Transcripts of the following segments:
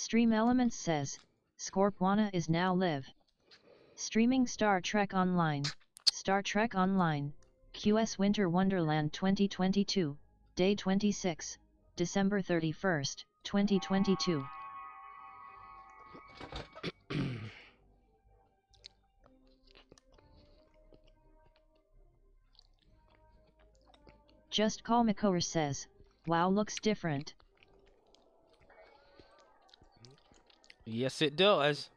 Stream Elements says, Scorpwana is now live. Streaming Star Trek Online, QS Winter Wonderland 2022, Day 26, December 31st, 2022. Just Call Makor says, wow, looks different. Yes, it does.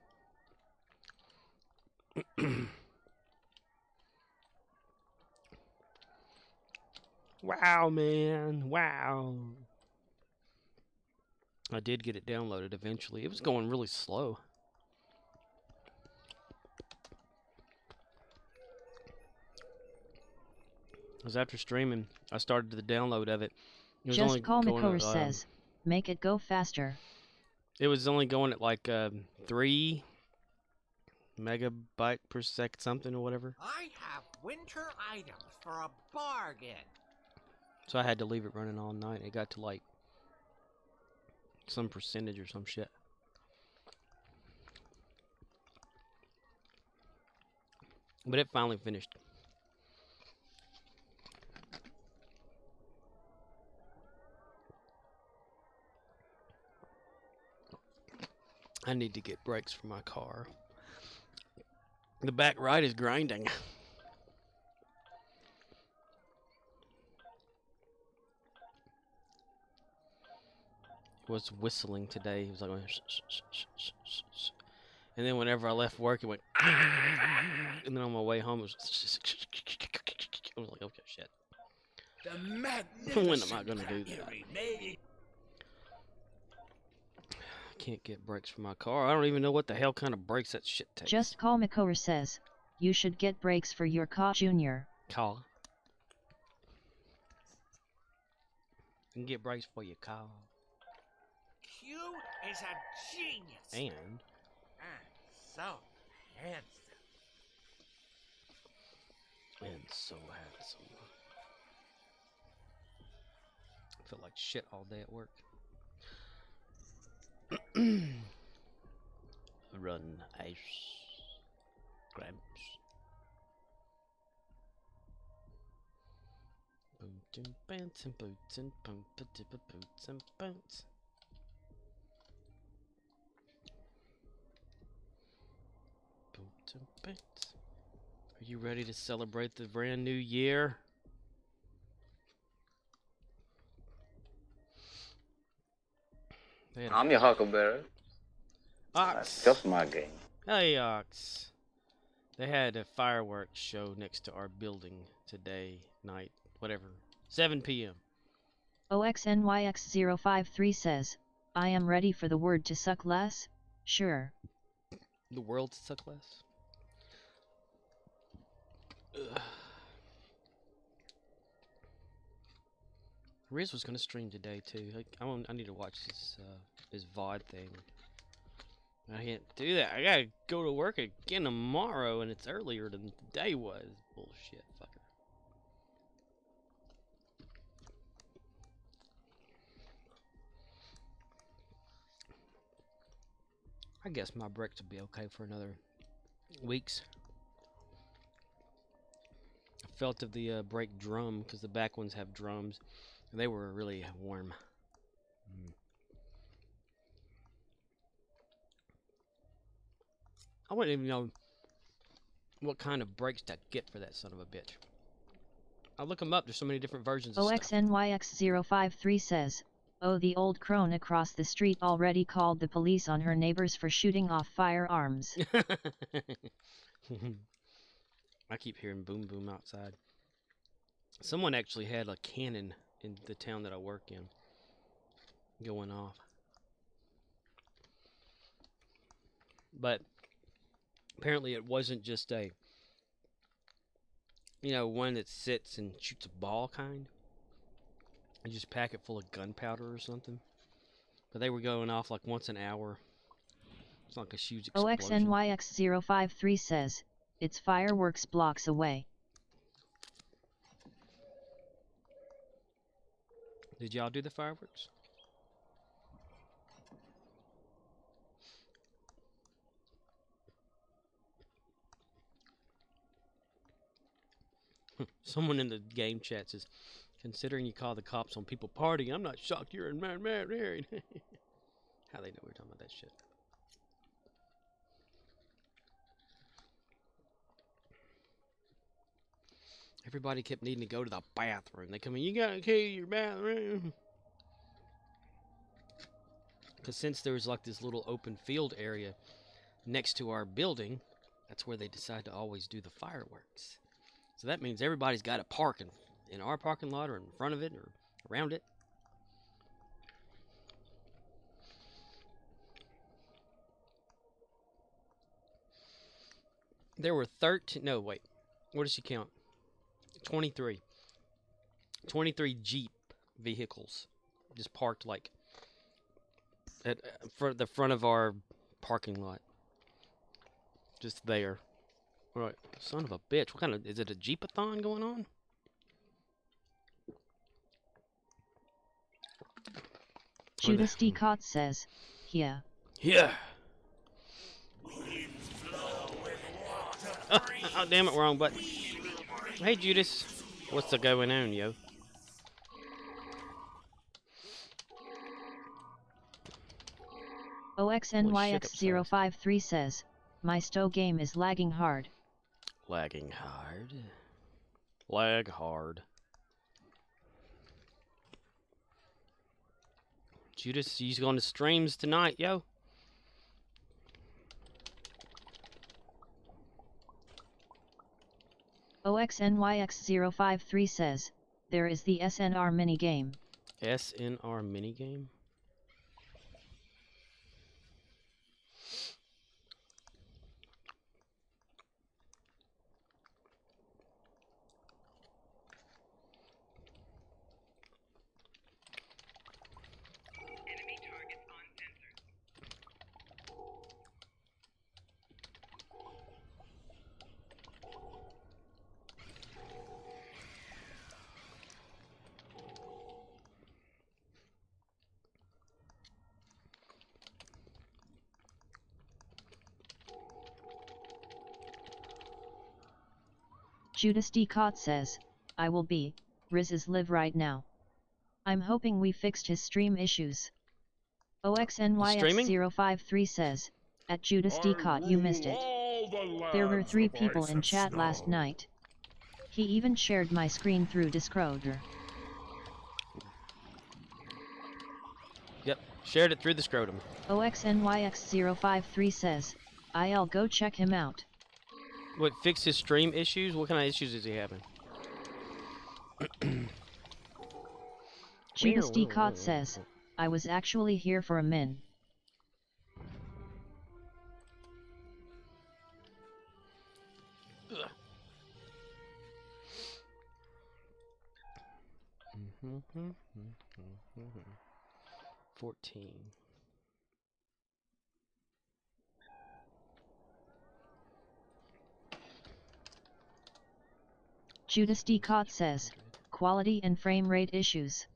Wow, man. Wow. I did get it downloaded eventually. It was going really slow. Because after streaming, I started the download of it. It was Just Call Makor says, make it go faster. It was only going at like 3 megabyte per second, something or whatever. I have winter items for a bargain. So I had to leave it running all night. It got to like some percentage or some shit. But it finally finished. I need to get brakes for my car. The back right is grinding. It was whistling today. He was like, and then whenever I left work, it went, and then on my way home, it was, I was like, okay, shit. When am I gonna do that? I can't get brakes for my car. I don't even know what the hell kind of brakes that shit takes. Just Call Makor says, you should get brakes for your car, Junior. Car. You can get brakes for your car. Q is a genius. And so handsome. And so handsome. I felt like shit all day at work. Run ice. Gramps. Boots and pants and boots and boots and pants. Boots and pants. Are you ready to celebrate the brand new year? I'm your Huckleberry. Ox. That's just my game. Hey, Ox. They had a fireworks show next to our building today night, whatever, 7 p.m. OXNYX053 says, I am ready for the word to suck less, sure. The world to suck less? Ugh. Riz was gonna stream today too. I need to watch his VOD thing. I can't do that. I gotta go to work again tomorrow, and it's earlier than today was. Bullshit, fucker. I guess my brakes will be okay for another weeks. I felt of the brake drum, because the back ones have drums, and they were really warm. I wouldn't even know what kind of brakes to get for that son of a bitch. I'll look them up. There's so many different versions of stuff. OXNYX053 says, oh, the old crone across the street already called the police on her neighbors for shooting off firearms. I keep hearing boom boom outside. Someone actually had a cannon in the town that I work in going off. But apparently it wasn't just a, one that sits and shoots a ball kind. You just pack it full of gunpowder or something. But they were going off like once an hour. It's like a huge explosion. OXNYX053 says, it's fireworks blocks away. Did y'all do the fireworks? Someone in the game chat says, considering you call the cops on people partying, I'm not shocked you're married. How they know we're talking about that shit. Everybody kept needing to go to the bathroom. They come in, you gotta key your bathroom. Because since there was like this little open field area next to our building, that's where they decide to always do the fireworks. So that means everybody's got to park in our parking lot or in front of it or around it. There were 13, no, wait. What does she count? 23. 23 Jeep vehicles just parked like at the front of our parking lot. Just there. Right. Son of a bitch. What kind of, is it a Jeepathon going on? Judas D. Cott says, yeah. Yeah. Oh, damn it, wrong button. Hey, Judas. What's the going on, yo? OXNYX053 says, my stow game is lagging hard. Lagging hard. Lag hard. Judas, he's going to streams tonight, yo. OXNYX053 says, there is the SNR minigame. SNR minigame? Judas D. Cott says, I will be, Riz's live right now. I'm hoping we fixed his stream issues. OXNYX053 says, at Judas D. Cott you missed it. There were 3 people in chat last night. He even shared my screen through Discord. Yep, shared it through the scrotum. OXNYX053 says, I'll go check him out. What, fix his stream issues? What kind of issues is he having? Judas D. Cott says, I was actually here for a min. Ugh. 14. Judas D. Cott says, quality and frame rate issues.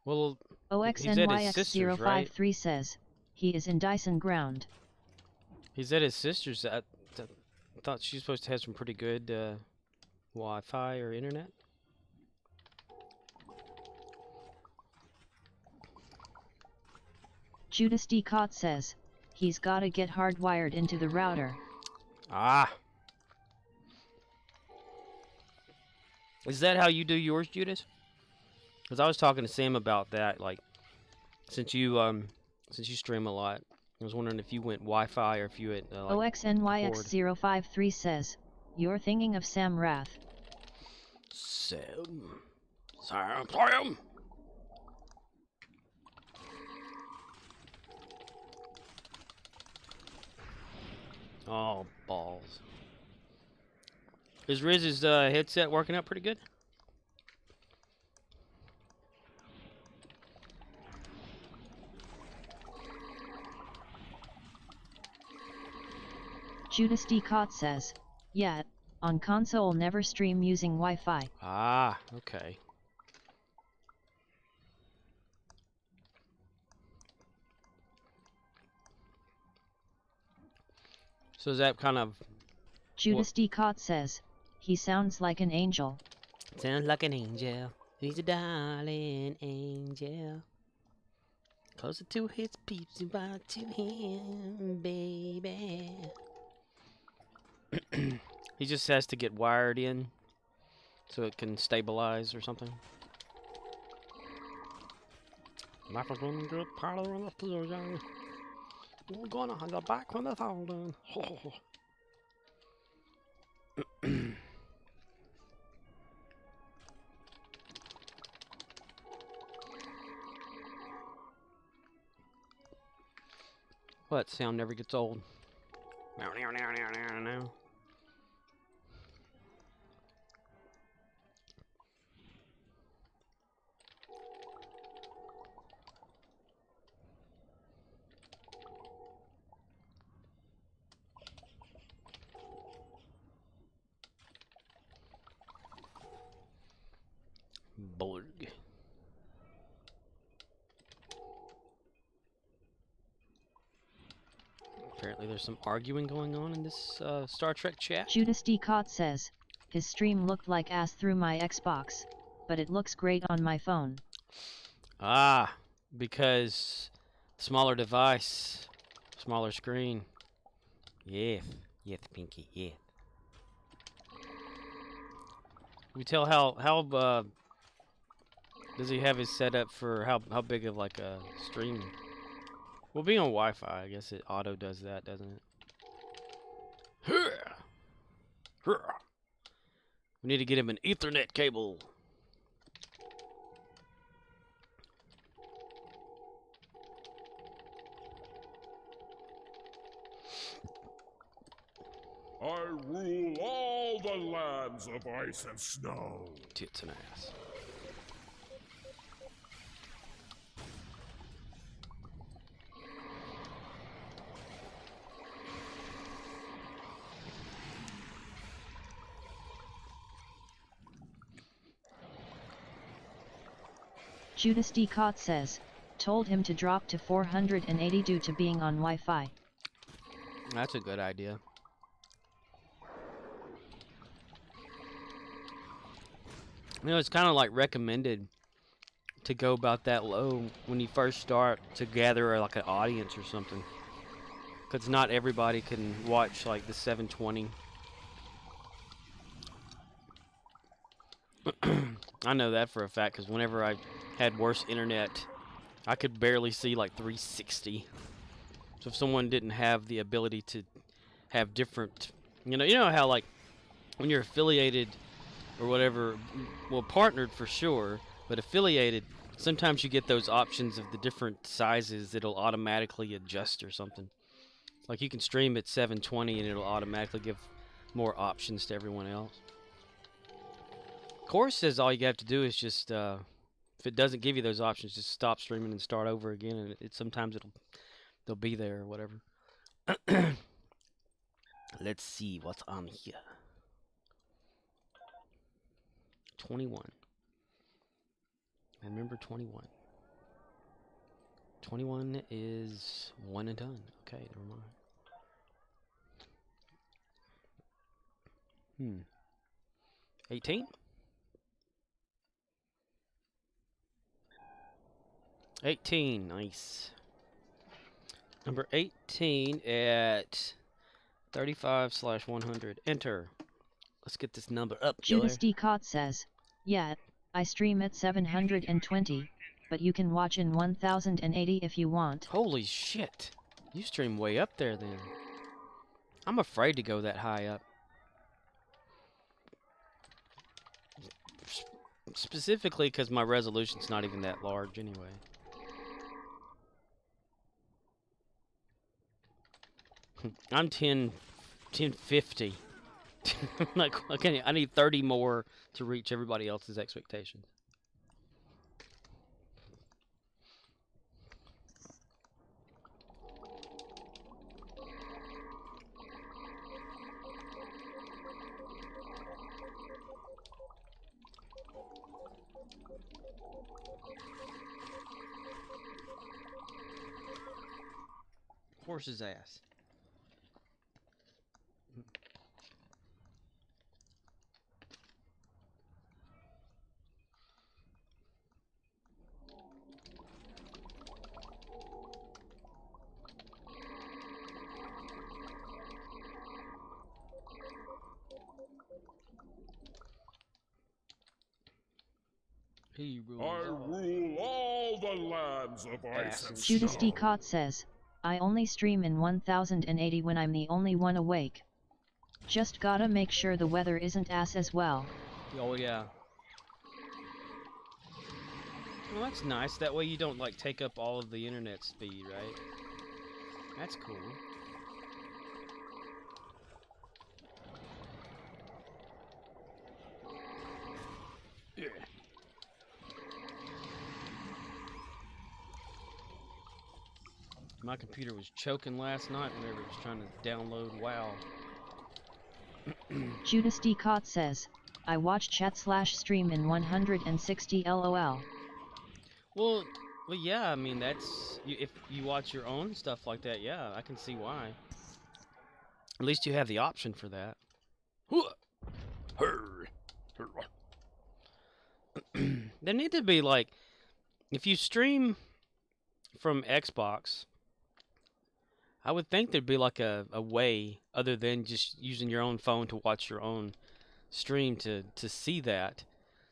Well, he's at his sister's, right? OXNYX053 says, he is in Dyson Ground. He's at his sister's. I thought she's supposed to have some pretty good Wi-Fi or internet. Judas D. Cott says, he's gotta get hardwired into the router. Ah. Is that how you do yours, Judas? Because I was talking to Sam about that, like, since you stream a lot, I was wondering if you went Wi-Fi or if you had like, OXNYX053 says, you're thinking of Sam Rath. Sam. Oh, balls. Is Riz's headset working out pretty good? Judas D. Cott says, yeah, on console never stream using Wi-Fi. Ah, okay. So is that kind of... Judas D. Cott says, He sounds like an angel. Sounds like an angel. He's a darling angel. Closer to his peeps and right to him, baby. He just has to get wired in so it can stabilize or something. We're gonna have the back when it's all done. What sound never gets old? Now. Borg. Apparently there's some arguing going on in this Star Trek chat. Judas D. Cott says, his stream looked like ass through my Xbox, but it looks great on my phone. Ah, because smaller device, smaller screen. Yes, yes, Pinky, yeah. We tell how does he have his setup for how big of like a stream? Well, being on Wi-Fi, I guess it auto does that, doesn't it? We need to get him an Ethernet cable. I rule all the lands of ice and snow. Tits and ass. Judas D. Cott says, told him to drop to 480 due to being on Wi-Fi. That's a good idea. You know, it's kind of like recommended to go about that low when you first start to gather like an audience or something. Because not everybody can watch like the 720. I know that for a fact because whenever I had worse internet, I could barely see like 360. So if someone didn't have the ability to have different, you know how like when you're affiliated or whatever, well, partnered for sure, but affiliated, sometimes you get those options of the different sizes. It'll automatically adjust or something. Like you can stream at 720 and it'll automatically give more options to everyone else. Course says all you have to do is just if it doesn't give you those options, just stop streaming and start over again, and sometimes they'll be there or whatever. Let's see what's on here. 21. I remember 21. 21 is one and done. Okay, never mind. 18? 18, nice. Number 18 at 35/100. Enter. Let's get this number up, Judas D. Cott says, yeah, I stream at 720, but you can watch in 1080 if you want. Holy shit. You stream way up there then. I'm afraid to go that high up. Specifically because my resolution's not even that large anyway. I'm 1050. Like, okay, I need 30 more to reach everybody else's expectations. Horse's ass. He rules I all. rule all the lands of ice and Judas snow. D. Cott says, I only stream in 1080 when I'm the only one awake. Just gotta make sure the weather isn't ass as well. Oh yeah. Well, that's nice. That way you don't like take up all of the internet speed, right? That's cool. Yeah. My computer was choking last night whenever it was trying to download WoW. Judas D. Cott says, I watch chat/stream in 160 LOL. Well, yeah. I mean, that's if you watch your own stuff like that. Yeah, I can see why. At least you have the option for that. There need to be like, if you stream from Xbox, I would think there'd be like a way other than just using your own phone to watch your own stream to see that,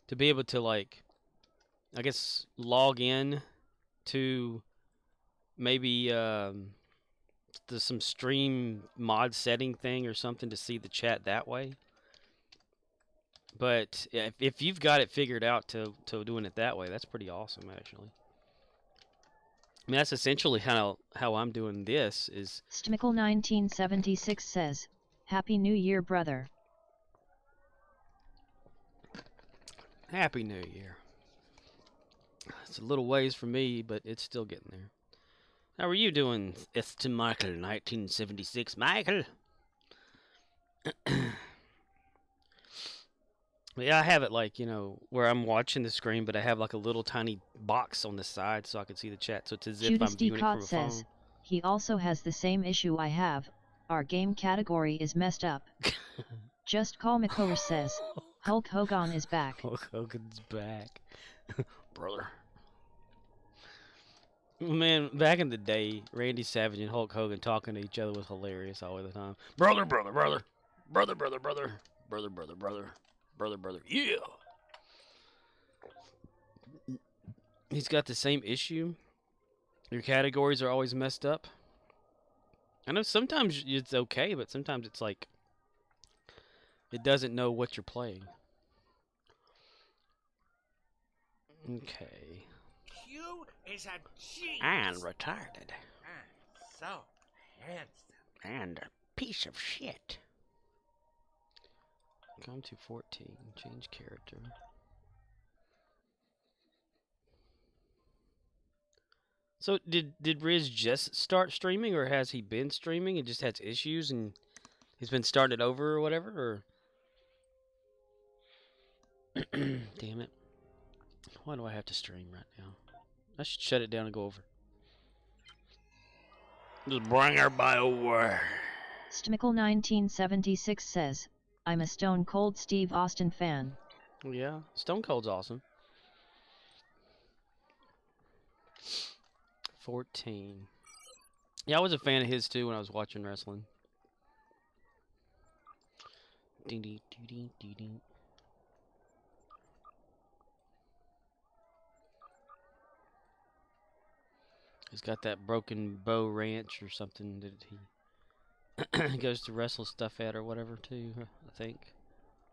to be able to like, I guess, log in to maybe some stream mod setting thing or something to see the chat that way. But if you've got it figured out to doing it that way, that's pretty awesome, actually. I mean, that's essentially how I'm doing this. Is Stmickle 1976 says, Happy New Year, brother. Happy New Year. It's a little ways for me, but it's still getting there. How are you doing, Mr. Michael 1976, Michael? Yeah, I have it like, you know, where I'm watching the screen, but I have like a little tiny box on the side so I can see the chat. So it's as if Judas I'm D. viewing it from Cott a says, phone. he also has the same issue I have. Our game category is messed up. Just Call McCover says, Hulk Hogan is back. Hulk Hogan's back. Brother. Man, back in the day, Randy Savage and Hulk Hogan talking to each other was hilarious all the time. Brother, brother, brother. Brother, brother, brother. Brother, brother, brother. Brother, brother. Yeah. He's got the same issue. Your categories are always messed up. I know sometimes it's okay, but sometimes it's like it doesn't know what you're playing. Okay. Q is a genius. And retarded. So handsome. And a piece of shit. Come to 14. Change character. So did Riz just start streaming, or has he been streaming and just has issues and he's been starting it over or whatever? Or damn it! Why do I have to stream right now? I should shut it down and go over. Just bring everybody over. Stmickle 1976 says, I'm a Stone Cold Steve Austin fan. Yeah, Stone Cold's awesome. 14. Yeah, I was a fan of his too when I was watching wrestling. Ding ding ding ding ding ding. He's got that Broken Bow Ranch or something that he goes to wrestle stuff at or whatever too, I think.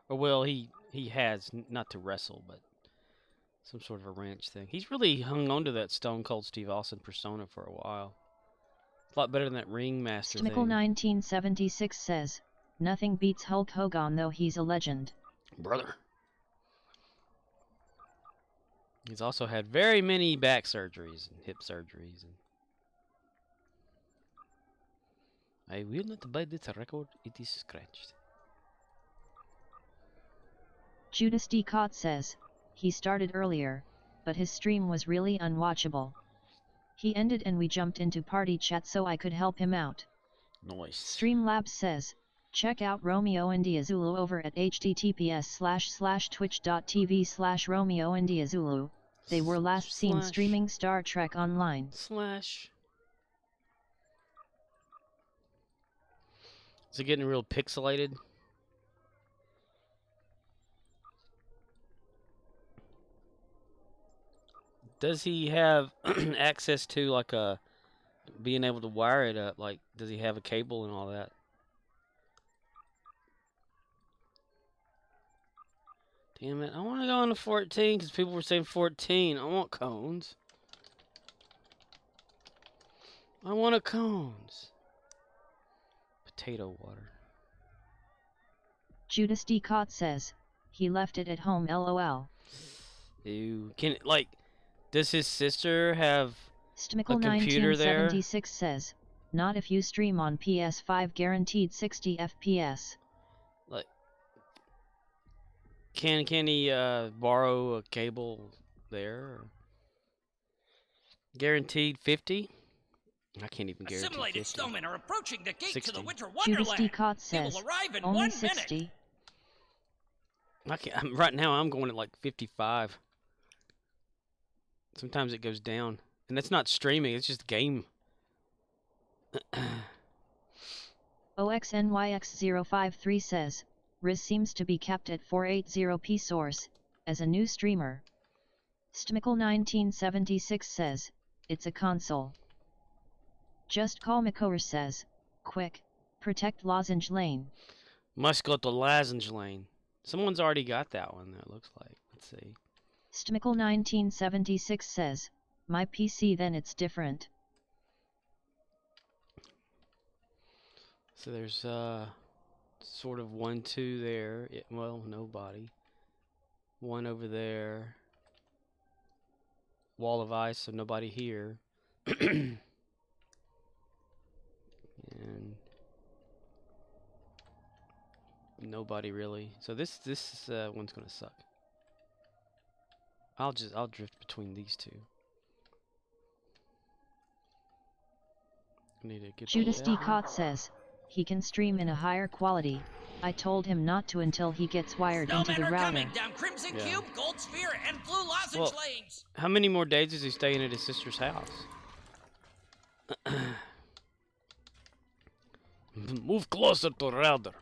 Or well, he has, not to wrestle, but some sort of a ranch thing. He's really hung on to that Stone Cold Steve Austin persona for a while. It's a lot better than that Ringmaster Stmickle thing. 1976 says, nothing beats Hulk Hogan though he's a legend. Brother. He's also had very many back surgeries and hip surgeries. And I will not buy this record, it is scratched. Judas D. Cott says, he started earlier, but his stream was really unwatchable. He ended and we jumped into party chat so I could help him out. Nice. Streamlabs says, check out Romeo India Zulu over at https://twitch.tv/Romeo India Zulu. They were last seen streaming Star Trek Online. Is it getting real pixelated? Does he have access to like a being able to wire it up? Like, does he have a cable and all that? Damn it! I want to go on to 14 because people were saying 14. I want cones. I want a cones. Potato water. Judas D. Cott says, he left it at home lol. Ew. Does his sister have Stmickle computer there? 1976 says, not if you stream on PS5 guaranteed 60 FPS. Like, can he borrow a cable there? Guaranteed 50? I can't even guarantee Assimilated 50. snowmen are approaching the gate 60. to the Winter Judas D. Wonderland. Cott They says, will arrive in only 1 60. minute. Right now I'm going at like 55. Sometimes it goes down. And that's not streaming, it's just game. OXNYX053 says, Riz seems to be capped at 480p source, as a new streamer. Stmickle 1976 says, it's a console. Just Call McCower says, quick, protect Lozenge Lane. Must go to Lozenge Lane. Someone's already got that one, though, it looks like. Let's see. Stmickle 1976 says, my PC then it's different. So there's sort of 1, 2 there. Yeah, well, nobody. 1 over there. Wall of ice, so nobody here. And nobody really. So this one's gonna suck. I'll drift between these two. I need to get Judas D. Cott says, he can stream in a higher quality. I told him not to until he gets wired into the Snowmen are router. coming down Crimson Yeah. Cube, Gold Sphere, and Blue Lozenge Well, Lanes. how many more days is he staying at his sister's house? Move closer to router.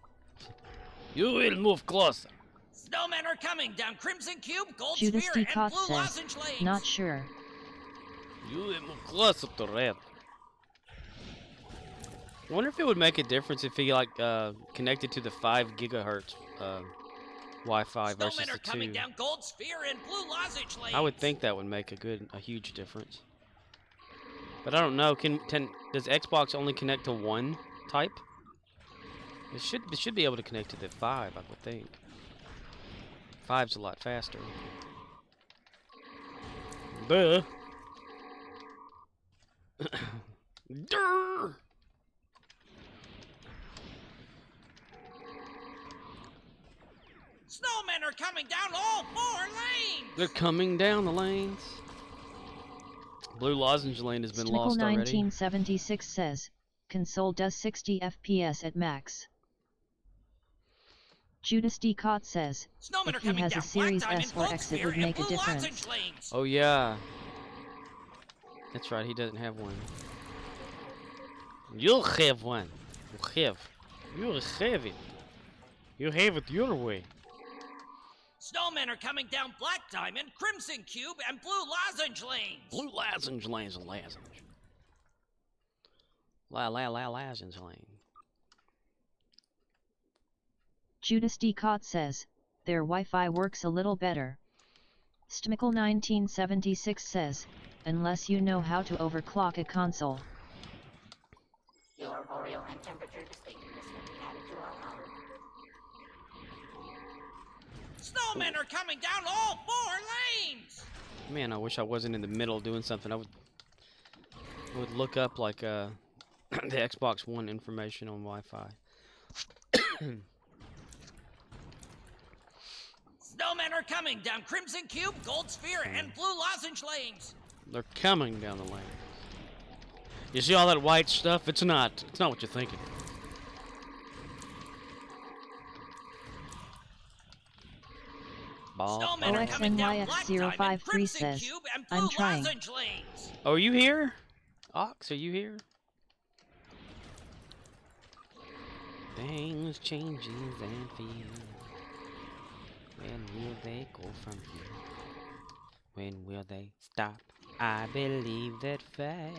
You will move closer. Snowmen are coming down Crimson Cube, Gold Judas Sphere, D. and Cott Blue says, Lozenge Lanes. not sure. You will move closer to router. I wonder if it would make a difference if he connected to the 5 gigahertz Wi-Fi versus Snowmen are the 2. coming down Gold Sphere and Blue Lozenge Lanes. I would think that would make a huge difference. But I don't know. Does Xbox only connect to 1 type? It should be able to connect to the 5, I would think. 5's a lot faster. Duh. Durr. Snowmen are coming down all 4 lanes. They're coming down the lanes. Blue Lozenge Lane has been Stmickle lost already. 1976 says, console does 60 FPS at max. Judas D. Cott says, Snowmen are if he coming has down a Series Black Diamond, S or Gold X it Sphere, would and make a Blue difference. Lozenge Lanes. Oh yeah. That's right, he doesn't have one. You'll have one. You'll have it. You have it your way. Snowmen are coming down Black Diamond, Crimson Cube, and Blue Lozenge Lanes. Blue Lozenge Lane's a lozenge. Lozenge Lane. Judas D. Cott says, their Wi-Fi works a little better. Stmickle 1976 says, unless you know how to overclock a console. Your Oreo and temperature distinctness will be added to our power. Snowmen are coming down all 4 lanes. Man, I wish I wasn't in the middle doing something. I would look up like the Xbox One information on Wi-Fi. Snowmen are coming down Crimson Cube, Gold Sphere, and Blue Lozenge Lanes. They're coming down the lane. You see all that white stuff? It's not what you're thinking. Snowmen are coming down Black Diamond, OXNYX053 Crimson says, Cube, and I'm Blue trying. Lozenge Lanes. Oh, are you here? Ox, are you here? Things changing and feeling. When will they go from here? When will they stop? I believe that fate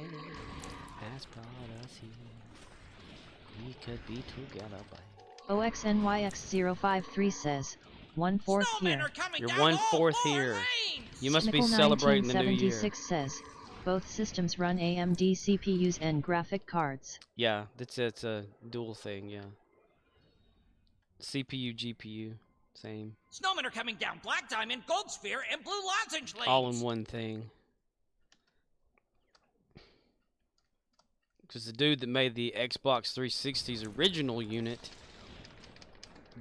has brought us here. We could be together, babe. OXNYX053 says, 1/4 Snowmen here. are coming You're down 1/4 all four here. lanes! You must be Chemical celebrating the new year. 1976 says, both systems run AMD CPUs and graphic cards. Yeah, it's a dual thing, yeah. CPU, GPU, same. Snowmen are coming down Black Diamond, Gold Sphere, and Blue Lozenge lanes! All in one thing. Because the dude that made the Xbox 360's original unit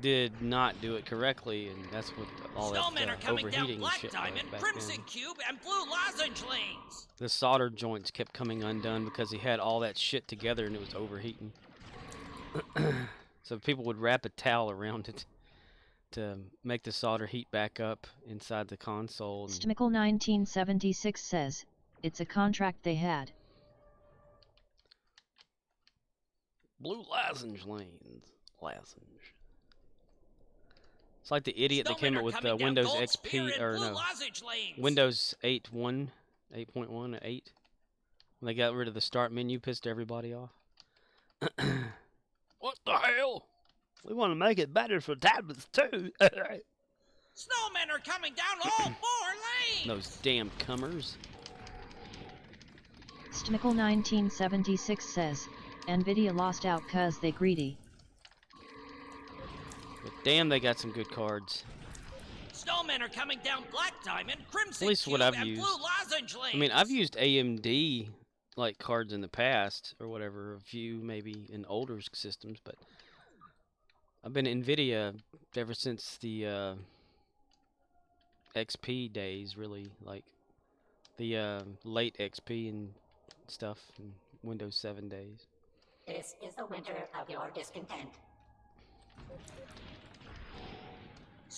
did not do it correctly, and that's what all Snowmen are that coming down overheating and Black shit Diamond, was back Crimson then. Cube, and Blue Lozenge lanes! The solder joints kept coming undone because he had all that shit together and it was overheating. So people would wrap a towel around it to make the solder heat back up inside the console. Stmickle 1976 says, it's a contract they had. Blue lozenge lanes. Lozenge. It's like the idiot that came Snowmen up are with coming down Windows Gold Sphere XP, and or Blue no, Lozenge lanes! Windows 8.1, 8.1, 8. When they got rid of the start menu, pissed everybody off. What the hell? We want to make it better for tablets too. Snowmen are coming down all four lanes! Those damn cummers. Stmickle 1976 says, Nvidia lost out cause they greedy. But damn, they got some good cards. Snowmen are coming down Black Diamond, Crimson At least Cube, what I've and used. Blue Lozenge lanes! I mean, I've used AMD like cards in the past or whatever, a few maybe in older systems, but I've been Nvidia ever since the XP days, really, like the late XP and stuff, and Windows 7 days. This is the winter of your discontent.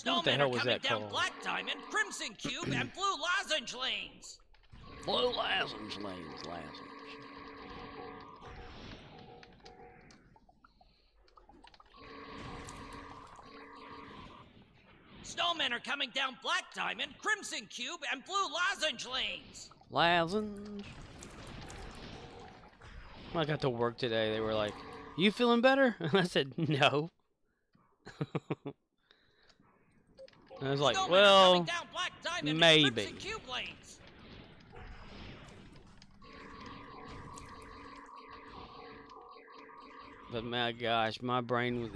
What the Snowmen hell are was coming that down called? Black Diamond, Crimson Cube, and Blue Lozenge lanes! Blue lozenge lanes, lozenge. Snowmen are coming down Black Diamond, Crimson Cube, and Blue Lozenge lanes! Lozenge. When I got to work today, they were like, "You feeling better?" And I said, "No." And I was like, Snowmen are "Well, coming down Black Diamond and maybe." Crimson Cube lanes! But my gosh, my brain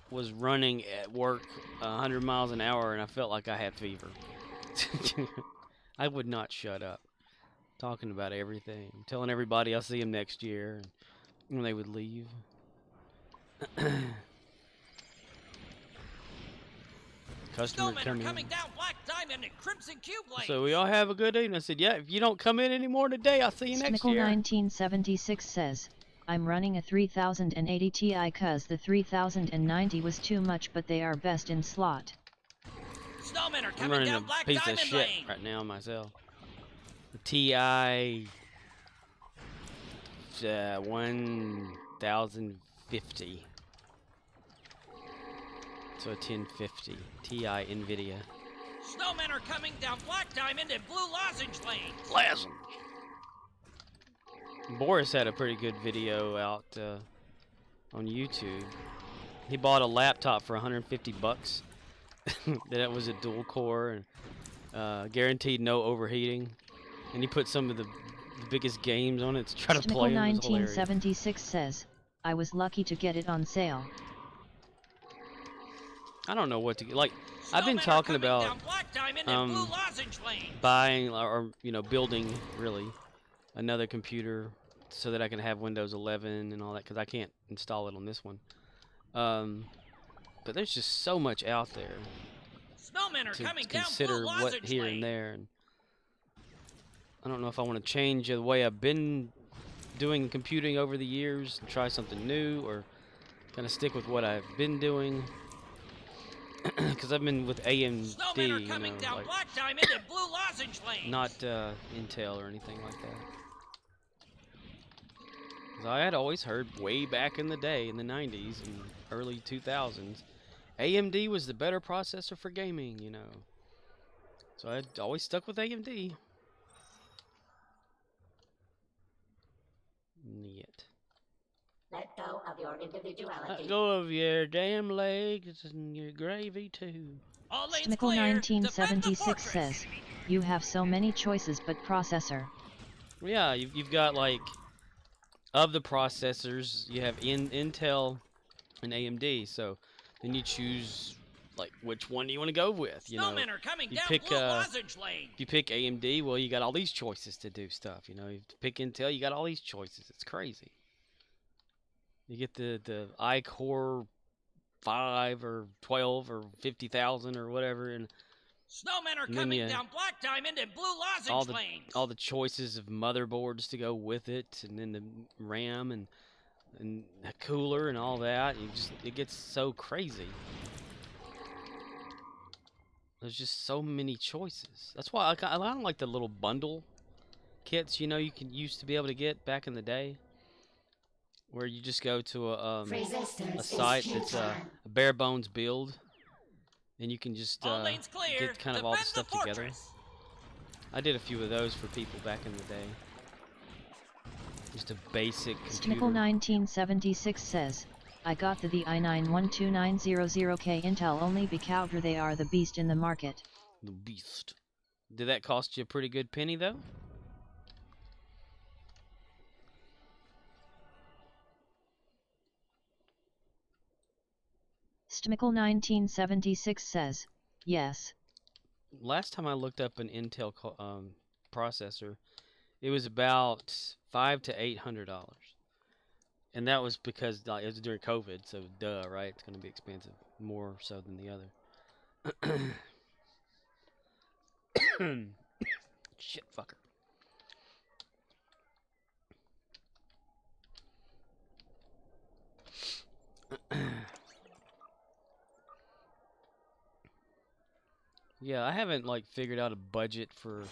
was running at work 100 miles an hour, and I felt like I had fever. I would not shut up, talking about everything, telling everybody I'll see them next year, and when they would leave. Customer Snowmen come are coming in. down Black Diamond and Crimson Cube lanes! So we all have a good evening. I said, "Yeah, if you don't come in anymore today, I'll see you next Stmickle year." 1976 says, I'm running a 3080 Ti cause the 3090 was too much, but they are best in slot. Snowmen are I'm coming running down a Black piece of Diamond shit lane! right now myself. The TI 1050. So a 1050 Ti Nvidia. Snowmen are coming down Black Diamond and Blue Lozenge lanes! Lozenge. Boris had a pretty good video out on YouTube. He bought a laptop for 150 bucks. That was a dual core and guaranteed no overheating. And he put some of the biggest games on it to try to play Stmickle them. It was hilarious. 1976 says, I was lucky to get it on sale. I don't know what to get. Like, I've been Snowmen are talking coming about down Black Diamond and Blue Lozenge lanes! buying or building really another computer so that I can have Windows 11 and all that, because I can't install it on this one. But there's just so much out there Snowmen are to coming down consider Blue what Lozenge here lanes! and there. And I don't know if I want to change the way I've been doing computing over the years and try something new, or kind of stick with what I've been doing. Because I've been with AMD, Snowmen are coming down like, Black Diamond and Blue Lozenge lanes! not Intel or anything like that. 'Cause I had always heard way back in the day, in the 90s and early 2000s, AMD was the better processor for gaming, you know. So I always stuck with AMD. Yet. Let go of your individuality. Let go of your damn legs and your gravy too. All lanes Stimical clear. Defend the 1976 fortress. says, you have so many choices but processor. Yeah, you've got like, of the processors, you have Intel and AMD. So then you choose like which one do you want to go with. You know, Snowmen are coming you down pick Blue Lozenge Lane. if you pick AMD, well, you got all these choices to do stuff. You know, you pick Intel, you got all these choices. It's crazy. You get the iCore 5 or 12 or 50,000 or whatever, and Snowmen are And then coming you- down Black Diamond and Blue Lozenge all the Lanes. all the choices of motherboards to go with it, and then the RAM and the cooler and all that. It gets so crazy. There's just so many choices. That's why I don't like the little bundle kits. You know, you used to be able to get back in the day, where you just go to a site that's a bare bones build, and you can just All lanes clear. get kind of all the Defend stuff together. fortress. I did a few of those for people back in the day. Just a basic computer. Stimical 1976 says, I got the i9-12900K Intel only because they are the beast in the market. The beast. Did that cost you a pretty good penny, though? Stimical 1976 says, yes. Last time I looked up an Intel processor, it was about $500 to $800, and that was because it was during COVID. So duh, right? It's gonna be expensive, more so than the other. Shit, fucker. Yeah, I haven't like figured out a budget for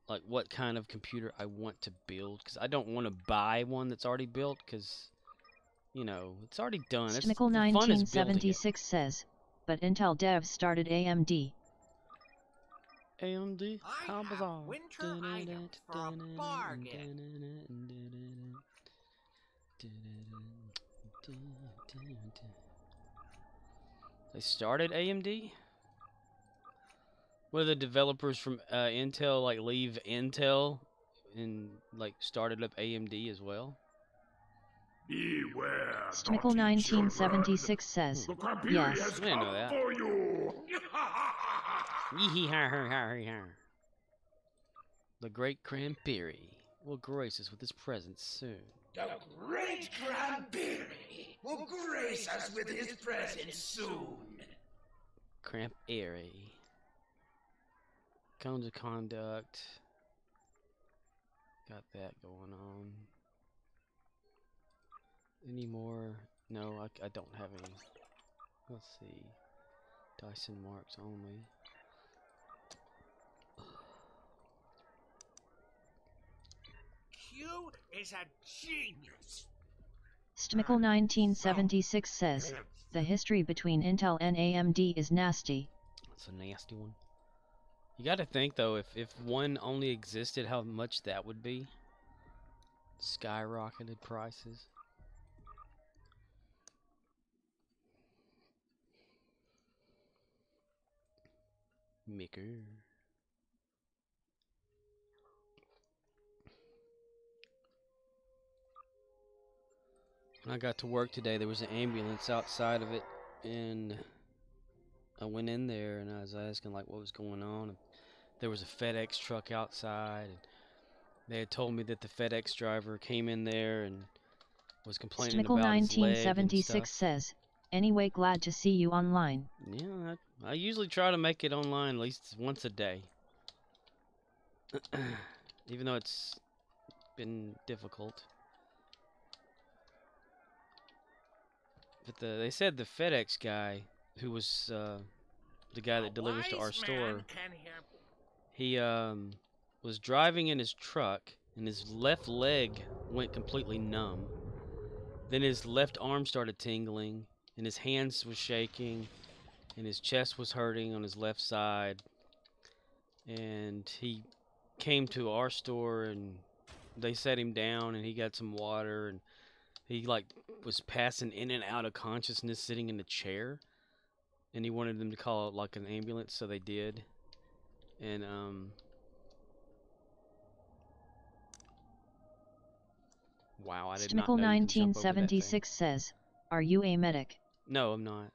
like what kind of computer I want to build, because I don't want to buy one that's already built, because you know it's already done. Stimical The fun is building it. 1976 says, but Intel devs started AMD. AMD, I how have bizarre. winter items for a bargain. They started AMD? What, the developers from Intel like leave Intel and like started up AMD as well? Beware. Stimical naughty 1976 says, children. The Crampiri yes. has I didn't know come that. for you. Yee-hee-har-har-har-har. The great Crampiri will grace us with his presence soon. The great Cranberry will grace us with his presence soon. Crampiri. Codes of conduct. Got that going on. Any more? No, I don't have any. Let's see. Dyson marks only. Q is a genius. Stimical 1976 says, the history between Intel and AMD is nasty. That's a nasty one. You gotta think though, if one only existed, how much that would be. Skyrocketed prices. Maker. When I got to work today, there was an ambulance outside of it, and I went in there and I was asking like what was going on. And there was a FedEx truck outside, and they had told me that the FedEx driver came in there and was complaining Stimical about his leg and 1976 stuff. says, anyway, glad to see you online. Yeah, I usually try to make it online at least once a day. Even though it's been difficult. But they said the FedEx guy, who was the guy that delivers to our store, he was driving in his truck and his left leg went completely numb. Then his left arm started tingling and his hands was shaking and his chest was hurting on his left side. and he came to our store and they set him down and he got some water and he like was passing in and out of consciousness sitting in the chair, and he wanted them to call it like an ambulance, so they did. And wow, I did not know you can jump over that thing. Stimical1976 says, "Are you a medic?" No, I'm not.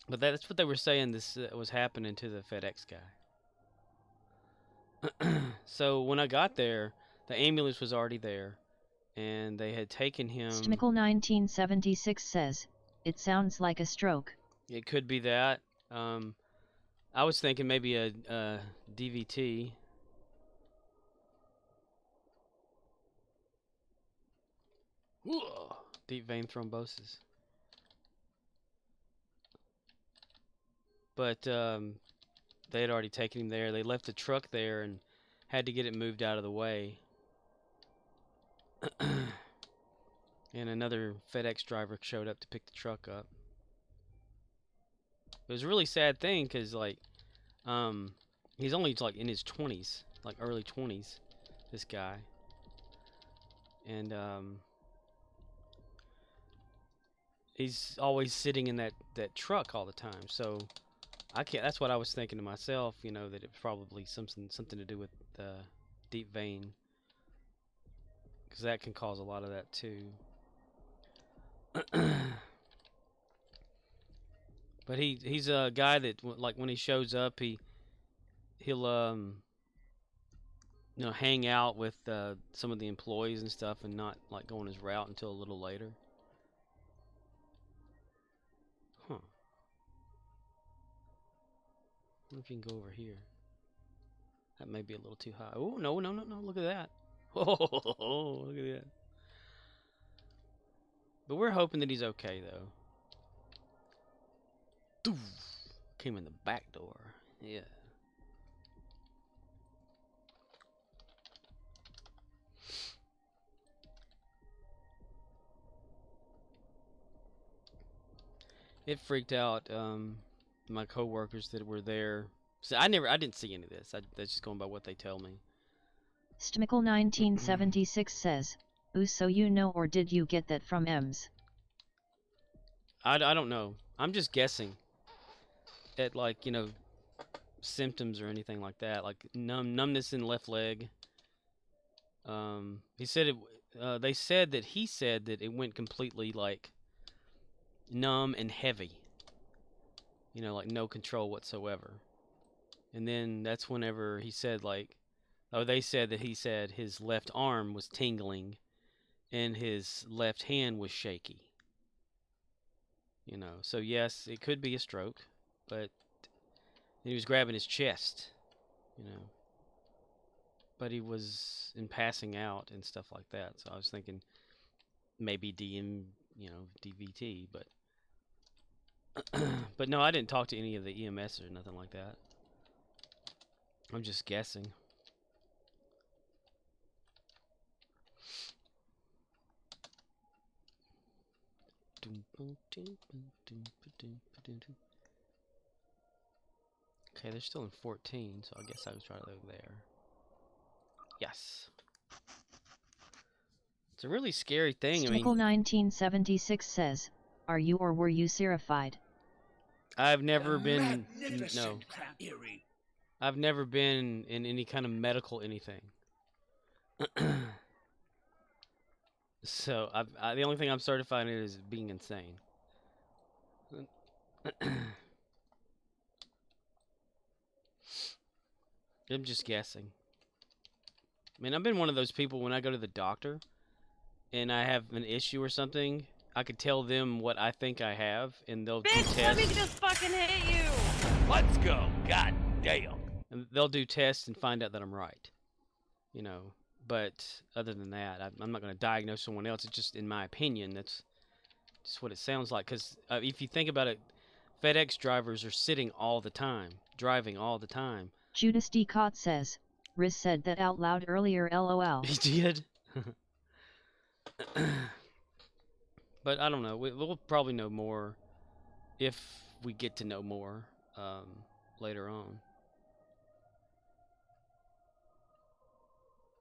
But that's what they were saying this was happening to the FedEx guy. So when I got there, the ambulance was already there, and they had taken him. Stimical1976 says, "It sounds like a stroke." It could be that. I was thinking maybe a DVT. Whoa, deep vein thrombosis. But they had already taken him there. They left the truck there and had to get it moved out of the way. And another FedEx driver showed up to pick the truck up. It was a really sad thing because, like, he's only like in his 20s, like early 20s, this guy. And he's always sitting in that truck all the time. So I can't. That's what I was thinking to myself. You know, that it's probably something to do with deep vein, because that can cause a lot of that too. But he's a guy that, like, when he shows up, he'll hang out with some of the employees and stuff, and not like go on his route until a little later. Huh. I wonder if you can go over here. That may be a little too high. Oh, no, look at that. Oh, look at that. But we're hoping that he's okay, though. Doof. Came in the back door. Yeah. It freaked out my coworkers that were there. So I didn't see any of this. That's just going by what they tell me. Stimical1976 says, "Ooh, so you know, or did you get that from Ems?" I don't know. I'm just guessing at, like, symptoms or anything like that, like numbness in left leg. He said it. They said that he said that it went completely like numb and heavy. Like no control whatsoever. And then that's whenever he said, like, they said that he said his left arm was tingling and his left hand was shaky. So yes, it could be a stroke, but he was grabbing his chest, but he was in passing out and stuff like that. So I was thinking maybe DVT, but but no, I didn't talk to any of the EMS or nothing like that. I'm just guessing. Okay, they're still in 14, so I guess I was trying to go there. Yes. It's a really scary thing. Stimical1976 says, "Are you or were you serified?" I've never been. Magnificent No. Cranberry. I've never been in any kind of medical anything. So the only thing I'm certified in is being insane. I'm just guessing. I mean, I've been one of those people when I go to the doctor and I have an issue or something, I could tell them what I think I have, and they'll do tests. Let me just fucking hit you! Let's go. God damn. And they'll do tests and find out that I'm right. But other than that, I'm not going to diagnose someone else. It's just, in my opinion, that's just what it sounds like. Because if you think about it, FedEx drivers are sitting all the time, driving all the time. Judas D. Cott says, "Riz said that out loud earlier, lol." He did? But I don't know. We'll probably know more if we get to know more. later on.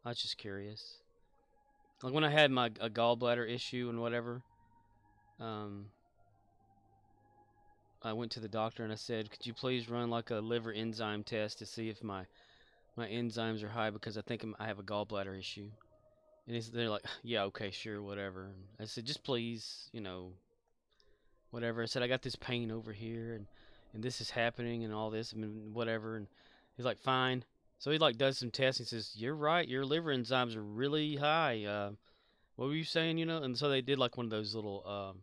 I was just curious. Like when I had my a gallbladder issue and whatever, um, I went to the doctor and I said, "Could you please run like a liver enzyme test to see if my enzymes are high because I think I have a gallbladder issue." And they're like, "Yeah, okay, sure, whatever." And I said, "Just please, whatever." I said, "I got this pain over here and this is happening and all this and whatever." And he's like, "Fine." So he like does some tests and says, "You're right, your liver enzymes are really high. What were you saying, And so they did like one of those little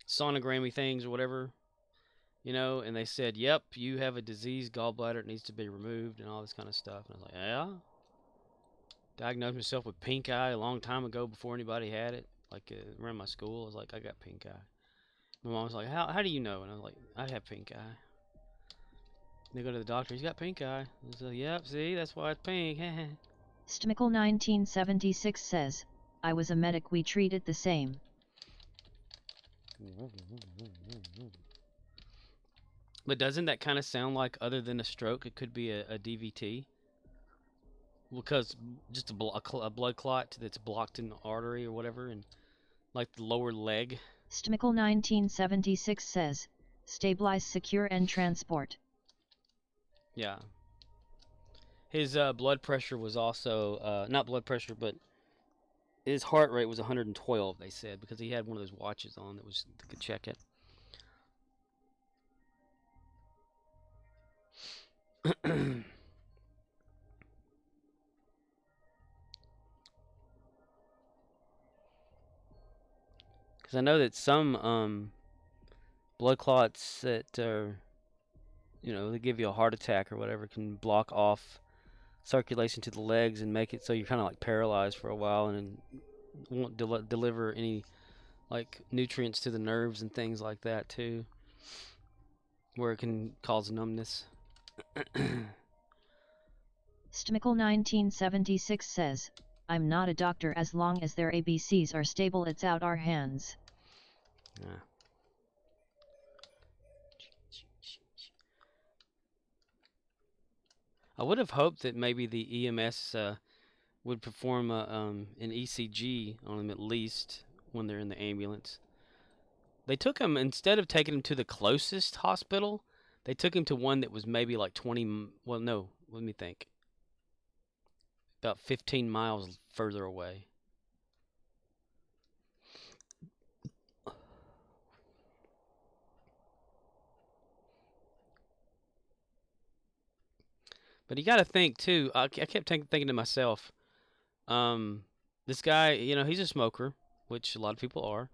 sonogrammy things or whatever, and they said, "Yep, you have a diseased gallbladder. It needs to be removed," and all this kind of stuff. And I was like, "Yeah." Diagnosed myself with pink eye a long time ago before anybody had it. Like around my school, I was like, "I got pink eye." My mom was like, "How do you know?" And I was like, "I have pink eye." They go to the doctor. He's got pink eye. I said, "Yep, see, that's why it's pink." Stmickle 1976 says, I was a medic, we treat it the same. But doesn't that kind of sound like, other than a stroke, it could be a DVT? Because just a blood clot that's blocked in the artery or whatever, and like the lower leg. Stmickle 1976 says, stabilize, secure and transport. Yeah. His blood pressure was also, not blood pressure, but his heart rate was 112, they said, because he had one of those watches on that could check it. Because I know that some blood clots that are, they give you a heart attack or whatever, can block off circulation to the legs and make it so you're kind of like paralyzed for a while, and won't deliver any like nutrients to the nerves and things like that too, where it can cause numbness. Stmickle 1976 says, I'm not a doctor, as long as their ABCs are stable it's out our hands. Yeah. I would have hoped that maybe the EMS would perform an ECG on them at least when they're in the ambulance. They took him, instead of taking him to the closest hospital, they took him to one that was maybe like 20, well, no, let me think. About 15 miles further away. But you got to think too. I kept thinking to myself, this guy, he's a smoker, which a lot of people are,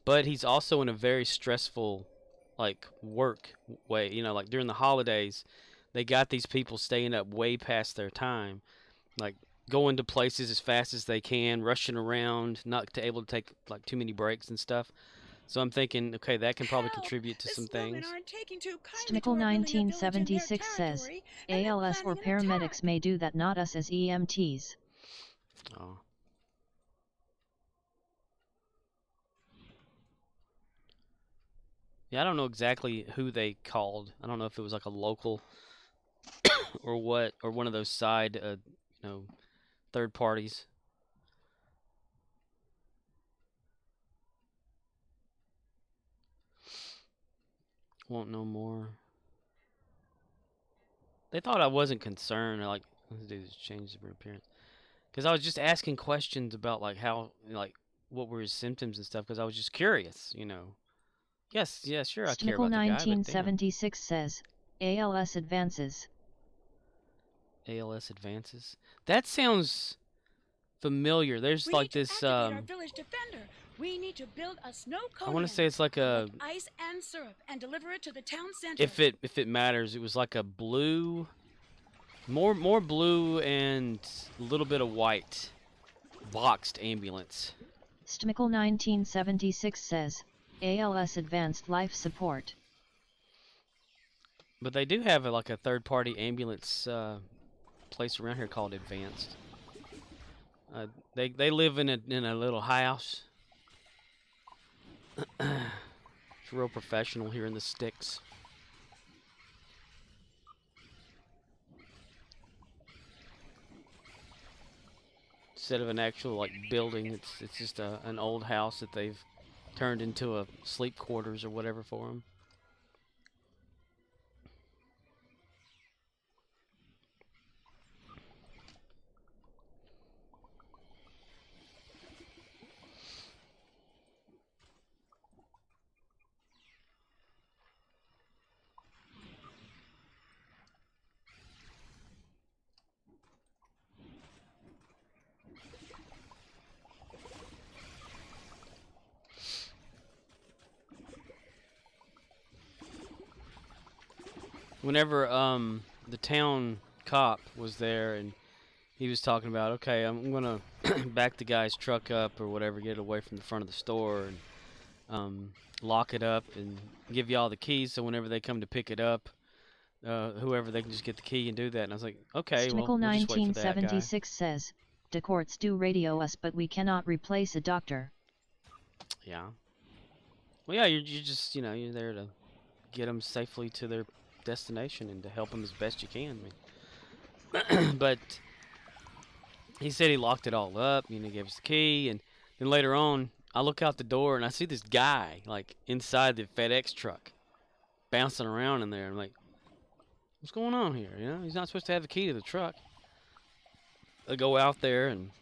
but he's also in a very stressful, like, work way. Like during the holidays, they got these people staying up way past their time, like going to places as fast as they can, rushing around, not able to take like too many breaks and stuff. So I'm thinking, okay, that can probably contribute to some things. Stmickle 1976 says, ALS or paramedics may do that, not us as EMTs. Oh. Yeah, I don't know exactly who they called. I don't know if it was like a local or what, or one of those side, third parties. Won't know more. They thought I wasn't concerned. Like, let's do this, change the appearance. Because I was just asking questions about, like, how, like, what were his symptoms and stuff, because I was just curious, Yes, yeah, sure, I care Stmickle about the guy, 1976 says, ALS advances. ALS advances? That sounds familiar. There's like this, We need to build a snow I want to say it's like a ice and syrup and deliver it to the town center. if it matters, it was like a blue, more blue and a little bit of white boxed ambulance. Stmickle 1976 says, ALS advanced life support. But they do have like a third-party ambulance place around here called Advanced. They live in a little house. It's real professional here in the sticks. instead of an actual like building. It's just an old house that they've turned into a sleep quarters or whatever for them. Whenever the town cop was there and he was talking about, okay, I'm gonna back the guy's truck up or whatever, get it away from the front of the store, and lock it up and give y'all the keys so whenever they come to pick it up, whoever, they can just get the key and do that. And I was like, okay, well, we'll just wait for that guy. 1976 says, "The courts do radio us, but we cannot replace a doctor." Yeah. Well, yeah, you're just, you're there to get them safely to their destination and to help them as best you can. I mean, but he said he locked it all up. He gave us the key, and then later on, I look out the door and I see this guy like inside the FedEx truck, bouncing around in there. I'm like, what's going on here? He's not supposed to have the key to the truck. I go out there and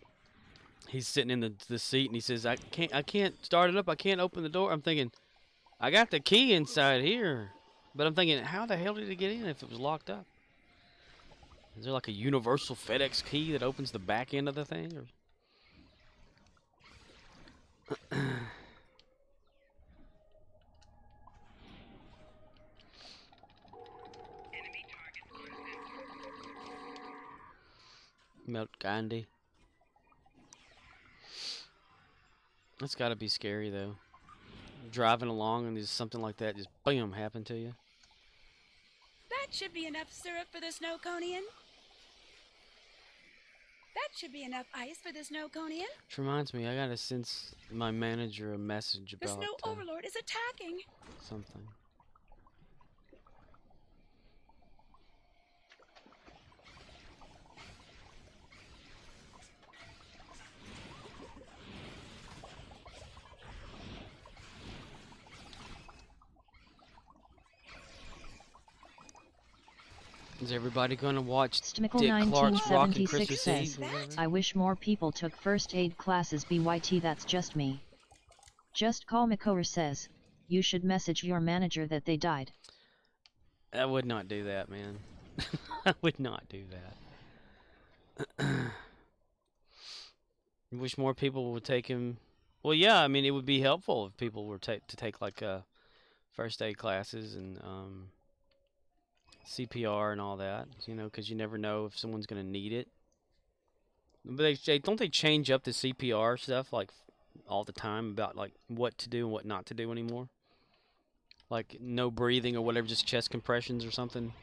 he's sitting in the seat and he says, I can't start it up. I can't open the door. I'm thinking, I got the key inside here. But I'm thinking, how the hell did it get in if it was locked up? Is there like a universal FedEx key that opens the back end of the thing? Or Melt Gandhi. That's got to be scary, though. Driving along and there's something like that just bam happen to you. That should be enough syrup for the snow conian. That should be enough ice for the snow conian. Which reminds me, I gotta send my manager a message about the snow overlord is attacking. Something. Is everybody gonna watch Dick Clark's Rockin' Christmas says, Eve? I wish more people took first aid classes. BYT, that's just me. Just Call Makover says, you should message your manager that they died. I would not do that, man. I would not do that. I wish more people would take him. Well, yeah, I mean, it would be helpful if people were to take like first aid classes and CPR and all that, because you never know if someone's going to need it. But don't they change up the CPR stuff like all the time about like what to do and what not to do anymore? Like no breathing or whatever, just chest compressions or something.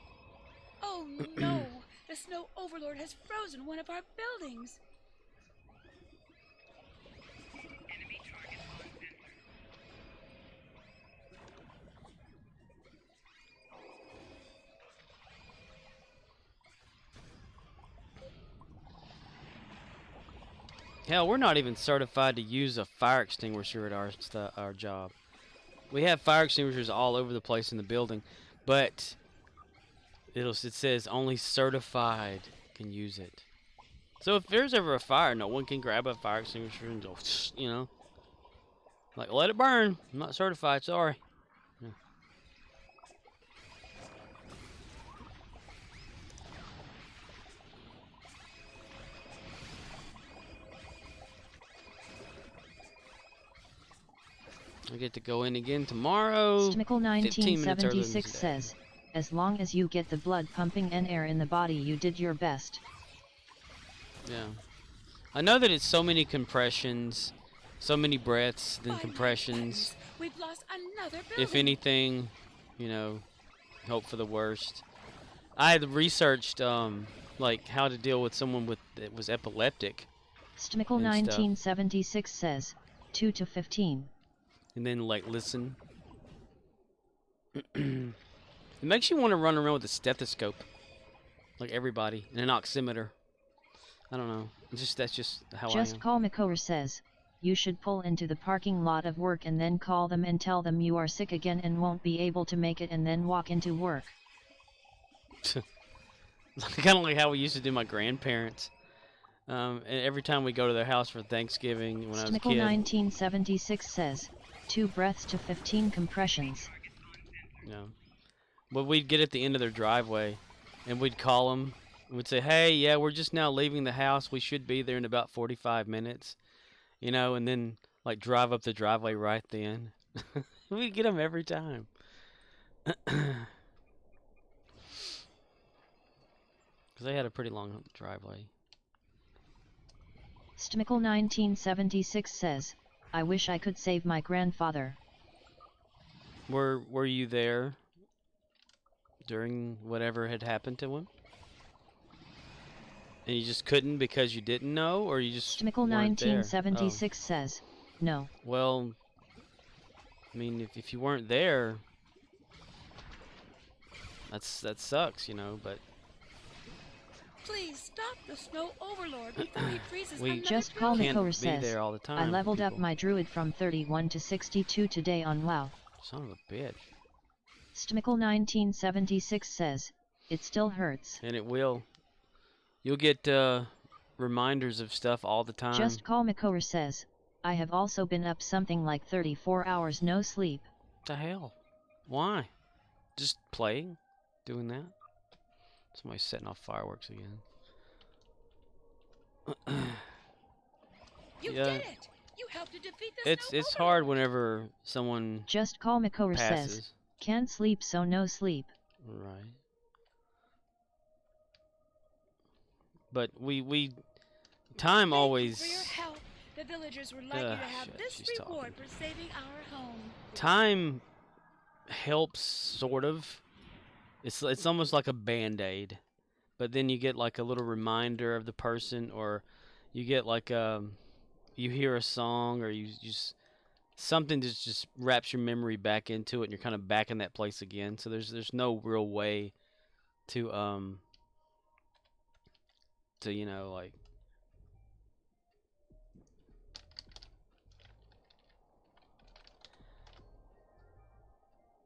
Oh no, the snow overlord has frozen one of our buildings. Hell, we're not even certified to use a fire extinguisher at our job. We have fire extinguishers all over the place in the building, but it says only certified can use it. So if there's ever a fire, no one can grab a fire extinguisher and go, like, let it burn. I'm not certified, sorry. Yeah. I get to go in again tomorrow. Stmickle 1976 says, as long as you get the blood pumping and air in the body, you did your best. Yeah. I know that it's so many compressions, so many breaths, then compressions. We've lost another building. If anything, hope for the worst. I had researched like how to deal with someone that was epileptic. Stmickle 1976 says, 2 to 15. And then like listen. It makes you want to run around with a stethoscope, like everybody, and an oximeter. I don't know. That's just how I Just am. call Makover says, you should pull into the parking lot of work and then call them and tell them you are sick again and won't be able to make it and then walk into work. Kind of like how we used to do my grandparents. And every time we go to their house for Thanksgiving when I was a kid. 1976 says, 2 breaths to 15 compressions. Yeah. But we'd get at the end of their driveway and we'd call them. We'd say, hey, yeah, we're just now leaving the house. We should be there in about 45 minutes. You know, and then like drive up the driveway right then. We'd get them every time. Because they had a pretty long driveway. Stmickle 1976 says, I wish I could save my grandfather. Were you there during whatever had happened to him? And you just couldn't because you didn't know, or you just Stmickle weren't there? 1976 says, no. Well, I mean, if you weren't there, that sucks, you know. But Please stop the snow overlord before he freezes We another Just call can't Makover be says, there all the time. I leveled up people. my druid from 31 to 62 today on WoW. Son of a bitch. Stmickle 1976 says, it still hurts. And it will. You'll get reminders of stuff all the time. Just call Makover says, I have also been up something like 34 hours no sleep. What the hell? Why? Just playing? Doing that? Somebody's setting off fireworks again. You Yeah. did it! You helped to defeat the It's snow hard overlord. whenever someone Just call Makover passes. says, can't sleep so no sleep. Right. But time Thank you always for your help. The villagers would like you to have shit, this she's reward talking. for saving our home. time helps sort of. It's almost like a band-aid. But then you get like a little reminder of the person, or you get like you hear a song, or you just something that just wraps your memory back into it and you're kind of back in that place again. So there's no real way to you know, like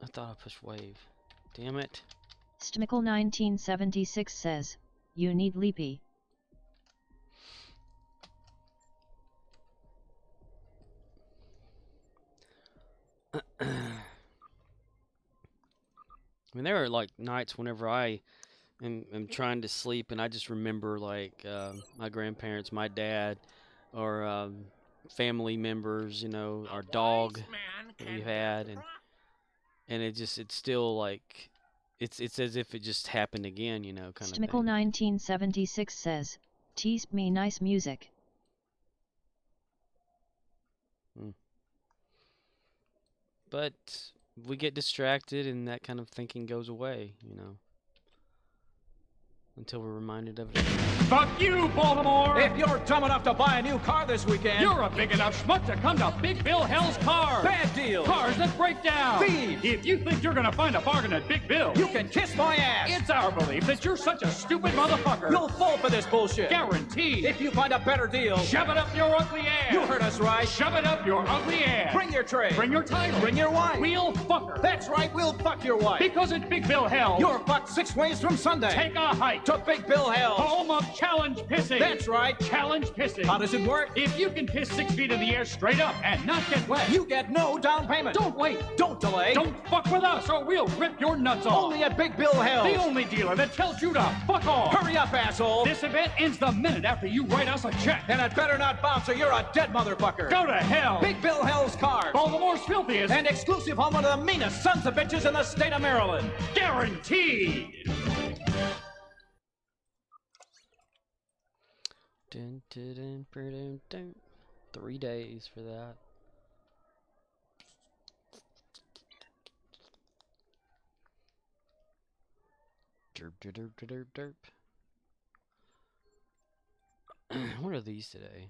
I thought I pushed wave. Damn it. Stmickle 1976 says, you need Leapy. I mean, there are like nights whenever I am trying to sleep and I just remember like my grandparents, my dad, or family members, you know, our dog that we had, and it's still like it's as if it just happened again, you know, kind of Stmickle thing. 1976 says, tease me nice music. But we get distracted and that kind of thinking goes away, you know, until we're reminded of it. Fuck you, Baltimore! If you're dumb enough to buy a new car this weekend, You're a big enough schmuck to come to Big Bill Hell's Cars! bad deal. Cars that break down! Thieves. If you think you're gonna find a bargain at Big Bill, You can kiss my ass. it's our belief that you're such a stupid motherfucker! You'll fall for this bullshit. Guaranteed! If you find a better deal, Shove it up your ugly ass! you heard us right. Shove it up your ugly ass! Bring your tray. Bring your title! Bring your wife. We'll fuck her! That's right, we'll fuck your wife. Because at Big Bill Hell, You're fucked 6 ways from Sunday. take a hike to Big Bill Hell. home of challenge pissing! That's right. Challenge pissing! How does it work? If you can piss 6 feet in the air straight up and not get wet, You get no down payment. don't wait! Don't delay. Don't fuck with us or we'll rip your nuts off! Only at Big Bill Hell. The only dealer that tells you to fuck off! Hurry up, asshole. This event ends the minute after you write us a check! And it better not bounce or you're a dead motherfucker. Go to hell! Big Bill Hell's Cars. Baltimore's filthiest! And exclusive on one of the meanest sons of bitches in the state of Maryland. Guaranteed! Dun, dun, dun, dun, dun. 3 days for that. Derp, derp, derp, derp, derp. What are these today?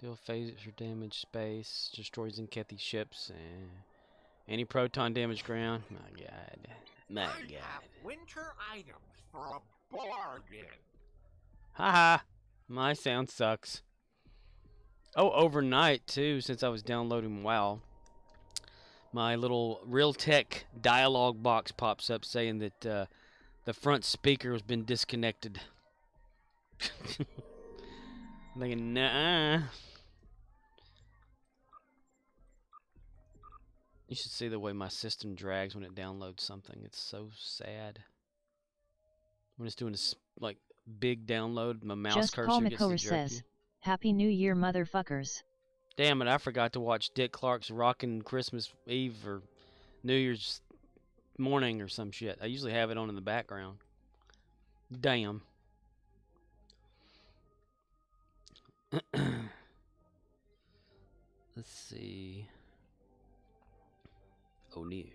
Deal phases for damage space, destroys Enkethi ships, any proton damage ground. My god. My I god. have winter items for a bargain. Haha, my sound sucks. Oh, overnight too, since I was downloading WoW, my little Realtek dialogue box pops up saying that the front speaker has been disconnected. I'm thinking, nah. You should see the way my system drags when it downloads something. It's so sad. When it's doing a like big download, my mouse Just cursor Paul gets to McCower jerky. says, Happy New Year, motherfuckers. Damn it, I forgot to watch Dick Clark's Rockin' Christmas Eve or New Year's morning or some shit. I usually have it on in the background. Damn. Let's see. O'Neill.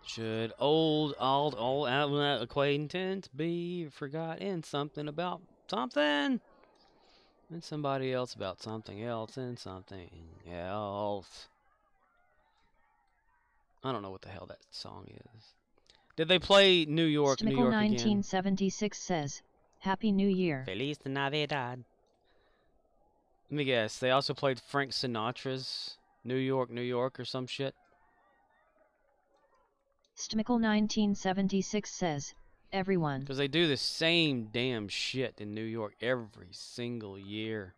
Should old acquaintance be forgotten? Something about something? And somebody else about something else and something else. I don't know what the hell that song is. Did they play New York, New York again? 1976 says, Happy New Year. Feliz Navidad. Let me guess. They also played Frank Sinatra's New York, New York or some shit. Stmickle 1976 says, Everyone. Because they do the same damn shit in New York every single year.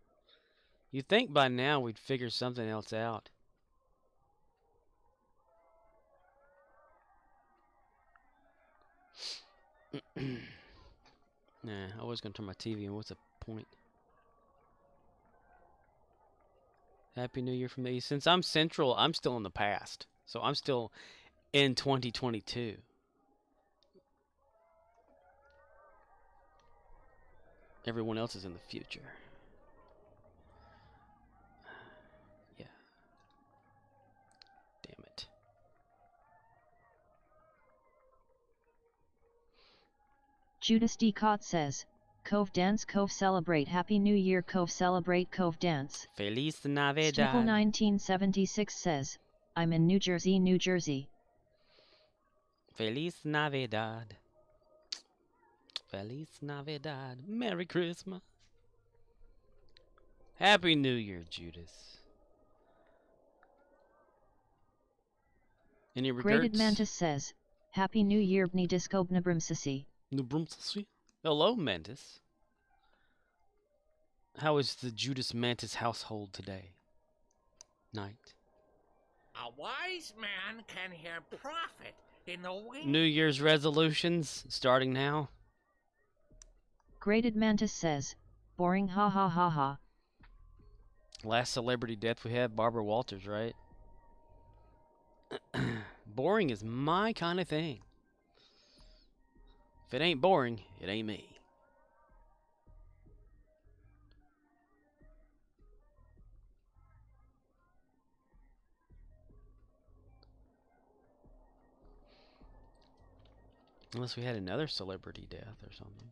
You'd think by now we'd figure something else out. Nah, I was going to turn my TV on. What's the point? Happy New Year from me. Since I'm central, I'm still in the past. So I'm still in 2022. Everyone else is in the future. Yeah. Damn it. Judas D. Cott says, Cove dance, Cove celebrate, Happy New Year, Cove celebrate, Cove dance. Feliz Navidad. Stmickle 1976 says, I'm in New Jersey, New Jersey. Feliz Navidad. Feliz Navidad. Merry Christmas. Happy New Year, Judas. Any regrets? Graded Mantis says, Happy New Year, Bni Disco Bnabrimsisi. Hello, Mantis. How is the Judas Mantis household today? Night. A wise man can hear profit in the wind. New Year's resolutions starting now. Graded Mantis says, Boring ha ha ha ha. Last celebrity death we had, Barbara Walters, right? Boring is my kind of thing. If it ain't boring, it ain't me. Unless we had another celebrity death or something.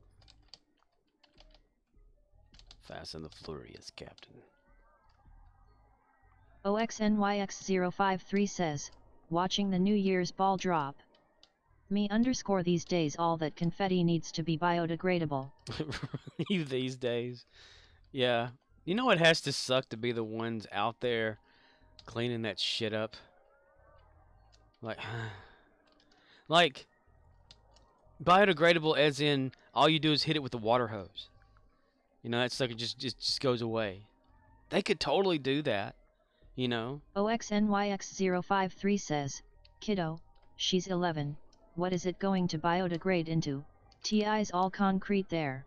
Fast and the Furious, Captain. OXNYX053 says, Watching the New Year's ball drop. Me underscore these days all that confetti needs to be biodegradable. You these days. Yeah. You know what has to suck to be the ones out there cleaning that shit up? Like biodegradable as in all you do is hit it with the water hose. You know, that sucker just goes away. They could totally do that, you know? OXNYX053 says, Kiddo, she's 11. What is it going to biodegrade into? TI's all concrete there.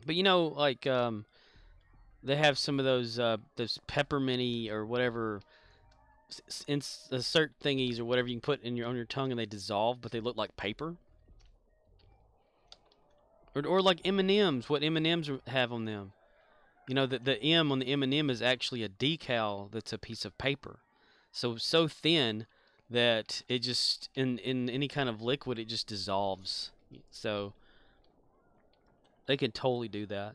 But you know, like, they have some of those pepperminty or whatever insert thingies or whatever you can put in on your tongue and they dissolve, but they look like paper. Or like M&Ms, what M&Ms have on them. You know, the M on the M&M is actually a decal that's a piece of paper. So thin that it just, in any kind of liquid, it just dissolves. So they can totally do that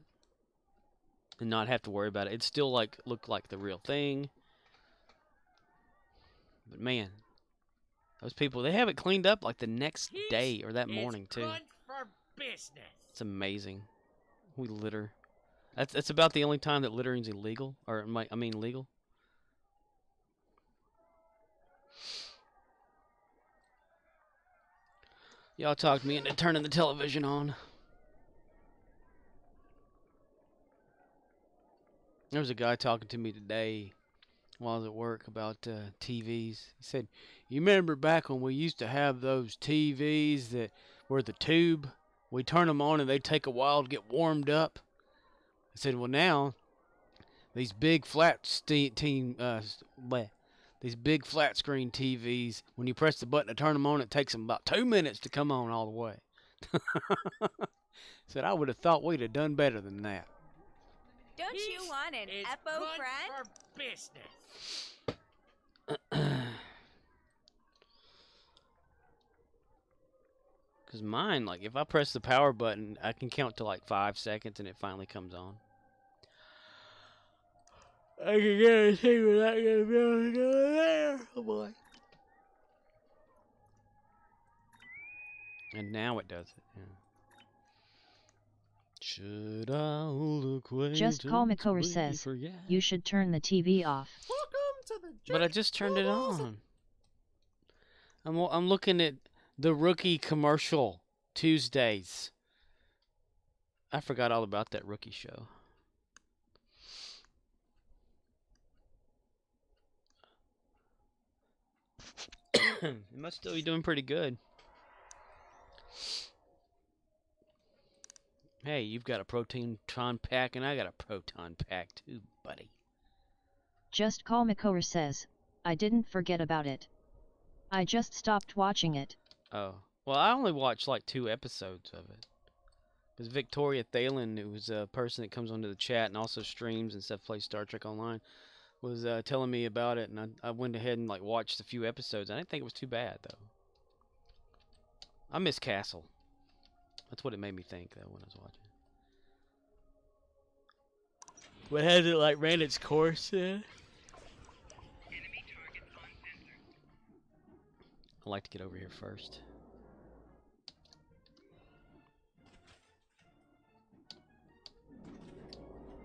and not have to worry about it. It'd still look like the real thing. But man, those people, they have it cleaned up like the next day or that morning too. Good business. It's amazing. We litter. That's about the only time that littering's illegal, or I mean legal. Y'all talked me into turning the television on. There was a guy talking to me today while I was at work about TVs. He said, "You remember back when we used to have those TVs that were the tube? We turn them on and they take a while to get warmed up." I said, "Well, now these big flat screen TVs, when you press the button to turn them on, it takes them about 2 minutes to come on all the way." Said, "I would have thought we'd have done better than that." Don't you want an Epo friend? For business. Because mine, like, if I press the power button, I can count to like 5 seconds and it finally comes on. I can guarantee we're not going to be able to go there. Oh boy. And now it does it. Yeah. Should old acquaintance Just Call McCower says, you should turn the TV off. But I just turned it on. I'm looking at the Rookie commercial Tuesdays. I forgot all about that Rookie show. It must still be doing pretty good. Hey, you've got a proton pack, and I got a proton pack too, buddy. Just Call McCower says, I didn't forget about it. I just stopped watching it. Oh. Well, I only watched like 2 episodes of it. Because Victoria Thalen, who was a person that comes onto the chat and also streams and stuff, plays Star Trek Online, was telling me about it, and I went ahead and like watched a few episodes. I didn't think it was too bad, though. I miss Castle. That's what it made me think, though, when I was watching. But has it like ran its course then? I'd like to get over here first.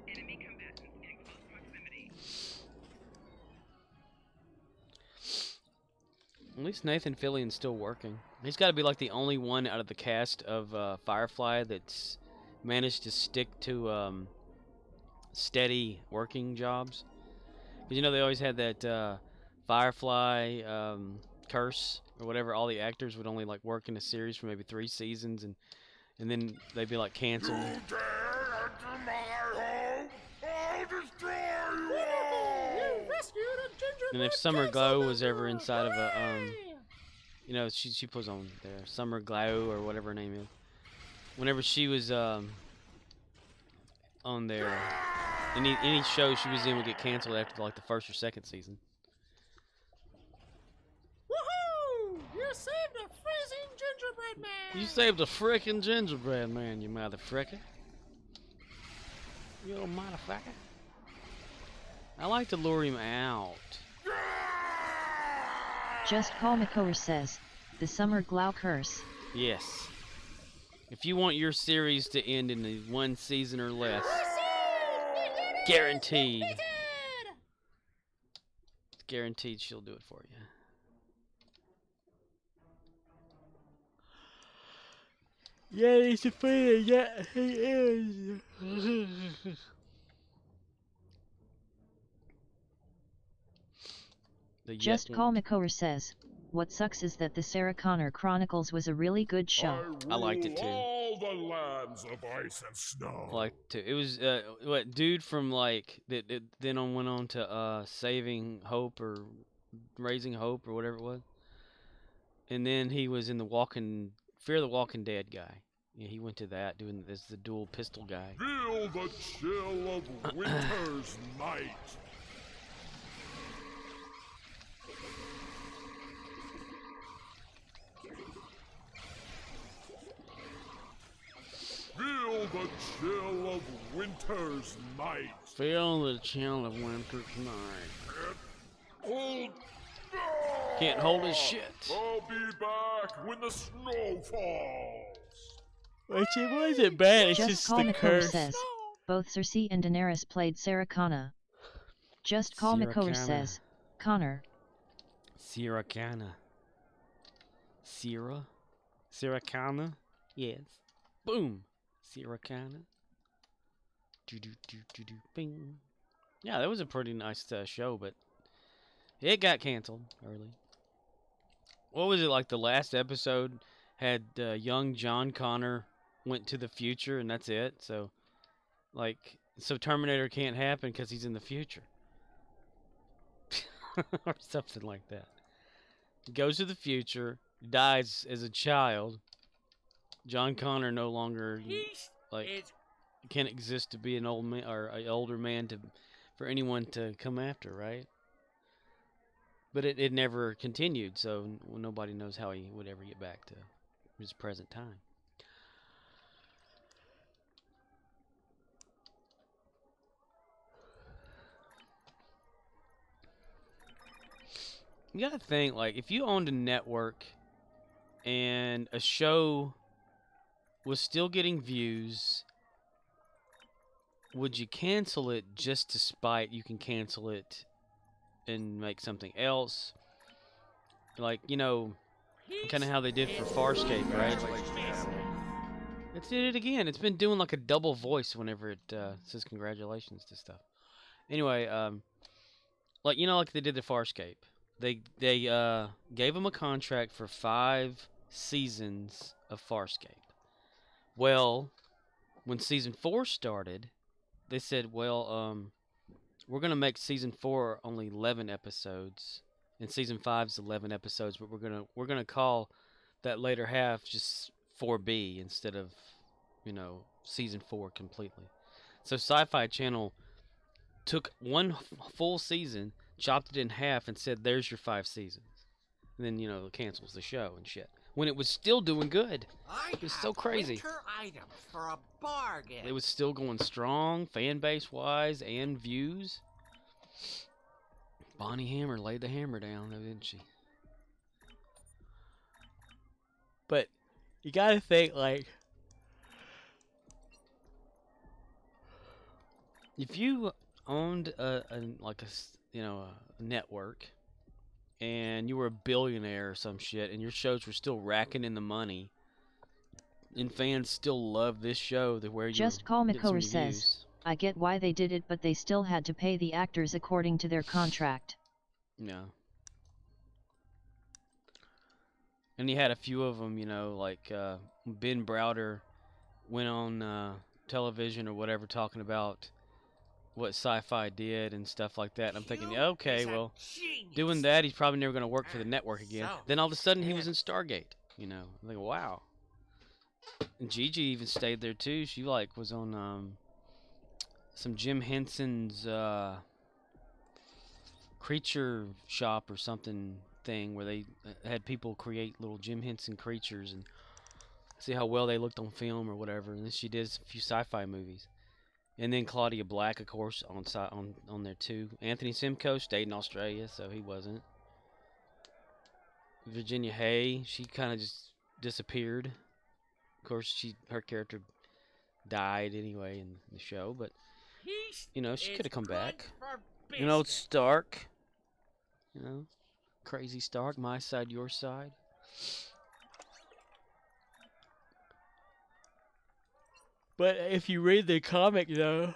Enemy combatants in close proximity. At least Nathan Fillion's still working. He's got to be like the only one out of the cast of Firefly that's managed to stick to steady working jobs. Because you know they always had that Firefly curse or whatever. All the actors would only like work in a series for maybe 3 seasons, and then they'd be like canceled. You dare enter my home? I'll destroy you all! And if Summer Glow was ever inside of a you know, she puts on there Summer Glow or whatever her name is. Whenever she was on there, any show she was in would get canceled after like the 1st or 2nd season. Woohoo! You saved a freezing gingerbread man! You saved a frickin' gingerbread man, you motherfricker. You little motherfucker. I like to lure him out. Just Call McCower says, the Summer Glow curse. Yes. If you want your series to end in 1 season or less, guaranteed. It's guaranteed she'll do it for you. Yeah, he's defeated. Yeah, he is. Just Call McCower says, what sucks is that the Sarah Connor Chronicles was a really good show. I liked it too. All the lands of ice and snow. I liked it too. It was what dude from like that then went on to Saving Hope or Raising Hope or whatever it was. And then he was in Fear the Walking Dead guy. Yeah, he went to that doing this the dual pistol guy. Feel the chill of winter's night. Feel the chill of winter's night. Feel the chill of winter's night. Hold. Can't hold his shit. I'll be back when the snow falls. Which it wasn't bad, it's Just just Call the Makor curse. says, both Cersei and Daenerys played Sarah Connor. Just Call Sarah Makor Connor. says, Connor. Sarah Connor. Sarah Connor? Yes. Boom. Sarah Connor. Do bing. Yeah, that was a pretty nice show, but it got canceled early. What was it, like the last episode had young John Connor went to the future and that's it? So Terminator can't happen because he's in the future. Or something like that. He goes to the future, dies as a child. John Connor no longer can't exist to be an old man or an older man for anyone to come after, right? But it never continued, so nobody knows how he would ever get back to his present time. You gotta think, like, if you owned a network and a show was still getting views, would you cancel it just to spite you can cancel it and make something else? Like, you know, kind of how they did for Farscape, right? It did it again. It's been doing like a double voice whenever it says congratulations to stuff. Anyway, like, you know, like they did the Farscape. They gave them a contract for 5 seasons of Farscape. Well, when season 4 started, they said, well, we're going to make season 4 only 11 episodes, and season 5's 11 episodes, but we're gonna call that later half just 4B instead of, you know, season 4 completely. So Sci-Fi Channel took one full season, chopped it in half, and said, there's your 5 seasons. And then, you know, it cancels the show and shit. When it was still doing good. It was so crazy. Winter items for a bargain. It was still going strong, fan base wise, and views. Bonnie Hammer laid the hammer down, though, didn't she? But you gotta think, like, if you owned a network, and you were a billionaire or some shit, and your shows were still racking in the money, and fans still love this show, where you Just Call Makor says, I get why they did it, but they still had to pay the actors according to their contract. No. And he had a few of them, you know, like Ben Browder went on television or whatever talking about what Sci-Fi did and stuff like that. And I'm thinking, okay, well, doing that, he's probably never going to work for the network again. Then all of a sudden, he was in Stargate, you know. I'm like, wow. And Gigi even stayed there, too. She, like, was on some Jim Henson's creature shop or something thing where they had people create little Jim Henson creatures and see how well they looked on film or whatever. And then she did a few sci-fi movies. And then Claudia Black, of course, on there too. Anthony Simcoe stayed in Australia, so he wasn't. Virginia Hay, she kind of just disappeared. Of course, her character died anyway in the show, but you know, she could have come back. You know, Stark. You know, crazy Stark, my side, your side. But if you read the comic, though,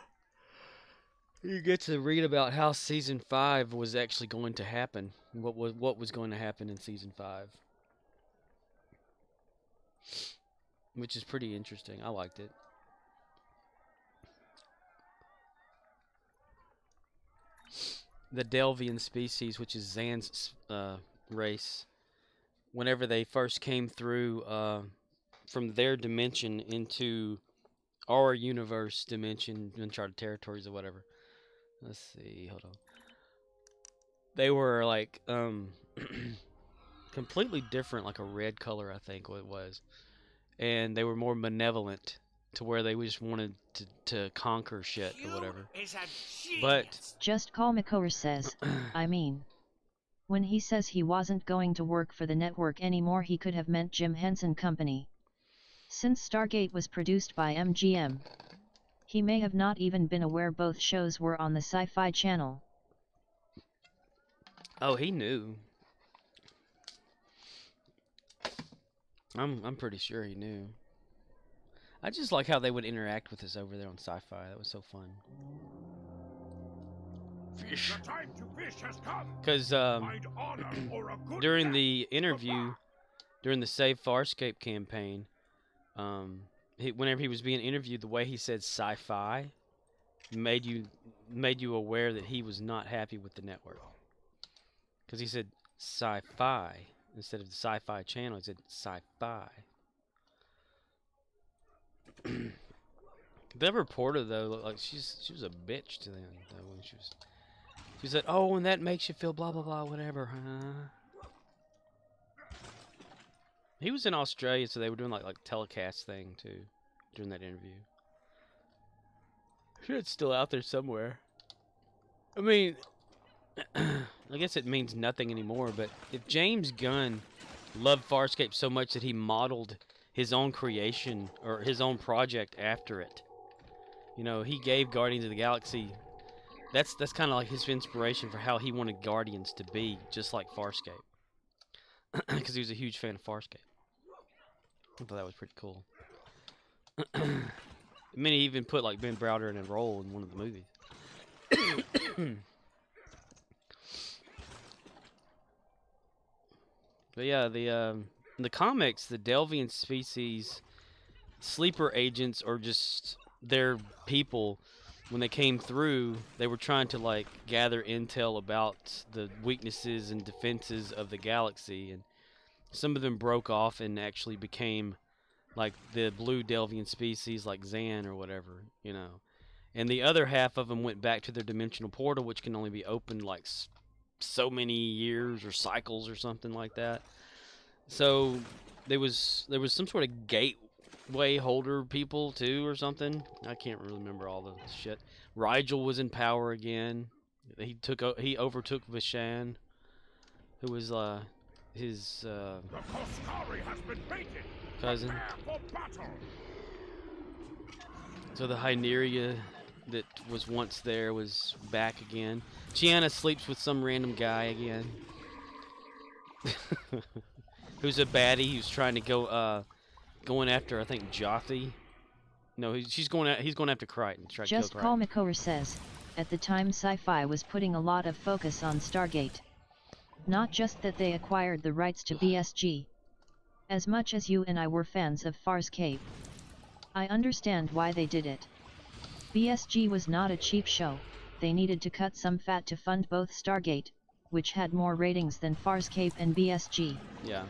you get to read about how season 5 was actually going to happen. What was going to happen in season 5, which is pretty interesting. I liked it. The Delvian species, which is Zan's race, whenever they first came through from their dimension into our universe dimension, uncharted territories or whatever. Let's see, hold on. They were like completely different, like a red color, I think what it was. And they were more benevolent, to where they just wanted to conquer shit or whatever. But Just Call Makor says, I mean, when he says he wasn't going to work for the network anymore, he could have meant Jim Henson Company. Since Stargate was produced by MGM, he may have not even been aware both shows were on the Sci-Fi Channel. Oh, he knew. I'm pretty sure he knew. I just like how they would interact with us over there on Sci-Fi. That was so fun. Fish. The time to fish has come. Because during the interview, during the Save Farscape campaign, whenever he was being interviewed, the way he said sci-fi made you aware that he was not happy with the network. Because he said sci-fi instead of the Sci-Fi Channel. He said sci-fi. The reporter though looked like she was a bitch to them though when she said, "Oh, and that makes you feel blah blah blah whatever, huh?" He was in Australia, so they were doing like telecast thing too during that interview. Sure, it's still out there somewhere. I mean, I guess it means nothing anymore. But if James Gunn loved Farscape so much that he modeled his own creation or his own project after it, you know, he gave Guardians of the Galaxy. That's kind of like his inspiration for how he wanted Guardians to be, just like Farscape, because he was a huge fan of Farscape. I thought that was pretty cool. I mean, he even put like Ben Browder in a role in one of the movies. But yeah, in the comics, the Delvian species sleeper agents are just their people. When they came through, they were trying to like gather intel about the weaknesses and defenses of the galaxy, and some of them broke off and actually became like the blue Delvian species, like Zan or whatever, you know. And the other half of them went back to their dimensional portal, which can only be opened like so many years or cycles or something like that. So there was some sort of gateway holder people too or something. I can't really remember all the shit. Rigel was in power again. He overtook Vishan, who was his cousin. So the Hyneria that was once there was back again. Chiana sleeps with some random guy again. Who's a baddie who's trying to go going after, I think, Jothi. No, he's going after Crichton. Just Call McCower says, at the time Sci-Fi was putting a lot of focus on Stargate. Not just that they acquired the rights to BSG. As much as you and I were fans of Farscape, I understand why they did it. BSG was not a cheap show. They needed to cut some fat to fund both Stargate, which had more ratings than Farscape and BSG. Yeah.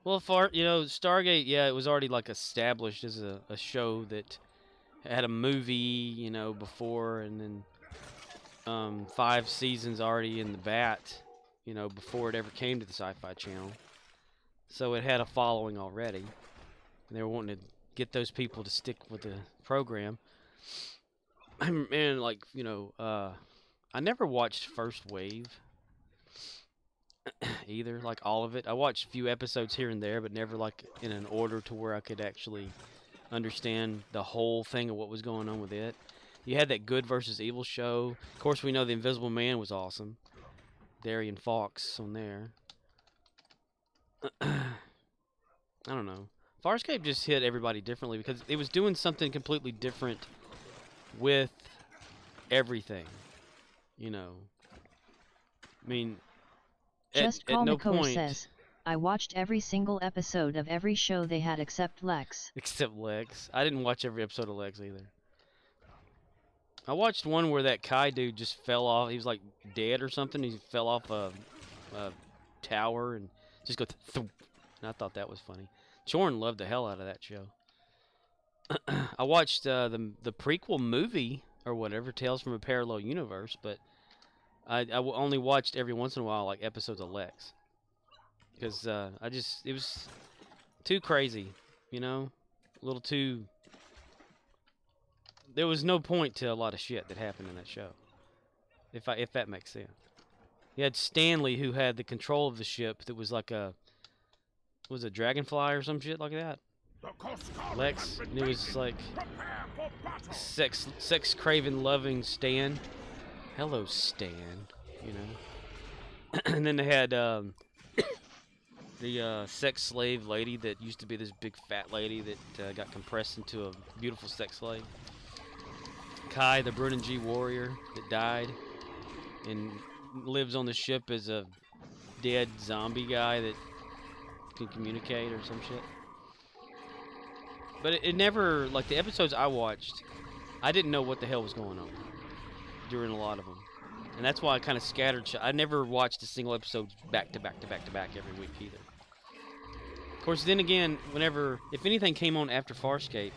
Well, Stargate, yeah, it was already like established as a show that had a movie, before, and then 5 seasons already in the vat, before it ever came to the Sci-Fi Channel. So it had a following already. And they were wanting to get those people to stick with the program. And I never watched First Wave either, like all of it. I watched a few episodes here and there, but never like in an order to where I could actually understand the whole thing of what was going on with it. You had that good versus evil show. Of course, we know the Invisible Man was awesome. Darian Fox on there. I don't know. Farscape just hit everybody differently because it was doing something completely different with everything. I mean, Just Call at no McCower point, says, I watched every single episode of every show they had except Lex. Except Lex. I didn't watch every episode of Lex either. I watched one where that Kai dude just fell off. He was like dead or something. He fell off a tower and just go thump. And I thought that was funny. Chorn loved the hell out of that show. I watched the prequel movie or whatever, Tales from a Parallel Universe, but I only watched every once in a while like episodes of Lex because it was too crazy, a little too. There was no point to a lot of shit that happened in that show, if that makes sense. You had Stanley who had the control of the ship that was like was a dragonfly or some shit like that. Lex, and it was like sex craving loving Stan. Hello, Stan. You know. And then they had the sex slave lady that used to be this big fat lady that got compressed into a beautiful sex slave. Kai, the Brunnen G warrior that died and lives on the ship as a dead zombie guy that can communicate or some shit. But it never, like the episodes I watched, I didn't know what the hell was going on during a lot of them. And that's why I kind of scattered. I never watched a single episode back to back to back to back every week either. Of course, then again, if anything came on after Farscape,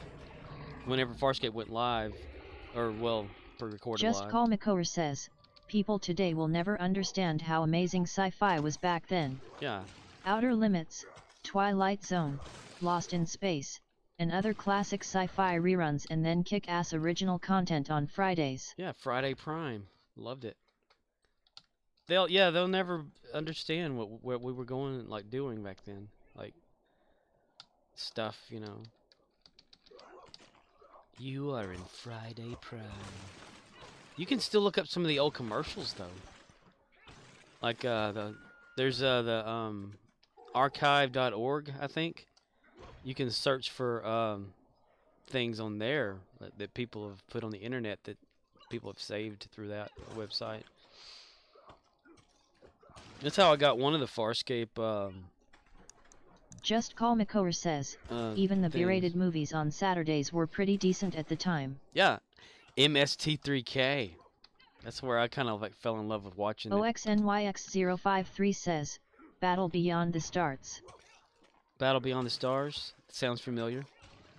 whenever Farscape went live, or well, pre-recorded live. Just Call McCower says, people today will never understand how amazing sci-fi was back then. Yeah. Outer Limits, Twilight Zone, Lost in Space, and other classic sci-fi reruns, and then kick-ass original content on Fridays. Yeah, Friday Prime. Loved it. They'll never understand what we were doing back then. Like stuff, you know. You are in Friday Prime. You can still look up some of the old commercials though. Like there's the archive.org, I think. You can search for things on there that people have put on the internet that people have saved through that website. That's how I got one of the Farscape. Just Call McCower says, even the B-rated movies on Saturdays were pretty decent at the time. Yeah, MST3K. That's where I kind of like fell in love with watching it. OXNYX053 says, Battle Beyond the Stars. Battle Beyond the Stars? Sounds familiar.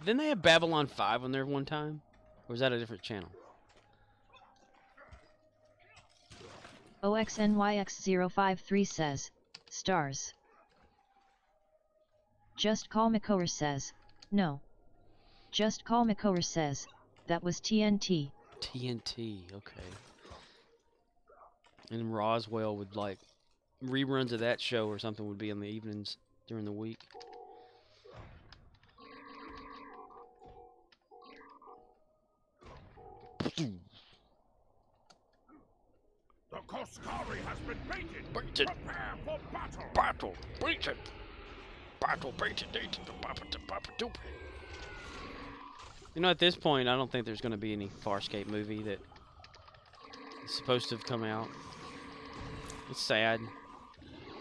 Didn't they have Babylon 5 on there one time? Or was that a different channel? OXNYX053 says, Stars. Just Call McCower says, no. Just Call McCower says, that was TNT. TNT, okay. And Roswell would like reruns of that show or something would be in the evenings during the week. The Koskari has been baited. Baited. Prepare for battle. Battle. Baited. Battle baited. You know, at this point, I don't think there's going to be any Farscape movie that is supposed to have come out. It's sad.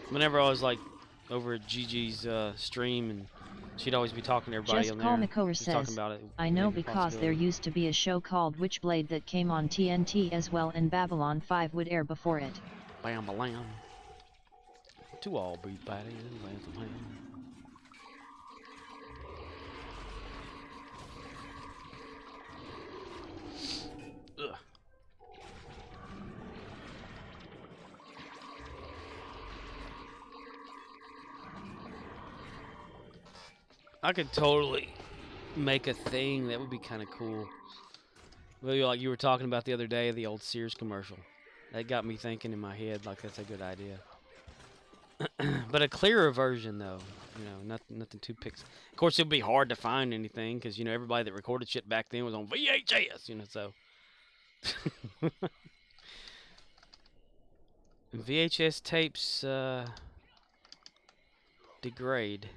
Whenever I was like over at Gigi's stream, and she'd always be talking to everybody Just on Call there. McCower says, about it, I know because there used to be a show called Witchblade that came on TNT as well, and Babylon 5 would air before it. Bam, bam. To all be bad. Ugh. I could totally make a thing that would be kind of cool. Well, like you were talking about the other day, the old Sears commercial. That got me thinking in my head, like that's a good idea. But a clearer version, though. You know, nothing too pixel. Of course, it would be hard to find anything because you know everybody that recorded shit back then was on VHS. You know, so. VHS tapes degrade.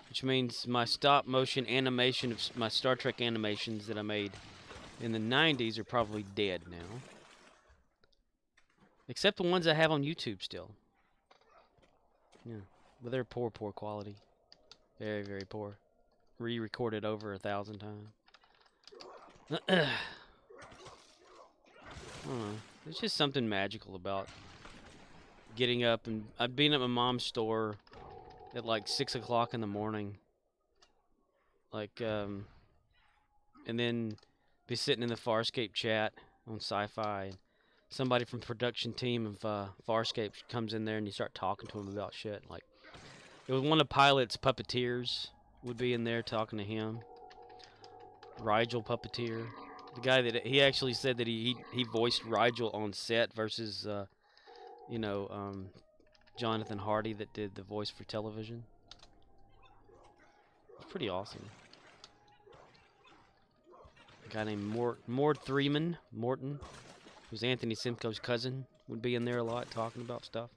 Which means my stop motion animation of my Star Trek animations that I made in the 90s are probably dead now. Except the ones I have on YouTube still. Yeah, but they're poor quality. Very, very poor. Re-recorded over 1,000 times. I don't know. There's just something magical about getting up and I'd been at my mom's store at like 6 o'clock in the morning, like, and then be sitting in the Farscape chat on Sci-Fi, and somebody from the production team of Farscape comes in there and you start talking to him about shit. Like, it was one of the pilot's puppeteers would be in there talking to him. Rigel puppeteer, the guy that he actually said that he voiced Rigel on set versus, you know, Jonathan Hardy that did the voice for television. pretty awesome. A guy named Mort Morton, who's Anthony Simcoe's cousin, would be in there a lot talking about stuff.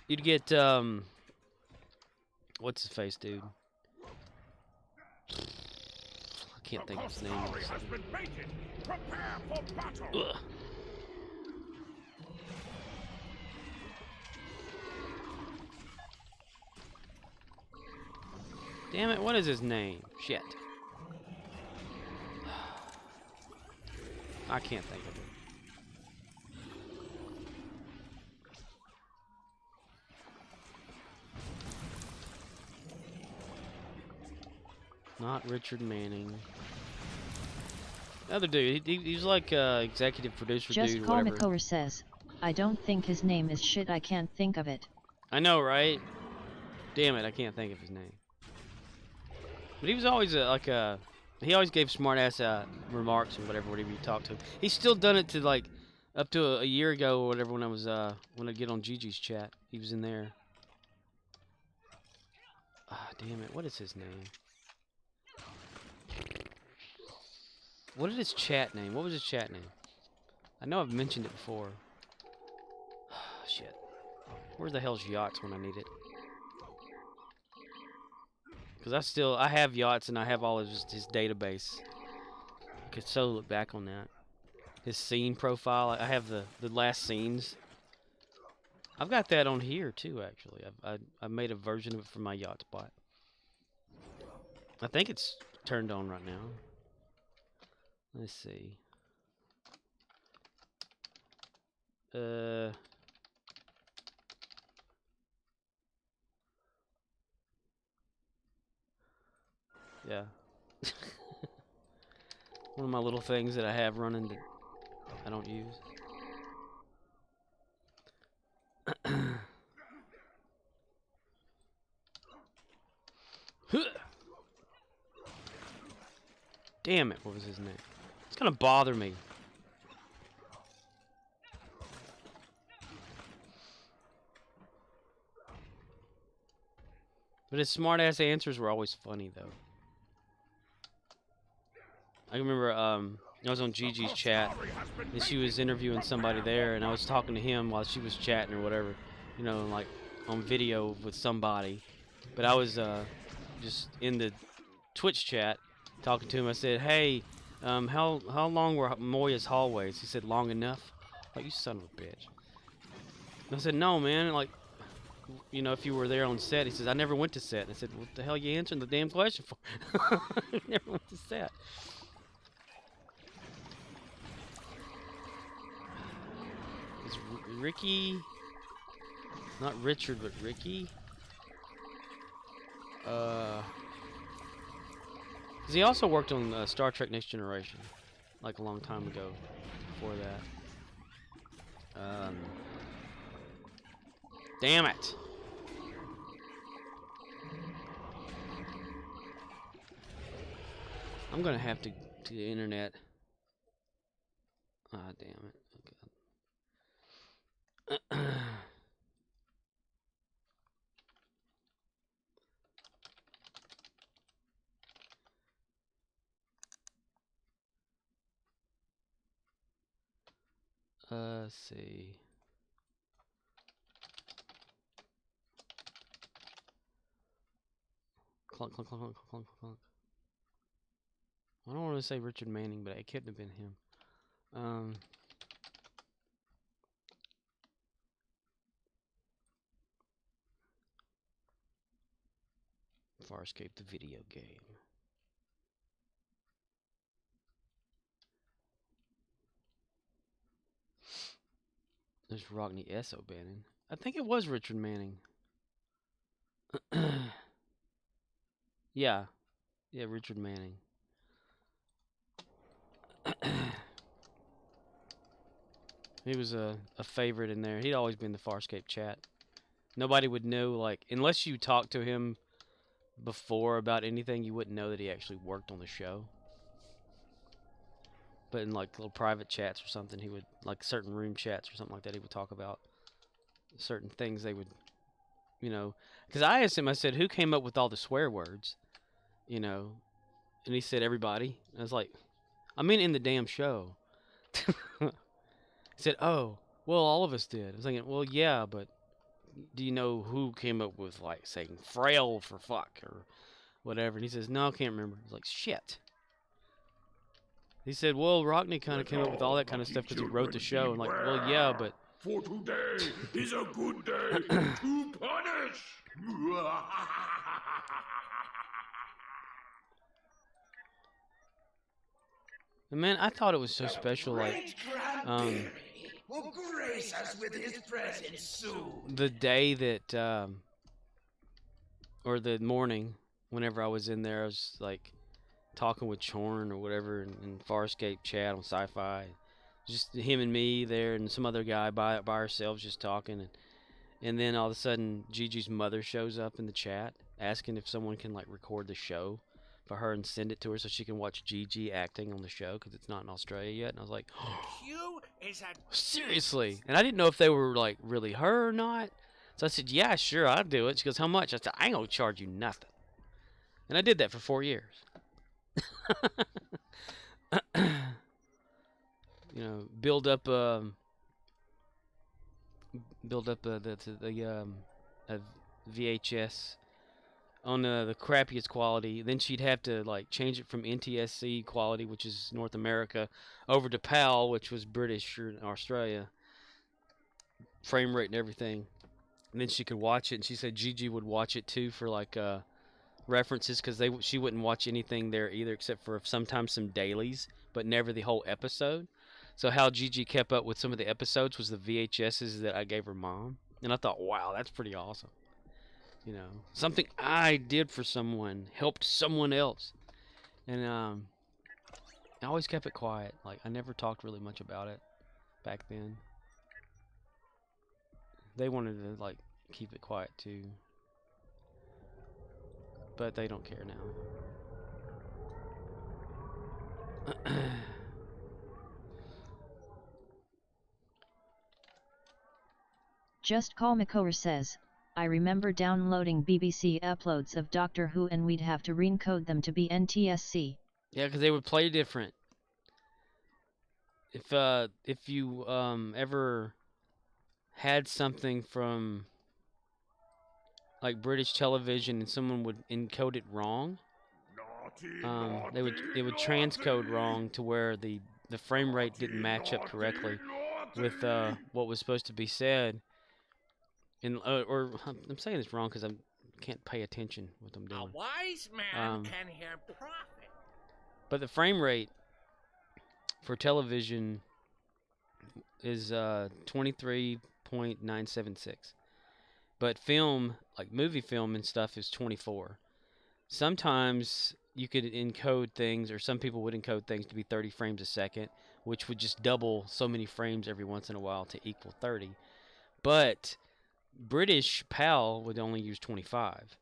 You'd get what's his face, dude? I can't think of his name. Ugh. Damn it, what is his name? Shit. I can't think of it. Not Richard Manning. The other dude, he's like executive producer Just dude, Call whatever. McCower says, I don't think his name is shit, I can't think of it. I know, right? Damn it, I can't think of his name. But he was always he always gave smart-ass remarks or whatever whenever you talk to him. He's still done it to like up to a year ago or whatever when I get on Gigi's chat. He was in there. Ah, damn it, what is his name? What is his chat name? What was his chat name? I know I've mentioned it before. Shit. Where the hell's Yachts when I need it? Because I have Yachts and I have all of his database. I could so look back on that. His scene profile. I have the last scenes. I've got that on here too, actually. I made a version of it for my Yacht spot. I think it's turned on right now. Let's see. Yeah. One of my little things that I have running that I don't use. Damn it, what was his name? It's gonna bother me. But his smart-ass answers were always funny, though. I remember, I was on Gigi's chat, and she was interviewing somebody there, and I was talking to him while she was chatting or whatever, you know, like on video with somebody. But I was just in the Twitch chat talking to him. I said, "Hey, how long were Moya's hallways?" He said, "Long enough." Like, you son of a bitch. And I said, "No, man. Like, you know, if you were there on set." He says, "I never went to set." And I said, "What the hell are you answering the damn question for?" I never went to set. Is Ricky, not Richard, but Ricky? Because he also worked on Star Trek Next Generation, like a long time ago, before that. Damn it! I'm gonna have to the internet. Ah, damn it. Okay. Let's see. Clunk, clunk, clunk, clunk, clunk, clunk. I don't want to say Richard Manning, but it couldn't have been him. Farscape, the video game. There's Rockney S. O'Bannon. I think it was Richard Manning. Yeah. Yeah, Richard Manning. He was a favorite in there. He'd always been the Farscape chat. Nobody would know, like, unless you talked to him before about anything, you wouldn't know that he actually worked on the show. But in, like, little private chats or something, he would, like, certain room chats or something like that, he would talk about certain things they would you know, because I asked him, I said, who came up with all the swear words, you know, and he said everybody. I was like, I mean, in the damn show. He said, oh, well, all of us did. I was thinking, well, yeah, but do you know who came up with, like, saying frail for fuck or whatever? And he says, no, I can't remember. I was like, shit. He said, well, Rockney kind of came up with all that kind of stuff because he wrote the show. I'm like, well, yeah, but... For today is a good day to punish. Man, I thought it was so special, like, will grace us with his presence soon. the day that, or the morning, whenever I was in there, I was, like, talking with Chorn or whatever in Farscape chat on Sci-Fi. Just him and me there and some other guy by ourselves just talking. And then all of a sudden, Gigi's mother shows up in the chat asking if someone can, like, record the show for her and send it to her so she can watch Gigi acting on the show because it's not in Australia yet. And I was like, Q is a seriously? And I didn't know if they were, like, really her or not. So I said, yeah, sure, I'll do it. She goes, how much? I said, I ain't gonna charge you nothing. And I did that for 4 years. You know, build up the VHS on the crappiest quality. Then she'd have to, like, change it from NTSC quality, which is North America, over to PAL, which was British or Australia, frame rate and everything. And then she could watch it, and she said Gigi would watch it too for, like, references, because she wouldn't watch anything there either except for sometimes some dailies, but never the whole episode. So how Gigi kept up with some of the episodes was the VHSs that I gave her mom. And I thought, wow, that's pretty awesome. You know, something I did for someone helped someone else. And I always kept it quiet. Like, I never talked really much about it back then. They wanted to, like, keep it quiet too. But they don't care now. Just Call Makor says, I remember downloading BBC uploads of Doctor Who and we'd have to re-encode them to be NTSC. Yeah, because they would play different. If you ever had something from, like, British television and someone would encode it wrong, it would transcode wrong to where the frame rate didn't match up correctly with what was supposed to be said. And or I'm saying this wrong because I can't pay attention what I'm doing. A wise man can hear prophet. But the frame rate for television is 23.976. But film, like movie film and stuff, is 24. Sometimes you could encode things, or some people would encode things to be 30 frames a second, which would just double so many frames every once in a while to equal 30. But British PAL would only use 25.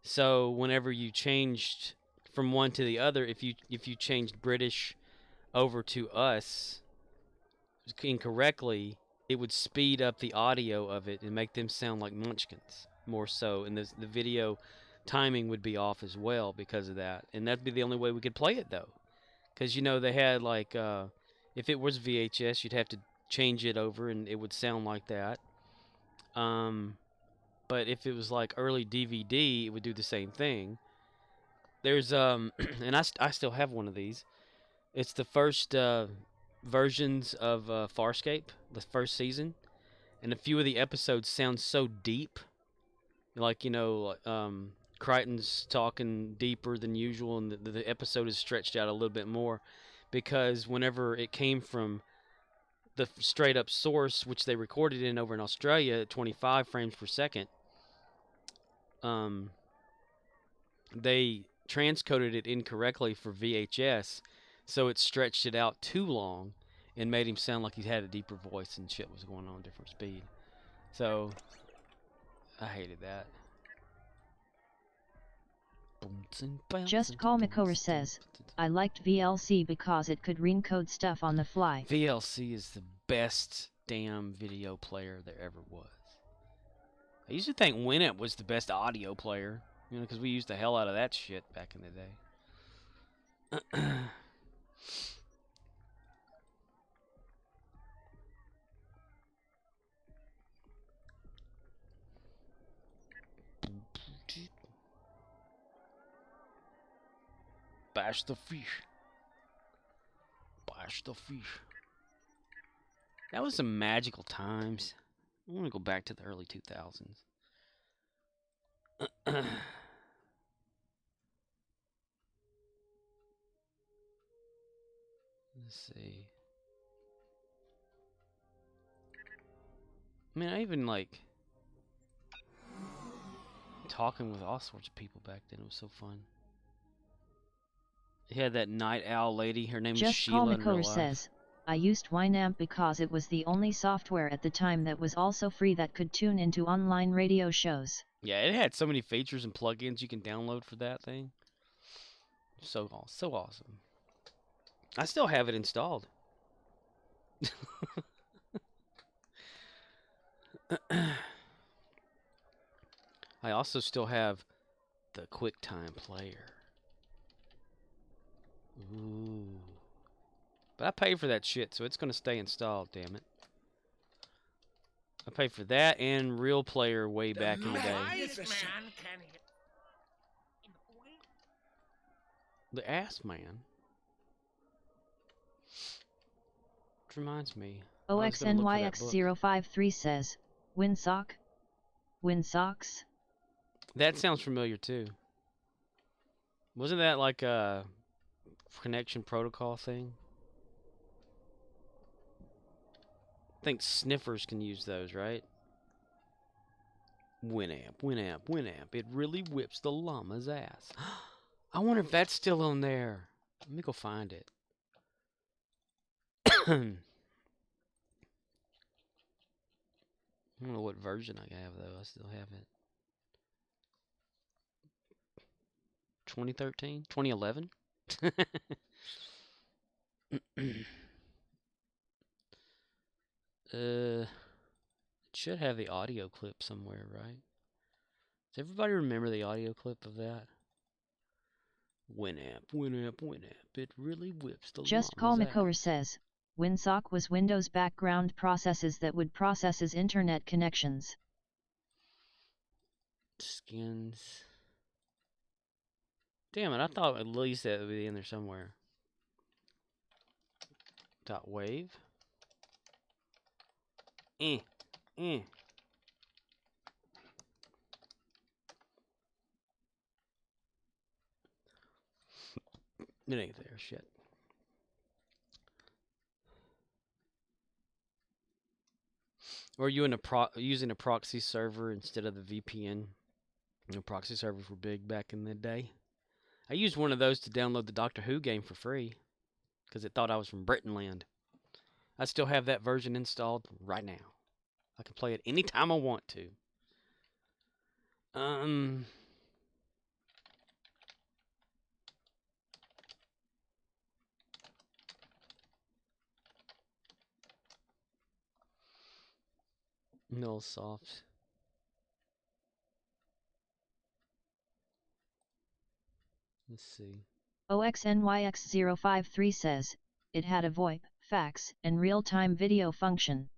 So whenever you changed from one to the other, if you changed British over to us incorrectly, it would speed up the audio of it and make them sound like munchkins more so, and the video timing would be off as well because of that. And that'd be the only way we could play it though, because you know they had, like, if it was VHS, you'd have to change it over and it would sound like that. But if it was like early DVD, it would do the same thing. There's and I still have one of these. It's the first versions of Farscape, the first season, and a few of the episodes sound so deep, like, you know, Crichton's talking deeper than usual, and the episode is stretched out a little bit more, because whenever it came from the straight up source, which they recorded in over in Australia at 25 frames per second, they transcoded it incorrectly for VHS, so it stretched it out too long and made him sound like he had a deeper voice and shit was going on different speed. So I hated that. Just Call Makor says, I liked VLC because it could re-encode stuff on the fly. VLC is the best damn video player there ever was. I used to think Winamp was the best audio player, you know, because we used the hell out of that shit back in the day. Bash the fish. Bash the fish. That was some magical times. I want to go back to the early 2000s. Let's see. I mean, I even like talking with all sorts of people back then. It was so fun. He had that night owl lady. Her name was Just Sheila Call in real McCoy life. says, I used Winamp because it was the only software at the time that was also free that could tune into online radio shows. Yeah, it had so many features and plugins you can download for that thing. So awesome. I still have it installed. I also still have the QuickTime player. Ooh. But I paid for that shit, so it's going to stay installed, damn it. I paid for that and Real Player way back in the day. Wise man can hear. The Ass Man. Which reminds me. I was gonna look for that book. OXNYX053 says, Winsock? Winsocks? That sounds familiar too. Wasn't that like a connection protocol thing? I think sniffers can use those, right? Winamp, Winamp, Winamp. It really whips the llama's ass. I wonder if that's still on there. Let me go find it. I don't know what version I have, though. I still have it. 2013? 2011? It should have the audio clip somewhere, right? Does everybody remember the audio clip of that? Winamp, Winamp, Winamp. It really whips the Just Call llama's McCoy ass. says, Winsock was Windows background processes that would processes internet connections. Skins. Damn it, I thought at least that would be in there somewhere. .wave. It ain't there, shit. Or you using a proxy server instead of the VPN? You know, proxy servers were big back in the day. I used one of those to download the Doctor Who game for free because it thought I was from Britainland. I still have that version installed right now. I can play it anytime I want to. Nullsoft. Let's see. OXNYX053 says, it had a VoIP, fax, and real-time video function.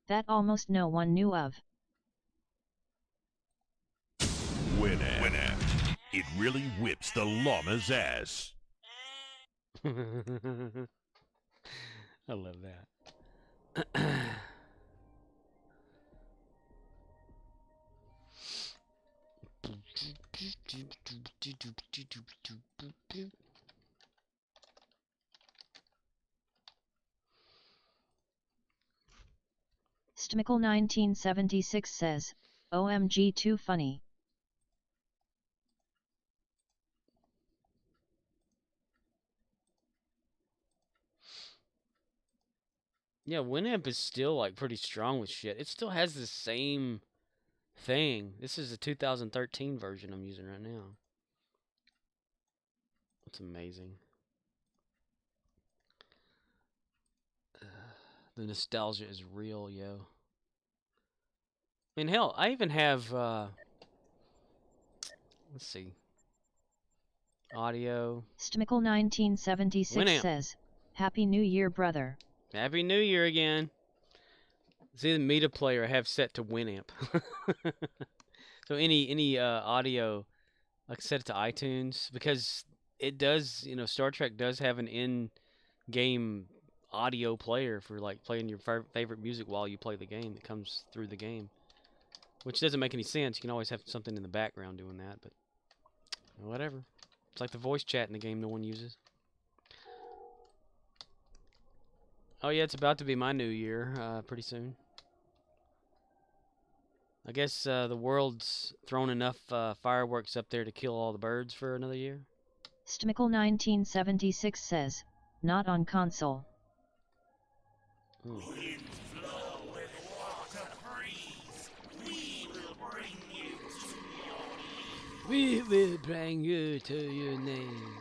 That almost no one knew of. Winamp. It really whips the llama's ass. I love that. Stmickle1976 says, OMG too funny. Yeah, Winamp is still like pretty strong with shit. It still has the same thing. This is the 2013 version I'm using right now. It's amazing. The nostalgia is real, yo. I mean, hell, I even have, let's see, audio. Stmickle 1976 Winamp. says, Happy New Year, brother. Happy New Year again. See, the media player I have set to Winamp. So any audio, like set it to iTunes, because it does, you know, Star Trek does have an in-game audio player for like playing your favorite music while you play the game that comes through the game, which doesn't make any sense. You can always have something in the background doing that, but whatever. It's like the voice chat in the game no one uses. Oh yeah, it's about to be my new year, pretty soon. I guess the world's thrown enough fireworks up there to kill all the birds for another year. Stmickle 1976 says, Not on console. Winds flow and water freeze. We will bring you to your knees. We will bring you to your name.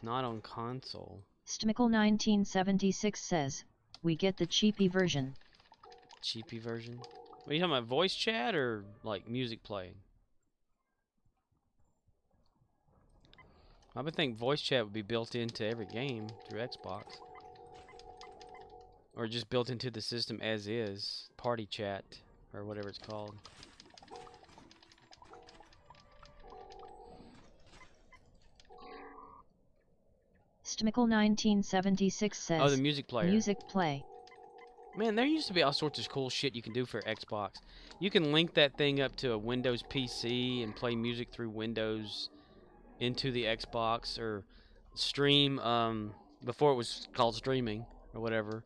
Not on console. Stmickle 1976 says, We get the cheapy version. Cheapy version? What are you talking about, voice chat or like music playing? I would think voice chat would be built into every game through Xbox. Or just built into the system as is. Party chat, or whatever it's called. Stmickle 1976 says, Oh, the music player. Music play. Man, there used to be all sorts of cool shit you can do for Xbox. You can link that thing up to a Windows PC and play music through Windows into the Xbox, or stream, before it was called streaming, or whatever,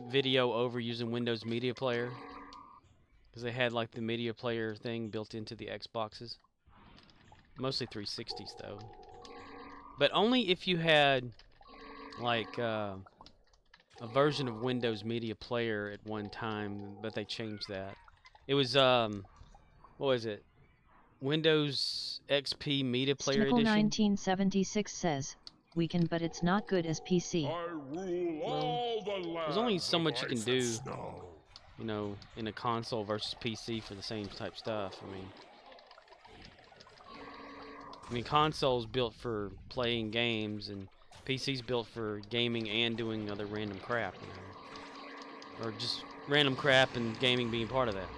video over using Windows Media Player. Because they had, like, the Media Player thing built into the Xboxes. Mostly 360s, though. But only if you had, like, a version of Windows Media Player at one time, but they changed that. It was, what was it? Windows XP Media Player Stmickle Edition? 1976 says, We can, but it's not good as PC. I rule all the lands. There's only so much you can of ice do, and snow. you know, in a console versus PC for the same type stuff. I mean, console's built for playing games, and PC's built for gaming and doing other random crap, you know, or just random crap and gaming being part of that.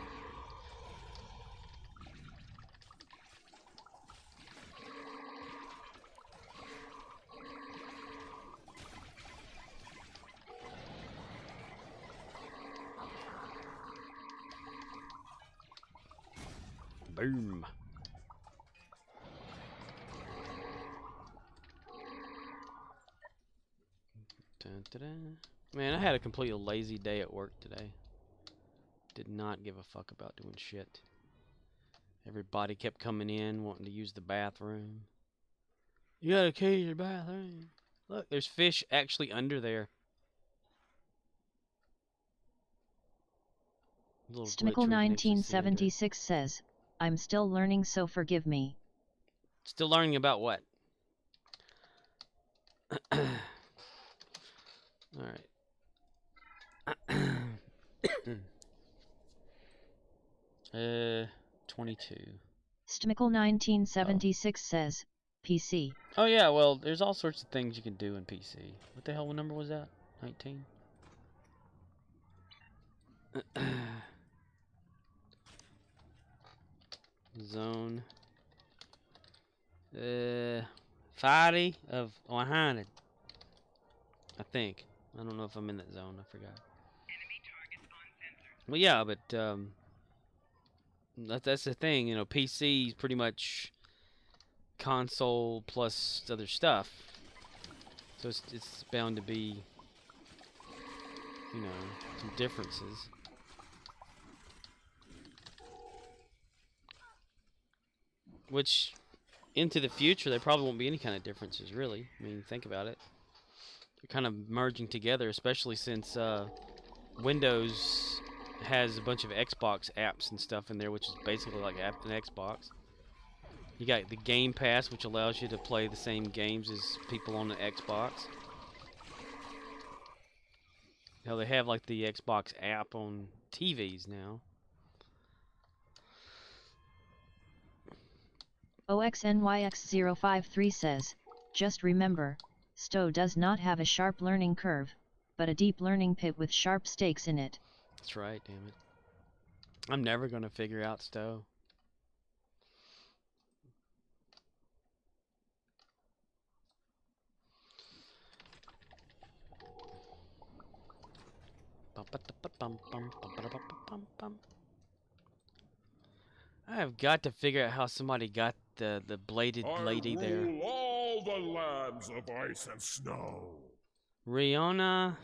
Boom. Dun, dun, dun. Man, I had a completely lazy day at work today. Did not give a fuck about doing shit. Everybody kept coming in wanting to use the bathroom. You got a key to your bathroom? Look, there's fish actually under there. Stmickle 1976 says, I'm still learning, so forgive me. Still learning about what? Alright. 22. Stmickle 1976 says, PC. Oh yeah, well, there's all sorts of things you can do in PC. What the hell, what number was that? 19? Zone. 50 of 100. I think. I don't know if I'm in that zone. I forgot. Well, yeah, but that's the thing. You know, PC is pretty much console plus other stuff. So it's bound to be, you know, some differences. Which, into the future, there probably won't be any kind of differences, really. I mean, think about it. They're kind of merging together, especially since Windows has a bunch of Xbox apps and stuff in there, which is basically like an Xbox. You got the Game Pass, which allows you to play the same games as people on the Xbox. Hell, they have like the Xbox app on TVs now. OXNYX053 says, just remember, Stowe does not have a sharp learning curve, but a deep learning pit with sharp stakes in it. That's right, damn it. I'm never going to figure out Stowe. I have got to figure out how somebody got the bladed lady there. I rule all the lands of ice and snow. Riona,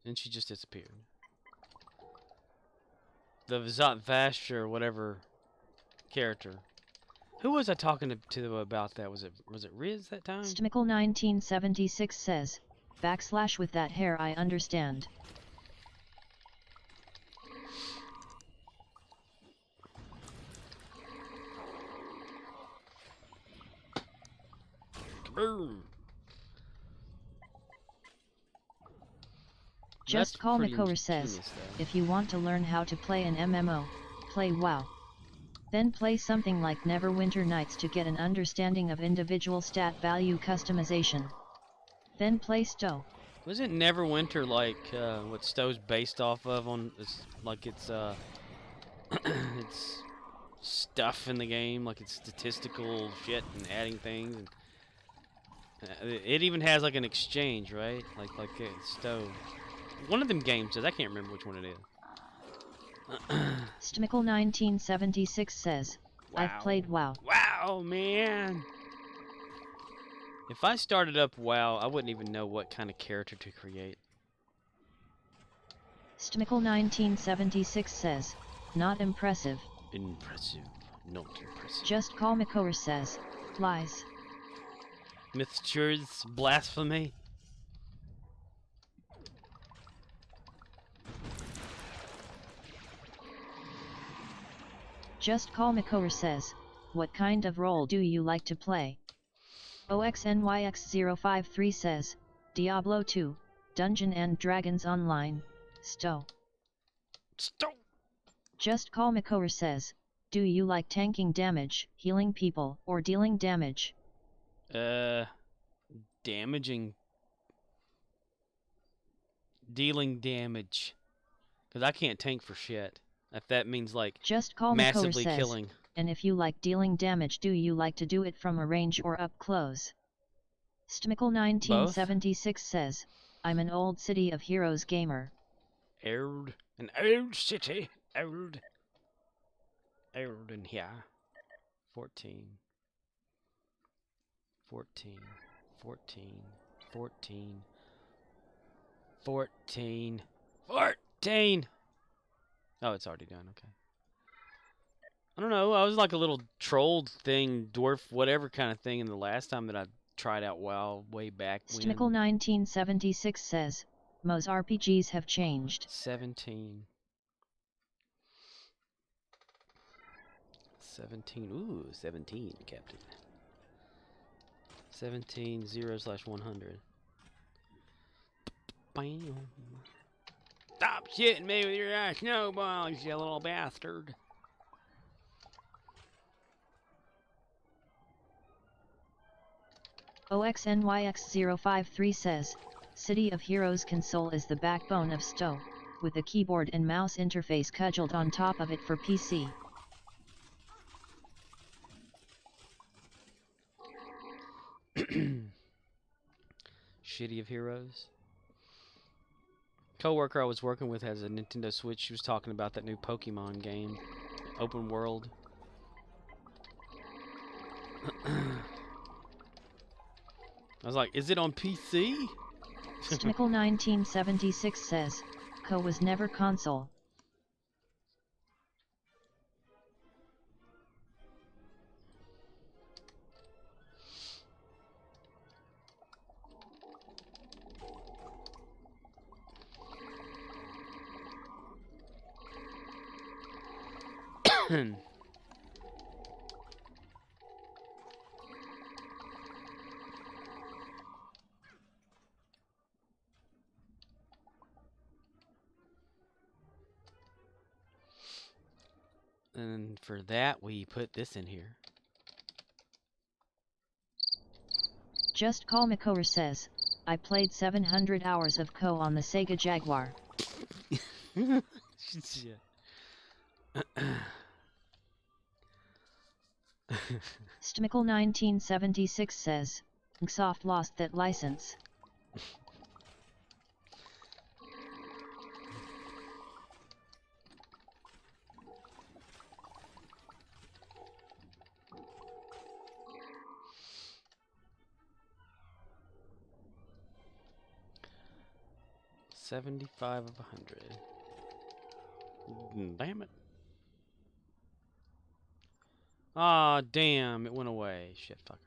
and she just disappeared. The Vash or whatever character. Who was I talking to about that? Was it Riz that time? Stimical1976 says, / with that hair I understand. Kaboom! Just Call Makor says, if you want to learn how to play an MMO, play WoW. Then play something like Neverwinter Nights to get an understanding of individual stat value customization. Then play Stowe. Wasn't Neverwinter like what Stowe's based off of? It's it's stuff in the game, like it's statistical shit and adding things. And, it even has like an exchange, right? Like Stowe. One of them games does. I can't remember which one it is. Stimical1976 says, wow. I've played WoW. Wow, man! If I started up WoW, I wouldn't even know what kind of character to create. Stimical1976 says, not impressive. Impressive, not impressive. Just Call Makor says, lies. Mithrida's blasphemy. Just Call Makor says, what kind of role do you like to play? OXNYX053 says, Diablo 2, Dungeon and Dragons Online, Stowe. Stowe! Just Call Makor says, do you like tanking damage, healing people, or dealing damage? Damaging. Dealing damage. Because I can't tank for shit. If that means like Just Call massively Makor says, killing. And if you like dealing damage, do you like to do it from a range or up close? Stimical1976 says, I'm an old City of Heroes gamer. An old city. Old in here. 14. 14. 14. 14. 14. 14! Oh, it's already done, okay. I don't know, I was like a little troll thing, dwarf, whatever kind of thing in the last time that I tried out WoW way back when. Stimical1976 says, most RPGs have changed. 17. 17, ooh, 17, Captain. 17, 0/100. Bam. Stop shitting me with your snowballs, you little bastard. OXNYX053 says, City of Heroes console is the backbone of Stowe, with the keyboard and mouse interface cudgeled on top of it for PC. Shitty of Heroes. Coworker I was working with has a Nintendo Switch. She was talking about that new Pokemon game, open world. I was like, is it on PC? Stimical1976 says, Co was never console. And for that, we put this in here. Just Call Makower says, I played 700 hours of Co on the Sega Jaguar. Shit. Stmickle1976 says, Microsoft lost that license. $75 of 100. Damn it. Aw, damn, it went away. Shit, fucker.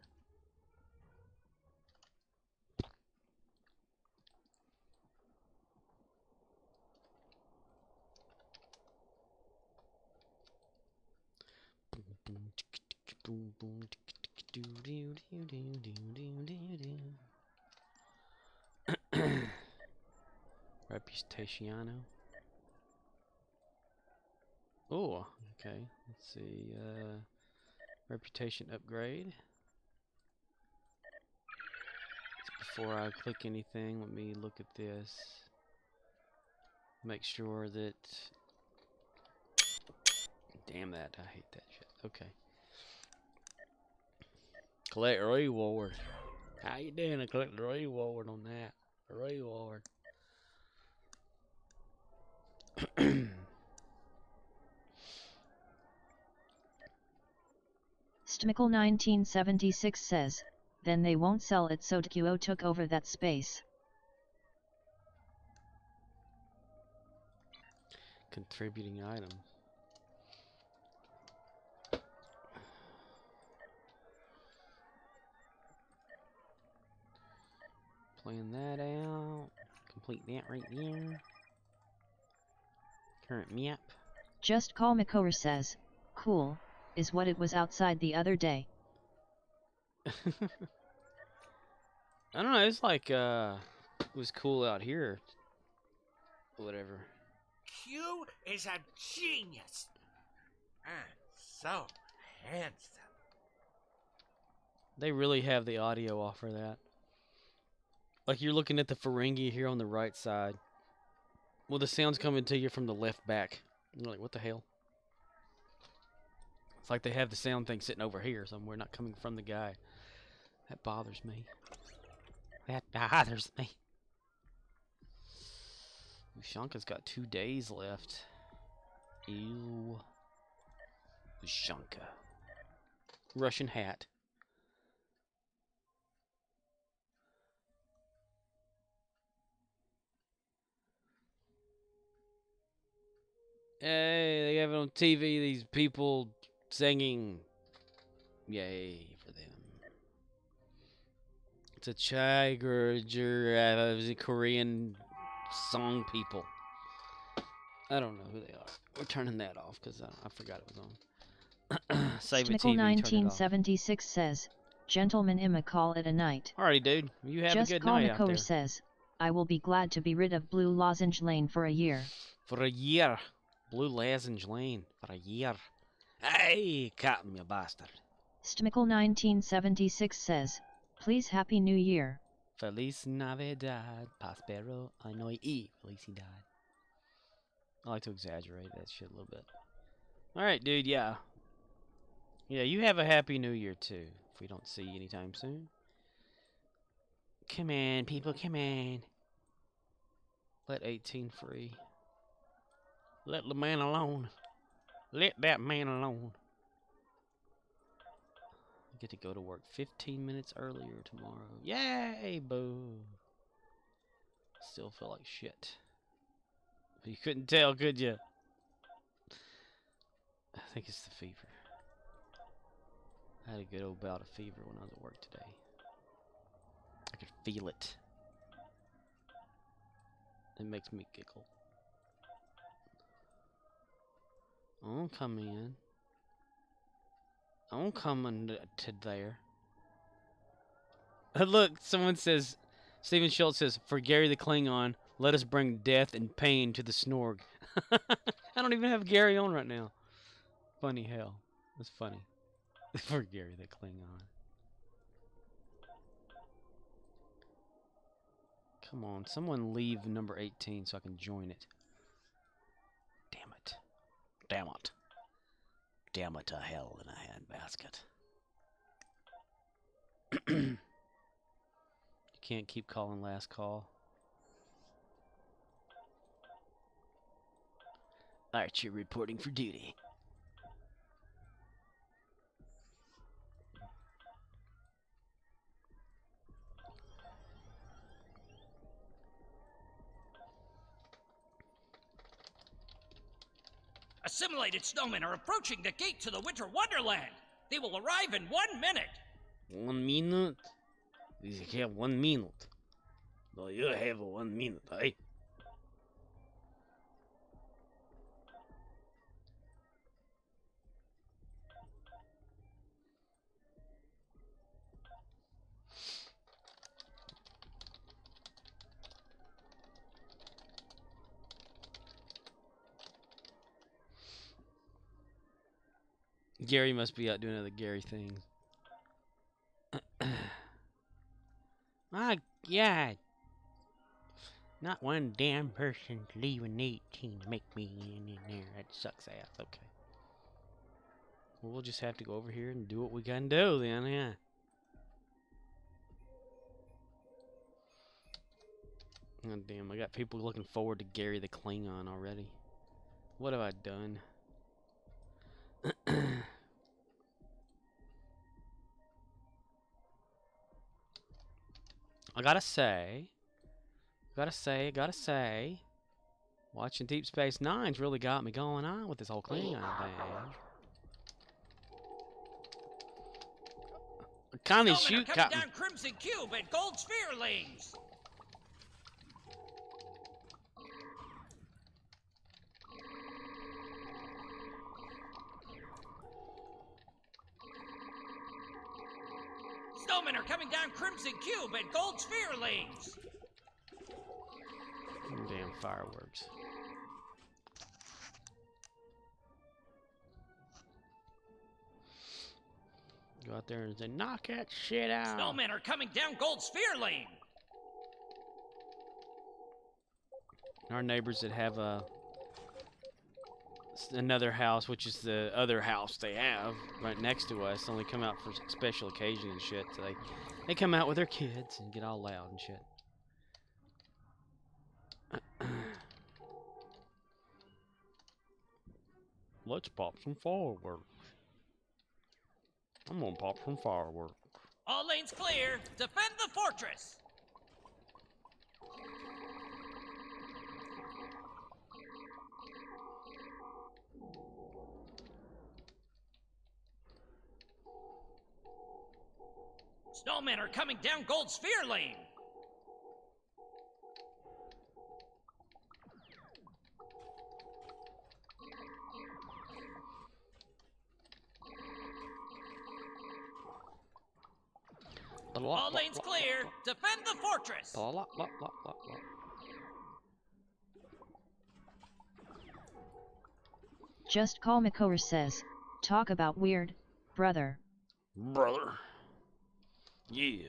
Reputationo. Oh, okay. Let's see. Reputation upgrade. Before I click anything, let me look at this. Make sure that. Damn that! I hate that shit. Okay. Collect reward. How you doing? I collect the reward on that. Reward. Stmickle1976 says, then they won't sell it so TQO took over that space. Contributing item. Plan that out. Complete that right there. Current map. Just Call Makower says, cool, is what it was outside the other day. I don't know, it's like, it was cool out here. Whatever. Q is a genius. And so handsome. They really have the audio off for that. Like you're looking at the Ferengi here on the right side. Well, the sound's coming to you from the left back. You're like, what the hell? It's like they have the sound thing sitting over here somewhere, not coming from the guy. That bothers me. That bothers me. Ushanka's got 2 days left. Ew. Ushanka. Russian hat. Hey, they have it on TV, these people singing. Yay for them. It's a Korean song people. I don't know who they are. We're turning that off because I forgot it was on. Save it TV, turn it off. 1976 says, Gentlemen, I'ma call it a night. Alrighty, dude. You have Just a good Call night out Makower there. says, I will be glad to be rid of Blue Lozenge Lane for a year. For a year. Blue Lozenge Lane. For a year. Hey, caught me, you bastard. Stmickle1976 says, please Happy New Year. Feliz Navidad. Prospero Año y Felicidad. I like to exaggerate that shit a little bit. Alright, dude, yeah. Yeah, you have a Happy New Year, too. If we don't see you anytime soon. Come on, people, come on. Let 18 free. Let the man alone. Let that man alone. I get to go to work 15 minutes earlier tomorrow. Yay, boo. Still feel like shit. You couldn't tell, could you? I think it's the fever. I had a good old bout of fever when I was at work today. I could feel it. It makes me giggle. I'll come in. I'm coming to there. Look, someone says, Stephen Schultz says, for Gary the Klingon, let us bring death and pain to the Snorg. I don't even have Gary on right now. Funny hell. That's funny. For Gary the Klingon. Come on, someone leave number 18 so I can join it. Damn it. Damn it. Damn it to hell in a handbasket. You can't keep calling last call. Archer reporting for duty. Assimilated snowmen are approaching the gate to the Winter Wonderland. They will arrive in 1 minute. 1 minute? You have 1 minute. No, you have 1 minute, eh? Gary must be out doing other Gary things. My God. Not one damn person's leaving 18 to make me in there. That sucks ass. Okay. Well, we'll just have to go over here and do what we can do then, yeah. God damn, I got people looking forward to Gary the Klingon already. What have I done? I gotta say, watching Deep Space Nine's really got me going on with this whole Klingon thing. Can they shoot Coming Captain? down Crimson Cube and Gold Sphere lanes. Snowmen are coming down Crimson Cube and Gold Sphere lanes. Damn fireworks. Go out there and say, knock that shit out. Snowmen are coming down Gold Sphere lane. Our neighbors that have another house, which is the other house they have right next to us, only come out for special occasions and shit. So they come out with their kids and get all loud and shit. Let's pop some fireworks. I'm gonna pop some fireworks. All lanes clear. Defend the fortress. Snowmen are coming down Gold Sphere lane. All lanes clear. Defend the fortress. Just Call Makor says, talk about weird, brother. Brother. Yeah.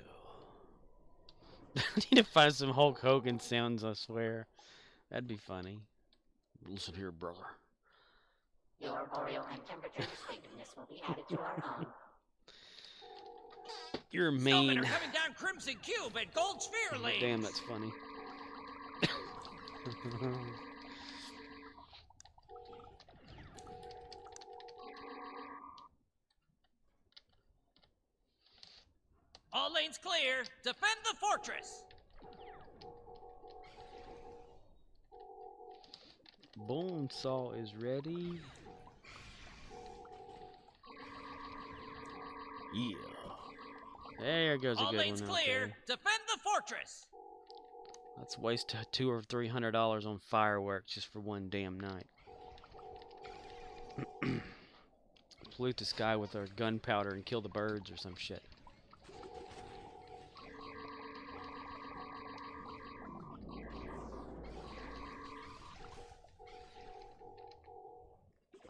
I need to find some Hulk Hogan sounds, I swear. That'd be funny. Listen here, brother. Your boreal and temperature distinctiveness will be added to our own. You're Snowmen mean. are coming down Crimson Cube and Gold Sphere lanes. Damn, that's funny. All lanes clear. Defend the fortress. Bonesaw is ready. Yeah. There goes a All good lanes one. clear. Okay. Defend the fortress. Let's waste $200 or $300 on fireworks just for one damn night. Pollute the sky with our gunpowder and kill the birds or some shit.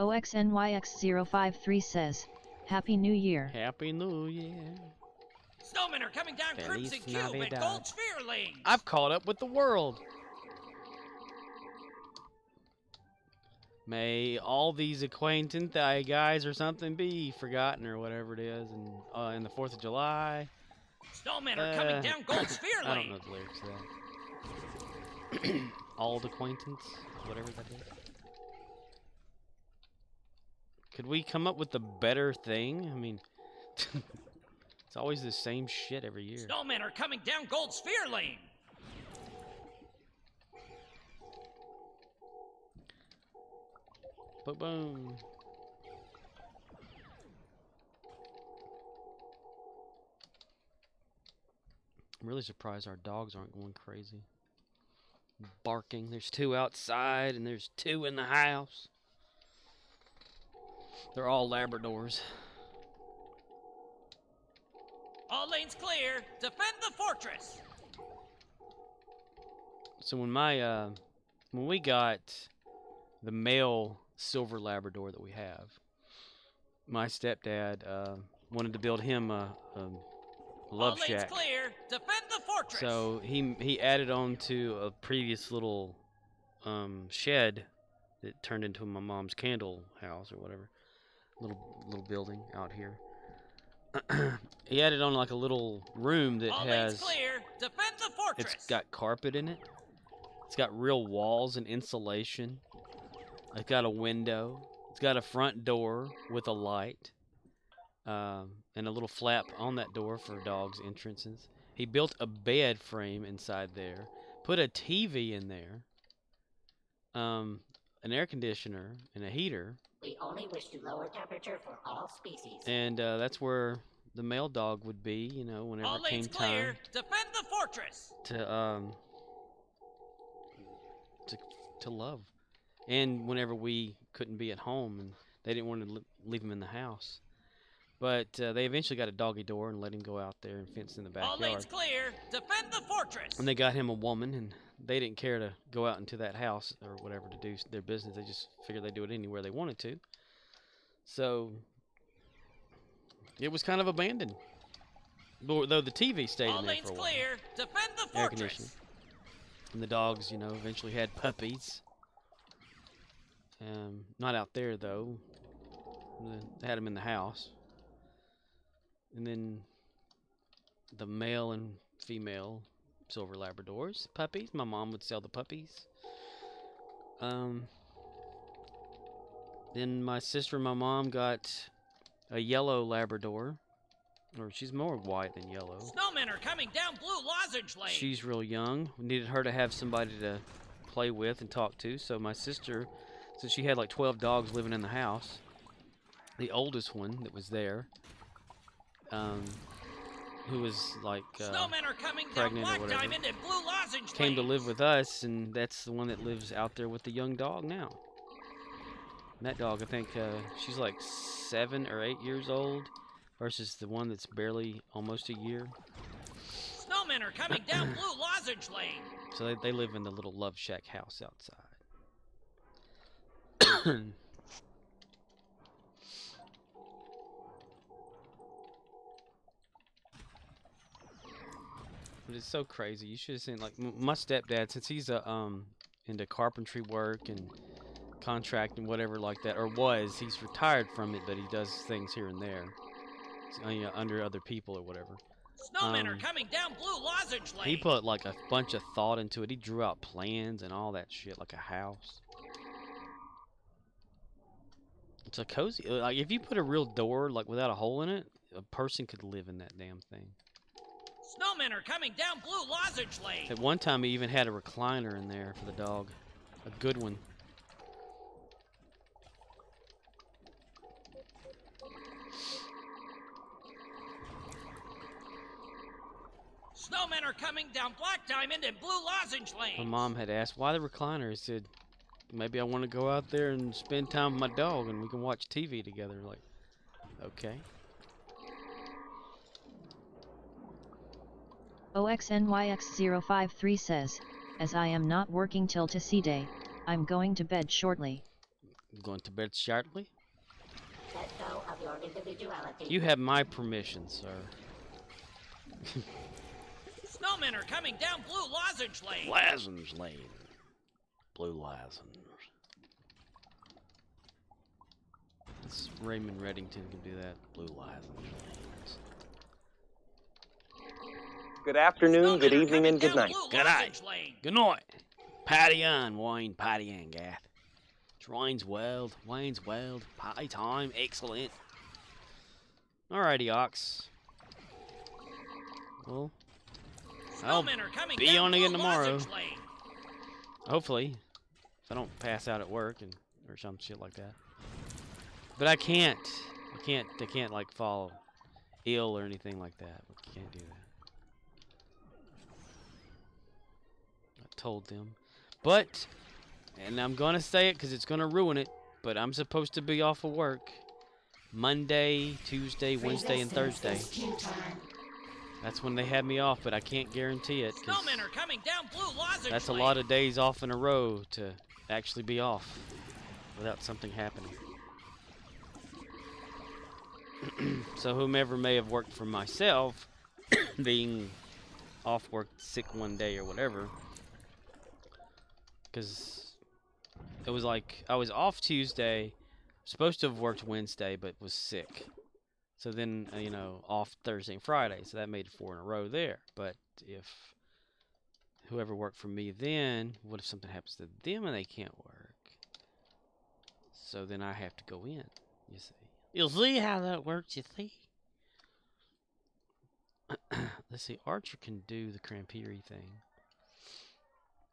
OXNYX053 says, Happy New Year. Happy New Year. Snowmen are coming down Feliz Crimson Cube and Navidad. Gold Sphere Lanes. I've caught up with the world. May all these acquaintance guys or something be forgotten or whatever it is, and in the 4th of July. Snowmen are coming down Gold Sphere Lane. I don't know the lyrics to that. All acquaintance, whatever that is. Could we come up with a better thing? I mean, it's always the same shit every year. Snowmen are coming down Gold Sphere Lane. Boom. I'm really surprised our dogs aren't going crazy. Barking. There's 2 outside and there's 2 in the house. They're all Labradors. All lanes clear. Defend the fortress. So when we got the male silver Labrador that we have, my stepdad wanted to build him a love shack. All lanes clear. Defend the fortress. So he added on to a previous little shed that turned into my mom's candle house or whatever, little building out here. He added on like a little room that all has lanes clear. Defend the fortress. It's got carpet in it. It's got real walls and insulation. It's got a window. It's got a front door with a light. And a little flap on that door for dogs' entrances. He built a bed frame inside there. Put a TV in there. An air conditioner and a heater. We only wish to lower temperature for all species. And that's where the male dog would be, you know, whenever all it came lanes clear. time Defend the fortress. To love. And whenever we couldn't be at home and they didn't want to leave him in the house. But they eventually got a doggy door and let him go out there and fence in the backyard. All lanes clear. Defend the fortress. And they got him a woman, and they didn't care to go out into that house or whatever to do their business. They just figured they'd do it anywhere they wanted to. So it was kind of abandoned. Though the TV stayed all in there lanes for a while. clear. Defend the Air fortress. conditioning. And the dogs, you know, eventually had puppies. Not out there, though. They had them in the house. And then the male and female silver Labradors, puppies. My mom would sell the puppies. Then my sister and my mom got a yellow Labrador. Or she's more white than yellow. Snowmen are coming down Blue Lozenge Lane. She's real young. We needed her to have somebody to play with and talk to. So my sister, since she had like 12 dogs living in the house, the oldest one that was there, who was like Snowmen are coming down pregnant Black or whatever, Diamond and Blue Lozenge came to Lanes. live with us, and that's the one that lives out there with the young dog now. And that dog, I think she's like 7 or 8 years old, versus the one that's barely almost a year. Snowmen are coming down Blue Lozenge Lane. So they live in the little love shack house outside. But it's so crazy. You should have seen, like, my stepdad, since he's into carpentry work and contract and whatever like that, or he's retired from it, but he does things here and there, under other people or whatever. Snowmen are coming down Blue Lozenge Lane. He put like a bunch of thought into it. He drew out plans and all that shit, like a house. It's a cozy. Like if you put a real door like without a hole in it, a person could live in that damn thing. Snowmen are coming down Blue Lozenge Lane. At one time, he even had a recliner in there for the dog, a good one. Snowmen are coming down Black Diamond and Blue Lozenge Lane. My mom had asked, why the recliner? He said, maybe I want to go out there and spend time with my dog and we can watch TV together. Like, okay. OXNYX053 says, as I am not working till to see day, I'm going to bed shortly. Going to bed sharply? Let go of your individuality. You have my permission, sir. Snowmen are coming down Blue Lozenge Lane. Lozenge Lane. Blue Lozenge. It's Raymond Reddington can do that. Blue Lozenge Lanes. Good afternoon, good evening, and good night. Good night. Good night. Party on, wine, party on, Gath. It's Wine's World, party time, excellent. Alrighty, Ox. Well, I'll be on again tomorrow. Hopefully, if I don't pass out at work or some shit like that. But I can't like fall ill or anything like that. I can't do that. I told them. But, and I'm going to say it because it's going to ruin it, but I'm supposed to be off of work Monday, Tuesday, Wednesday, and Thursday. That's when they have me off, but I can't guarantee it. Snowmen are coming down Blue Lozenge That's a Lane. lot of days off in a row to actually be off without something happening. So whomever may have worked for myself, being off work sick one day or whatever, because it was like I was off Tuesday, supposed to have worked Wednesday, but was sick. So then, you know, off Thursday and Friday, so that made 4 in a row there. But if whoever worked for me then, what if something happens to them and they can't work? So then I have to go in, you see. You'll see how that works, you see. Let's see, Archer can do the Crampiri thing.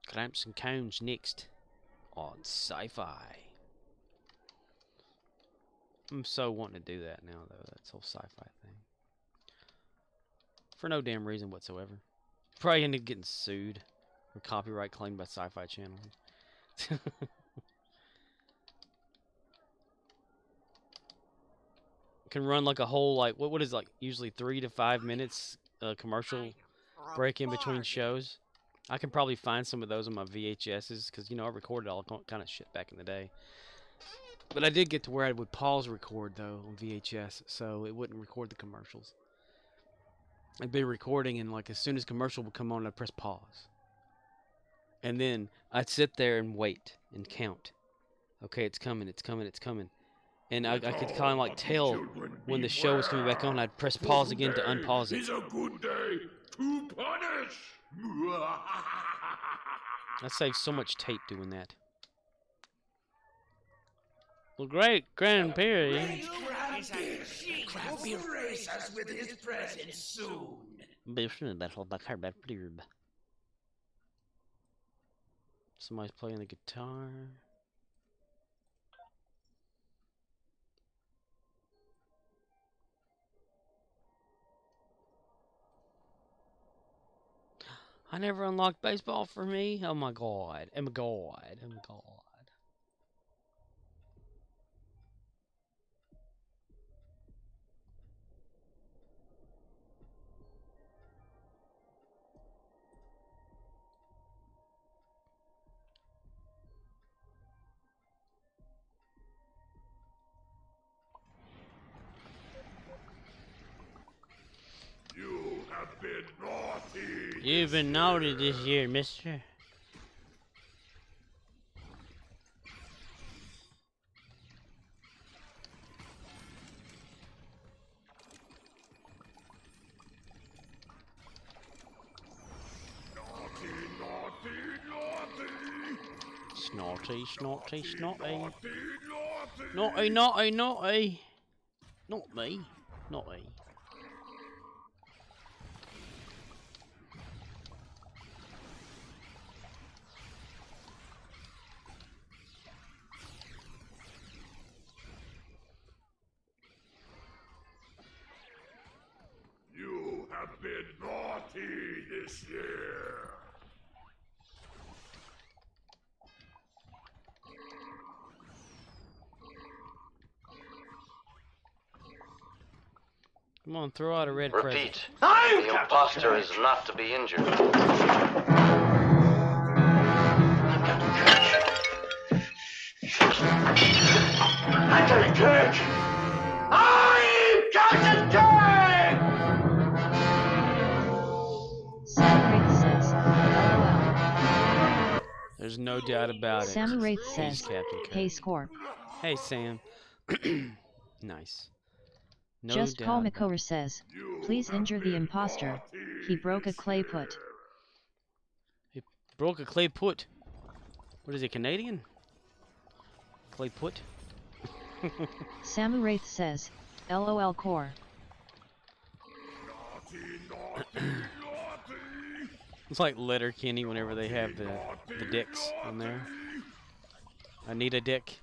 Clamps and Cones next on Sci-Fi. I'm so wanting to do that now, though. That's whole sci-fi thing. For no damn reason whatsoever. Probably end up getting sued for copyright claim by Sci-Fi Channel. Can run like a whole, like, what is like usually 3 to 5 minutes commercial break in between shows. I can probably find some of those on my VHSs because, you know, I recorded all kind of shit back in the day. But I did get to where I would pause record, though, on VHS, so it wouldn't record the commercials. I'd be recording, and, like, as soon as commercial would come on, I'd press pause. And then I'd sit there and wait and count. Okay, it's coming, it's coming, it's coming. And I could kind of, like, tell when the show was coming back on. I'd press pause again to unpause it. It's a good day to punish. I saved so much tape doing that. Well, great, Grand Perry. Will grace us with his presence soon. Somebody's playing the guitar. I never unlocked baseball for me. Oh my god. Oh my god. Oh my god. You have been naughty. You've been naughty this year, mister. Snotty, snotty, snotty. Naughty, naughty, naughty. Not me. Naughty. You have been naughty this year. Come on, throw out a red Repeat. present. The imposter is not to be injured. No doubt about it. Sam Wraith He's says, Captain Kirk. "Hey Scorp." Hey Sam. Nice. No Just Call doubt about McCower says, "Please injure the imposter. He broke a clay put." He broke a clay put. What is he, Canadian? Clay put? Sam Wraith says, "LOL core." It's like Letterkenny whenever they have the dicks on there. I need a dick.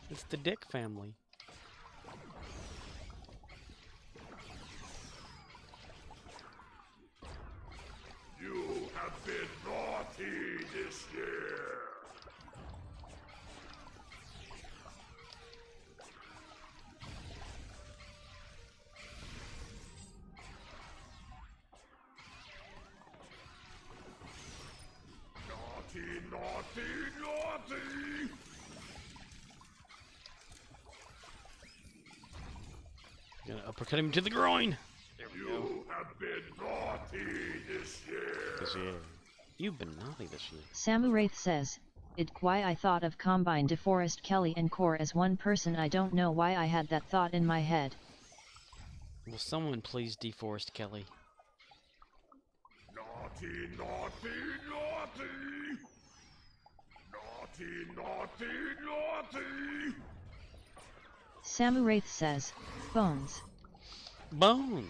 It's the Dick family. You have been naughty this year. Naughty, naughty, naughty! Gonna uppercut him to the groin. There we go. You have been naughty this year. This year. You've been naughty this year. Samu Wraith says, "It why I thought of Combine DeForest Kelly and Core as one person. I don't know why I had that thought in my head." Will someone please deforest Kelly? Naughty, naughty, naughty! Naughty, naughty, naughty! Samu Wraith says, "Bones." Bones.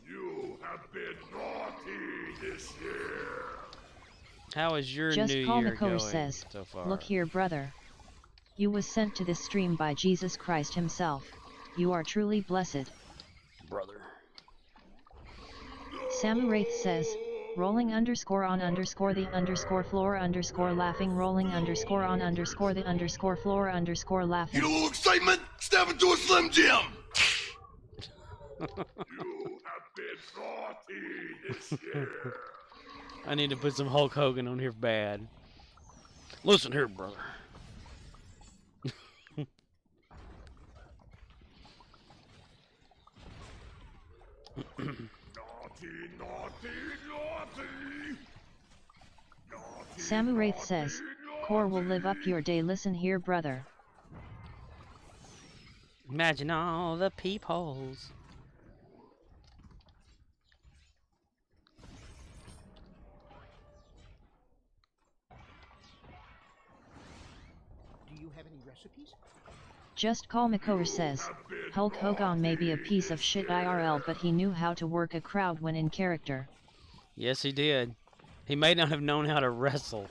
You have been naughty this year. How is your Just new Call year McCower going says, so far? "Look here, brother. You was sent to this stream by Jesus Christ himself. You are truly blessed." Brother. Samu Wraith says, "Rolling underscore on underscore the underscore floor underscore laughing rolling underscore on underscore the underscore floor underscore laughing." Get a little excitement? Step into a Slim Jim! You have been naughty this year. I need to put some Hulk Hogan on here bad. Listen here, brother. Naughty, naughty, naughty! Naughty, Samu Wraith says, "Core will live up your day. Listen here, brother. Imagine all the peepholes. Do you have any recipes? Just Call McCower says, "Hulk Hogan may be a piece of shit IRL, but he knew how to work a crowd when in character." Yes, he did. He may not have known how to wrestle.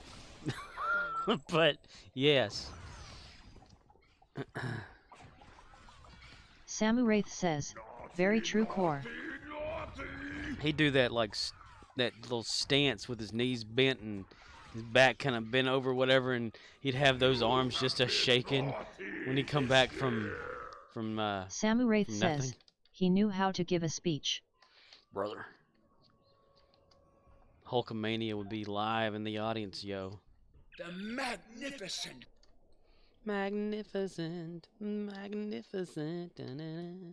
But, yes. Samu Wraith says, "Very true, Core." He'd do that like that little stance with his knees bent and his back kind of bent over, whatever, and he'd have those arms just a shaking when he'd come back from Samu Wraith says, "He knew how to give a speech." Brother. Hulkamania would be live in the audience, yo. The magnificent. Magnificent, magnificent. Da-na-na.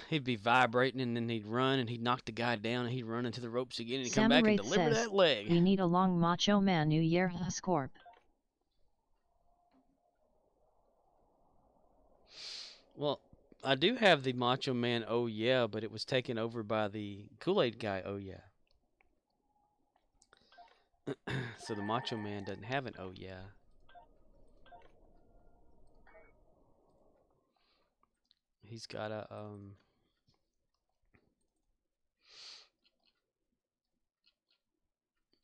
He'd be vibrating, and then he'd run, and he'd knock the guy down, and he'd run into the ropes again, and he'd come back and deliver that leg. "We need a long Macho Man New Year, Scorp." Well, I do have the Macho Man Oh Yeah, but it was taken over by the Kool-Aid guy Oh Yeah. So the Macho Man doesn't have an Oh Yeah. He's got a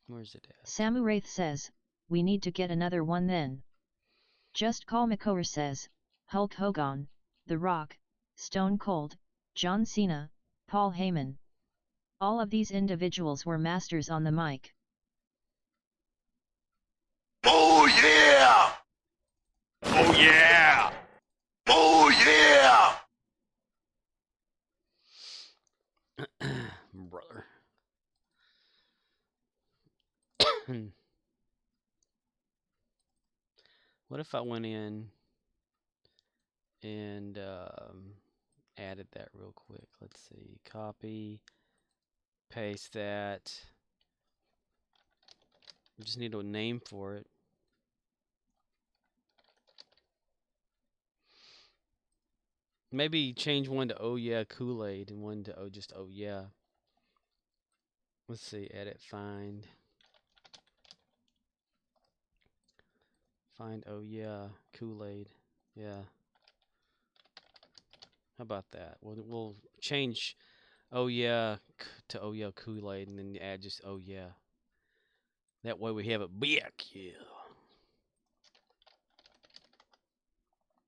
where's it at? Samu Wraith says, "We need to get another one then." Just Call McCower says, "Hulk Hogan, The Rock, Stone Cold, John Cena, Paul Heyman. All of these individuals were masters on the mic." Oh yeah! Oh yeah! Oh yeah! Brother. What if I went in and added that real quick? Let's see. Copy, paste that. We just need a name for it. Maybe change one to Oh Yeah Kool-Aid and one to just Oh Yeah. Let's see. Edit, find. Find Oh Yeah Kool-Aid. Yeah. How about that? We'll change Oh Yeah to Oh Yeah Kool-Aid and then add just Oh Yeah. That way we have it back. Yeah.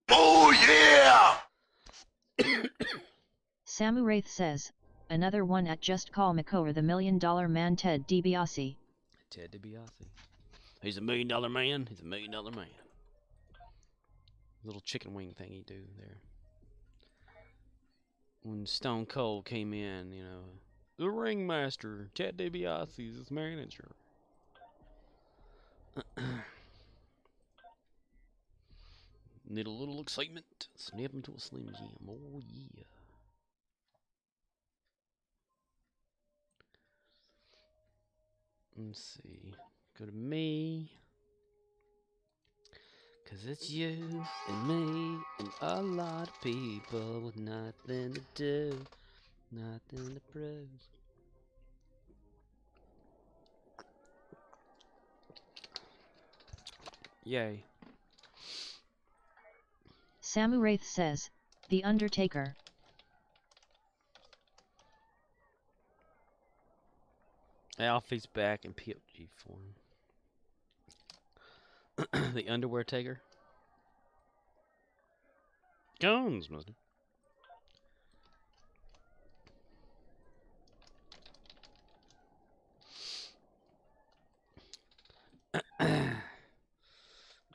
Oh yeah! Samu Wraith says, another one at Just Call McCower the $1 Million Man Ted DiBiase. Ted DiBiase. He's a $1 Million Man. He's a $1 Million Man. Little chicken wing thing he do there. When Stone Cold came in, you know, the ringmaster, Ted DiBiase is his manager. Need a little excitement. Snap him to a Slim Jim. Oh, yeah. Let's see. Go to me. Cause it's you and me and a lot of people with nothing to do. Nothing to prove. Yay. Samu Wraith says, The Undertaker. Alfie's back in POG form. The underwear taker. Guns, mister.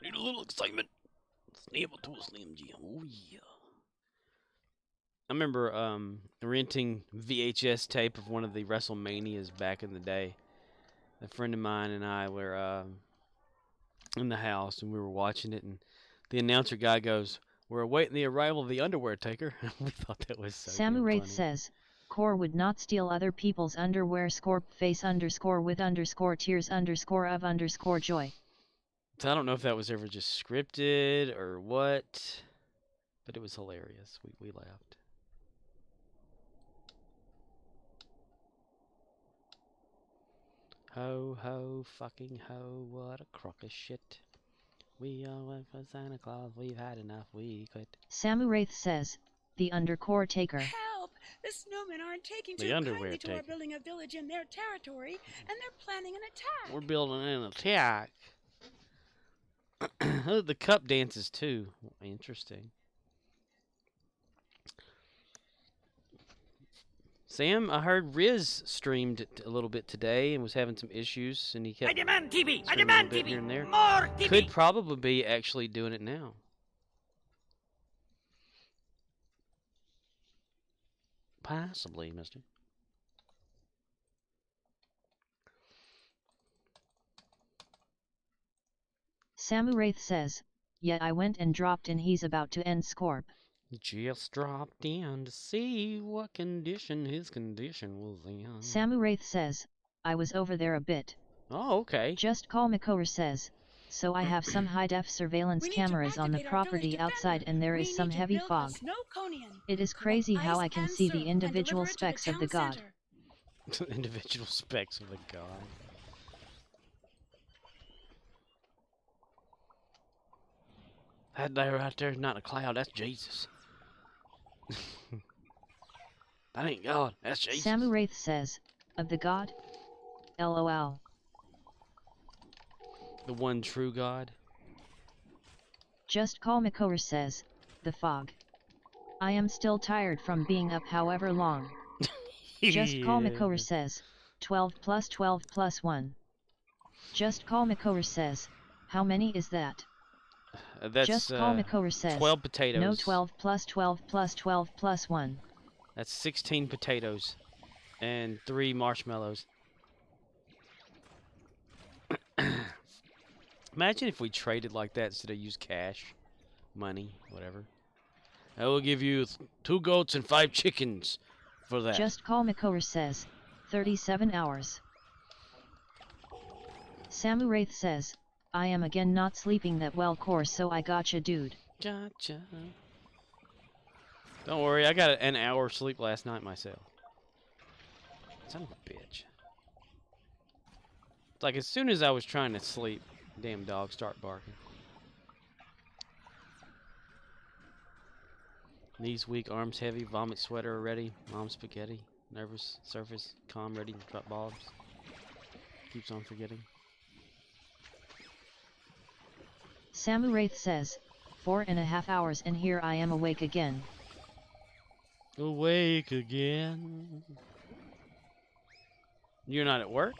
Need a little excitement. Snap to a Slim Jim. Oh yeah. I remember renting VHS tape of one of the WrestleManias back in the day. A friend of mine and I were in the house and we were watching it, and the announcer guy goes, "We're awaiting the arrival of the underwear taker." We thought that was so Samu Wraith funny. says, Core would not steal other people's underwear face with tears of joy. So I don't know if that was ever just scripted or what, but it was hilarious. We laughed. Ho, ho, fucking ho, what a crock of shit. We all went for Santa Claus, we've had enough, we quit. Samu Wraith says, The Undercore Taker. Help! The snowmen aren't taking The too underwear kindly to our taker. building a village in their territory, and they're planning an attack. We're building an attack. The cup dances too. Interesting. Sam, I heard Riz streamed it a little bit today and was having some issues, and he kept. I demand TV! I streaming demand a bit TV! here and there. More TV! Could probably be actually doing it now. Possibly, mister. Samu Wraith says, Yeah, I went and dropped in. He's about to end Scorp. Just dropped in to see what condition his condition was in. Samu Wraith says, I was over there a bit. Oh, okay. Just Call McCower says, so I have some high-def surveillance cameras on the property outside and there is some heavy fog. It is crazy how I can see the individual specks of the god. Individual specks of the god. That there right there is not a cloud, that's Jesus. That ain't God, that's Jesus. Samu Wraith says, of the god? LOL. The one true God. Just Call McCower says, the fog. I am still tired from being up however long. Just Call McCower says, 12 plus 12 plus 1. Just Call McCower says, how many is that? That's Just Call McCower says, 12 potatoes. No, 12 plus 12 plus 12 plus 1. That's 16 potatoes and 3 marshmallows. Imagine if we traded like that instead of use cash, money, whatever. I will give you 2 goats and 5 chickens for that. Just Call Makor says, 37 hours. Samu Wraith says, I am again not sleeping that well course, so I gotcha dude. Gotcha. Don't worry, I got an hour sleep last night myself. Son of a bitch. It's like as soon as I was trying to sleep, damn dogs start barking. Knees weak, arms heavy, vomit sweater ready, mom spaghetti, nervous, surface, calm, ready to drop bombs. Keeps on forgetting. Samu Wraith says, 4.5 hours and here I am awake again. Awake again. You're not at work?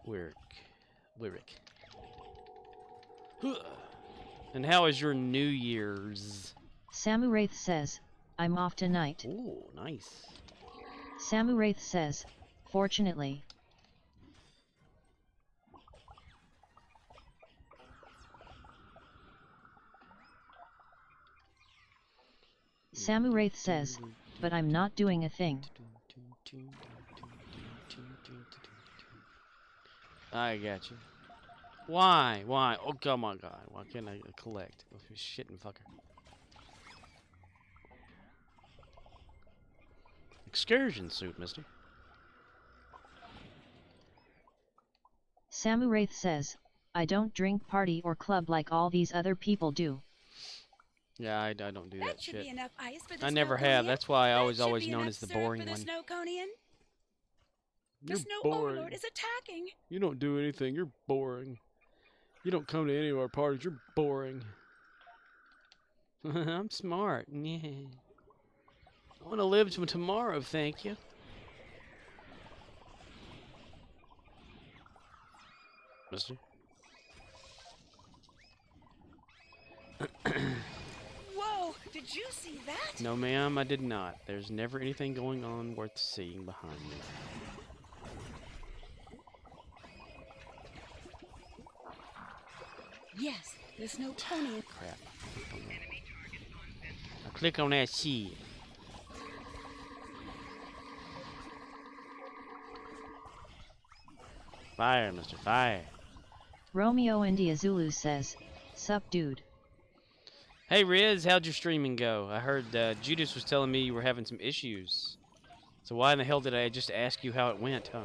Work. And how is your New Year's? Samu Wraith says, I'm off tonight. Ooh, nice. Samu Wraith says, fortunately. Samu Wraith says, but I'm not doing a thing. I got you. Why? Why? Oh, come on, God. Why can't I collect? Shitting fucker. Excursion suit, mister. Samu Wraith says, I don't drink, party, or club like all these other people do. Yeah, I don't do that should shit. be enough ice for the I never have. That's why I was always known as the boring for the one. Snowconian. The You're Snow boring. Overlord is attacking. You don't do anything. You're boring. You don't come to any of our parties. You're boring. I'm smart. Yeah. I want to live to tomorrow, thank you. Mister? Whoa, did you see that? No, ma'am, I did not. There's never anything going on worth seeing behind me. Yes, the Snowconian. Crap. Now click on that shit. Fire, Mr. Fire. Romeo India Zulu says, sup dude. Hey Riz, how'd your streaming go? I heard Judas was telling me you were having some issues. So why in the hell did I just ask you how it went, huh?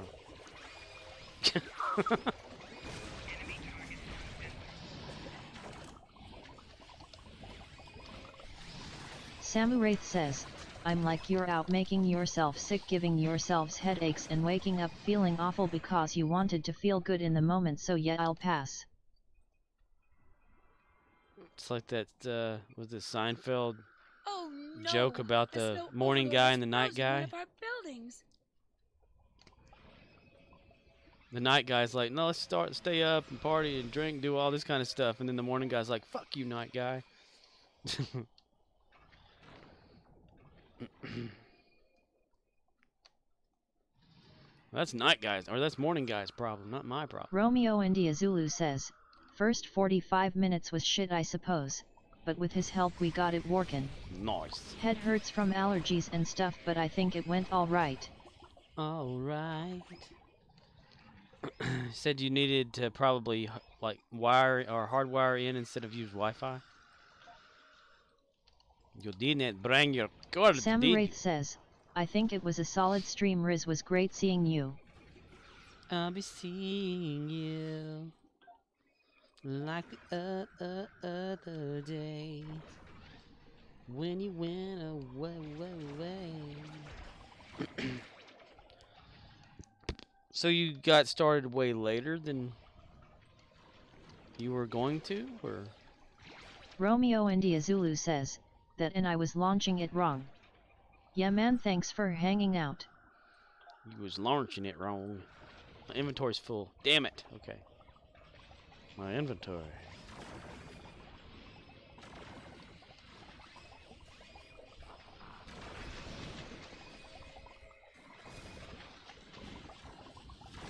Samu Wraith says, I'm like you're out making yourself sick, giving yourselves headaches and waking up feeling awful because you wanted to feel good in the moment, so yeah, I'll pass. It's like that, was the Seinfeld no, joke about the morning Overlord guy has and the night frozen guy? one of our buildings. The night guy's like, no, let's stay up and party and drink, do all this kind of stuff. And then the morning guy's like, fuck you, night guy. That's night guy's, or that's morning guy's problem, not my problem. Romeo India Zulu says, first 45 minutes was shit I suppose, but with his help we got it working. Nice. Head hurts from allergies and stuff, but I think it went alright. Alright. Said you needed to probably like wire or hardwire in instead of use Wi-Fi. You didn't bring your cord, Sam did Wraith says, I think it was a solid stream. Riz, was great seeing you. I'll be seeing you like the other day when you went away. So you got started way later than you were going to, or? Romeo India Zulu says, that and I was launching it wrong. Yeah man, thanks for hanging out. You was launching it wrong. My inventory's full. Damn it. Okay. My inventory.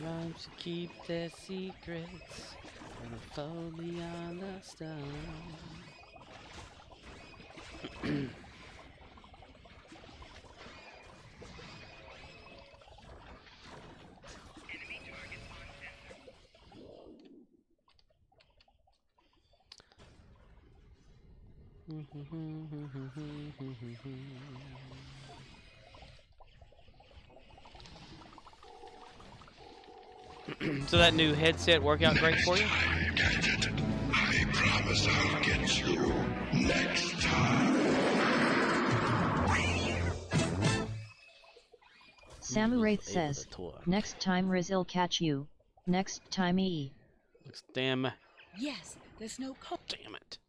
Rhymes to keep their secrets and the foe beyond the stone. So that new headset work out great for you? Gadget. I promise I'll get you next time. Samu Wraith says, next time Riz'll catch you. Next time Looks damn. Yes, there's no cold. Damn it.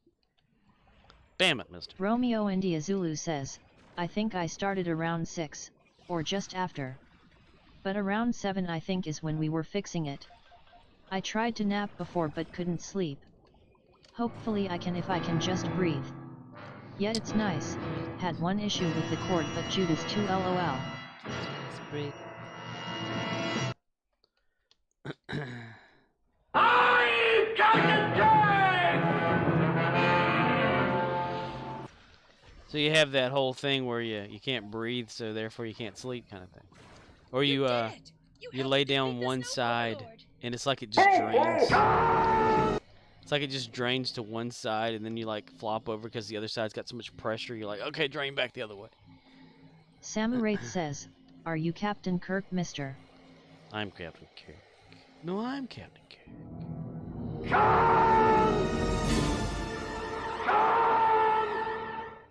Damn it, mister. Romeo India Zulu says, I think I started around 6, or just after. But around 7 I think is when we were fixing it. I tried to nap before but couldn't sleep. Hopefully I can if I can just breathe. Yet it's nice. Had one issue with the cord but Judas 2 LOL. I'm Captain Jack! So you have that whole thing where you can't breathe, so therefore you can't sleep kind of thing. Or you lay down one side and it's like it just drains. It's like it just drains to one side and then you like flop over because the other side's got so much pressure. You're like, okay, drain back the other way. Samu Wraith says, are you Captain Kirk, mister? I'm Captain Kirk. No, I'm Captain Kirk.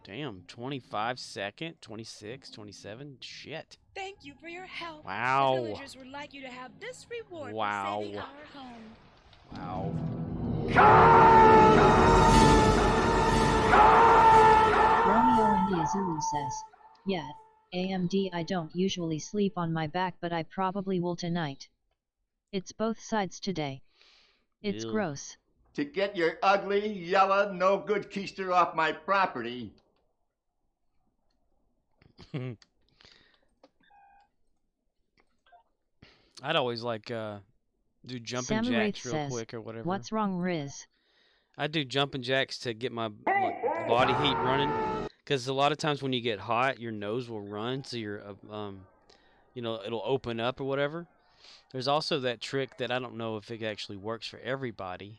Damn, 25 second, 26, 27, shit. Thank you for your help. Wow. The villagers would like you to have this reward Wow. for saving our home. Wow. Romeo India Zulu says, yeah, AMD I don't usually sleep on my back but I probably will tonight. It's both sides today. It's Ew. gross. To get your ugly, yellow, no good keister off my property. I'd always like do jumping Samu jacks Wraith real says, quick or whatever. what's wrong, Riz? I do jumping jacks to get my body heat running, because a lot of times when you get hot, your nose will run, so you're you know, it'll open up or whatever. There's also that trick that I don't know if it actually works for everybody,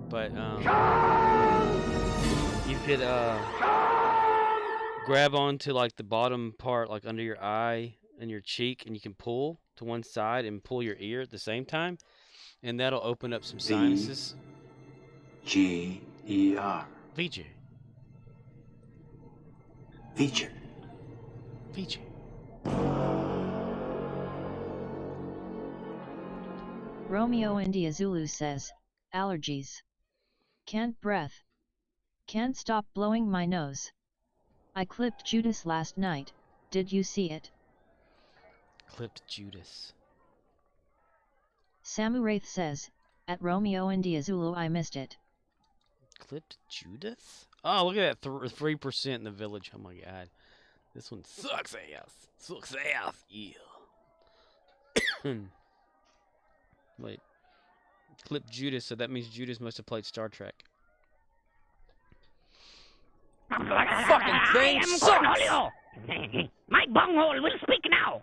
but you could grab onto like the bottom part, like under your eye and your cheek, and you can pull to one side and pull your ear at the same time, and that'll open up some sinuses. G-E-R. VJ. Feature. VJ. Romeo India Zulu says, allergies. Can't breath. Can't stop blowing my nose. I clipped Judas last night, did you see it? Clipped Judas. Samu Wraith says, at Romeo India Zulu I missed it. Clipped Judas? Oh, look at that 3% in the village. Oh my god. This one sucks ass. Sucks ass. Yeah. Wait. Clipped Judas, so that means Judas must have played Star Trek. Fucking thing sucks! My bunghole will speak now!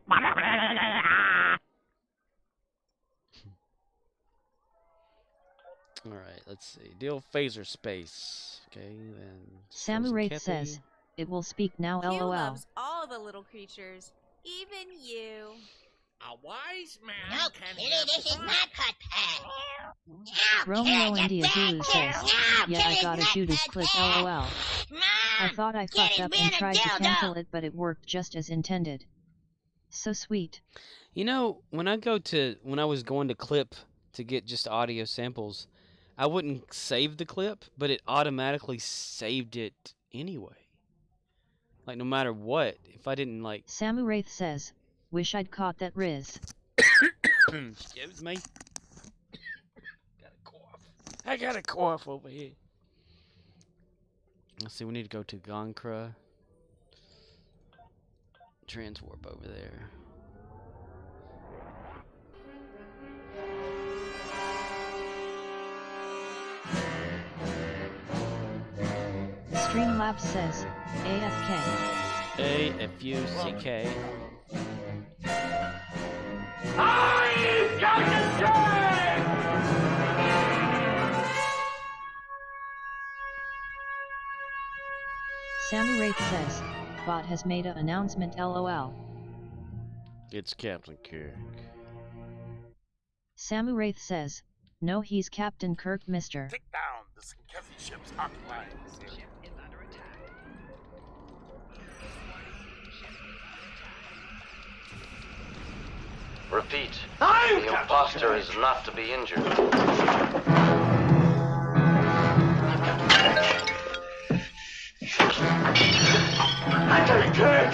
Alright, let's see. Deal phaser space. Okay, then. Samu Wraith says, it will speak now Q LOL. loves all the little creatures, even you. A wise man No, can Kitty, hear this is not cut pad. Romeo India Zulu says, yeah I got a Judas clip LOL. I thought I fucked up and tried to cancel it but it worked just as intended. So sweet. You know, when I was going to clip to get just audio samples, I wouldn't save the clip, but it automatically saved it anyway. Like no matter what, if I didn't like. Samu Wraith says, wish I'd caught that Riz. Excuse me. Got a cough. I got a cough over here. Let's see, we need to go to Gonkra. Transwarp over there. Time Lapse says, AFK. AFUCK. I'm Captain Jack! Samu Wraith says, bot has made a announcement LOL. It's Captain Kirk. Samu Wraith says, no, he's Captain Kirk, mister. Take down the Sinkesi ship's hotline. Ship is under attack. Repeat. The imposter is not to be injured. Captain Kirk!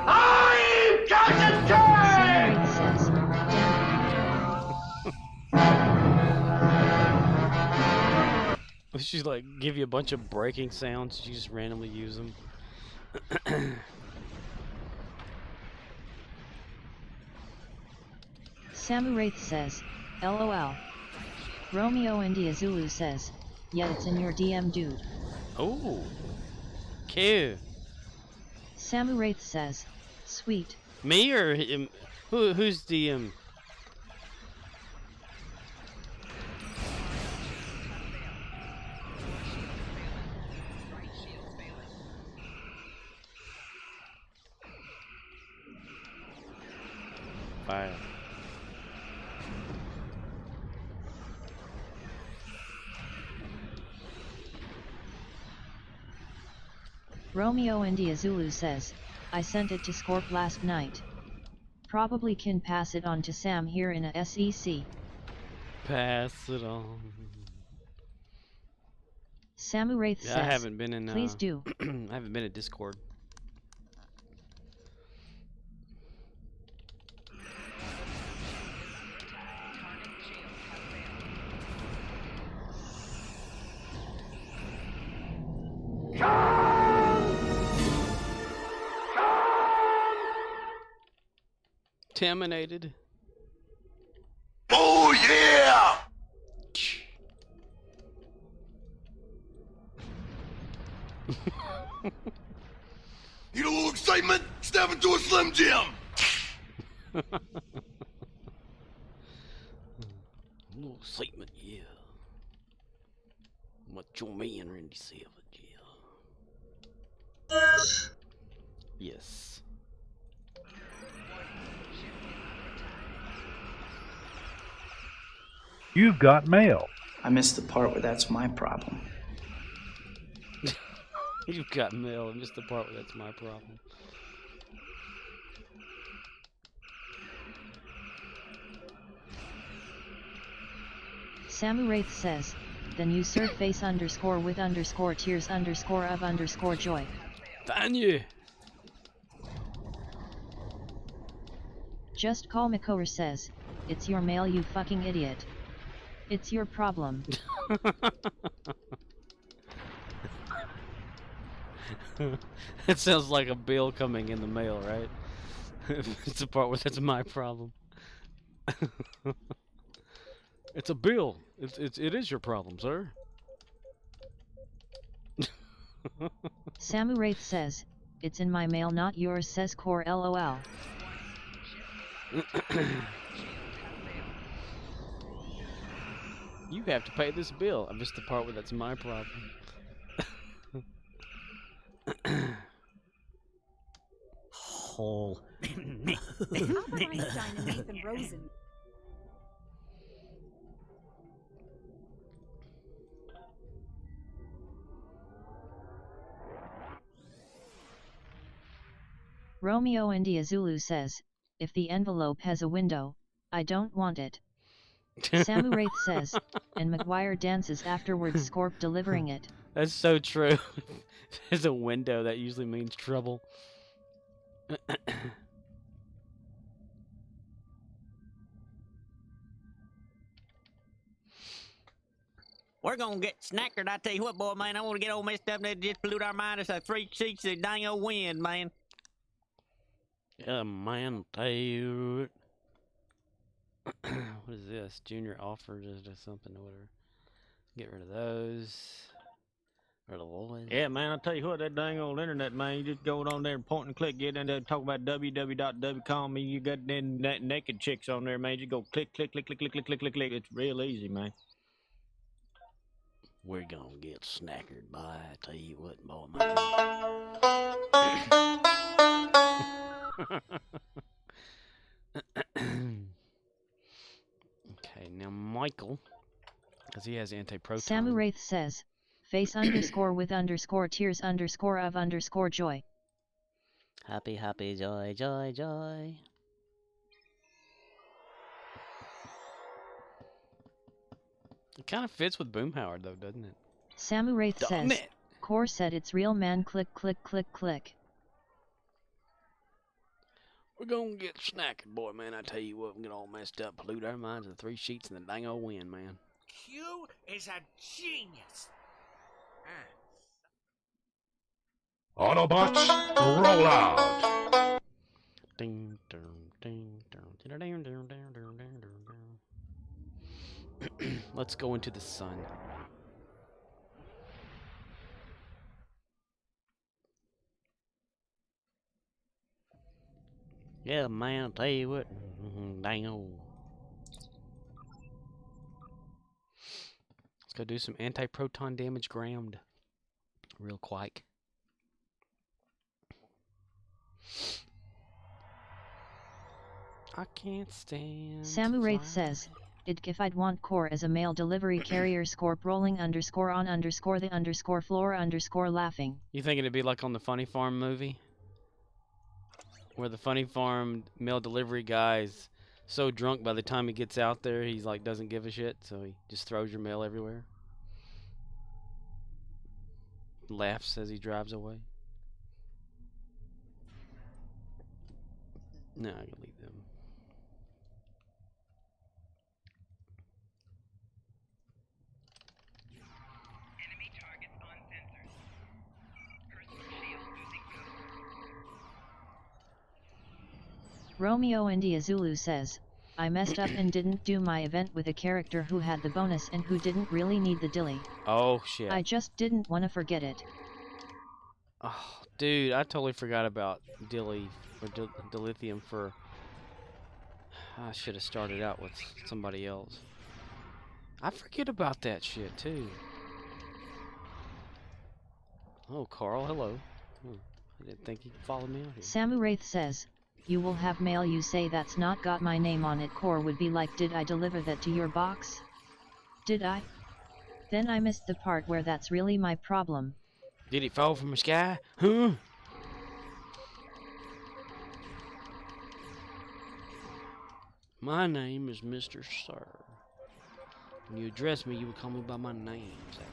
I'm Captain Kirk! Says, She's like, give you a bunch of breaking sounds, you just randomly use them. Samu Wraith says, LOL. Romeo India Zulu says, yeah, it's in your DM, dude. Oh, cute. Samu Wraith says, sweet. Me or him? Who's DM? Fire. Romeo India Zulu says, I sent it to Scorp last night. Probably can pass it on to Sam here in a SEC. Pass it on. Samu Wraith says, I haven't been in. Please do. I haven't been in Discord. Contaminated. Oh yeah! Need a little excitement? Step into a Slim Jim! A little excitement, yeah. Macho Man Randy Savage, yeah. Yes. You've got mail. I missed the part where that's my problem. You've got mail. I missed the part where that's my problem. Samu Wraith says, then you surface underscore with underscore tears underscore of underscore joy. Thank you. Just call Makower says, it's your mail, you fucking idiot. It's your problem. It sounds like a bill coming in the mail, right? It's the part where that's my problem. It's a bill. It is your problem, sir. Samu Wraith says, it's in my mail, not yours, says Core LOL. You have to pay this bill. I missed the part where that's my problem. Hole. Albert Einstein and Nathan Rosen. Romeo India Zulu says, if the envelope has a window, I don't want it. Samu Wraith says, and McGuire dances afterwards, Scorp delivering it. That's so true. There's a window, that usually means trouble. We're gonna get snackered. I tell you what, boy, man, I want to get all messed up and they just pollute our mind. It's a 360 dang old wind, man. Yeah, man, tell you. What is this? Junior offer to something or whatever. Get rid of those. For the boys. Yeah, man, I'll tell you what, that dang old internet, man, you just go on there and point and click, get in there, talk about www.com, and you got them naked chicks on there, man. You go click, click, click, click, click, click, click, click, click. It's real easy, man. We're gonna get snackered by, I tell you what, boy, man. Okay, now Michael, because he has anti-proton. Samu Wraith says, face underscore with underscore tears underscore of underscore joy. Happy, happy, joy, joy, joy. It kind of fits with Boomhauer, though, doesn't it? Samu Wraith Damn says, it. Core said it's real man click click click click. We're gonna get snackered, boy, man. I tell you what, we get all messed up, pollute our minds with 3 sheets and the dang old wind, man. Q is a genius. Autobots, roll out. Ding, ding, ding, ding, ding, ding, ding, ding, ding, ding. Let's go into the sun. Yeah, man, I'll tell you what. Dang old. Let's go do some anti-proton damage ground. Real quick. I can't stand. Samu Wraith says, if I'd want Core as a mail delivery carrier score rolling underscore on underscore the underscore floor underscore laughing. You think it'd be like on the Funny Farm movie? Where the Funny Farm mail delivery guy's so drunk by the time he gets out there, he's like doesn't give a shit, so he just throws your mail everywhere. Laughs as he drives away. No, I can leave them. Romeo India Zulu says, I messed up and didn't do my event with a character who had the bonus and who didn't really need the dilly. Oh, shit. I just didn't want to forget it. Oh, dude, I totally forgot about dilly or dilithium for... I should have started out with somebody else. I forget about that shit, too. Oh, Carl, hello. Oh, I didn't think he'd follow me out here. Samu Wraith says, you will have mail you say that's not got my name on it. Core would be like, did I deliver that to your box? Did I? Then I missed the part where that's really my problem. Did it fall from the sky? Huh? My name is Mr. Sir. When you address me, you would call me by my name, Zachary.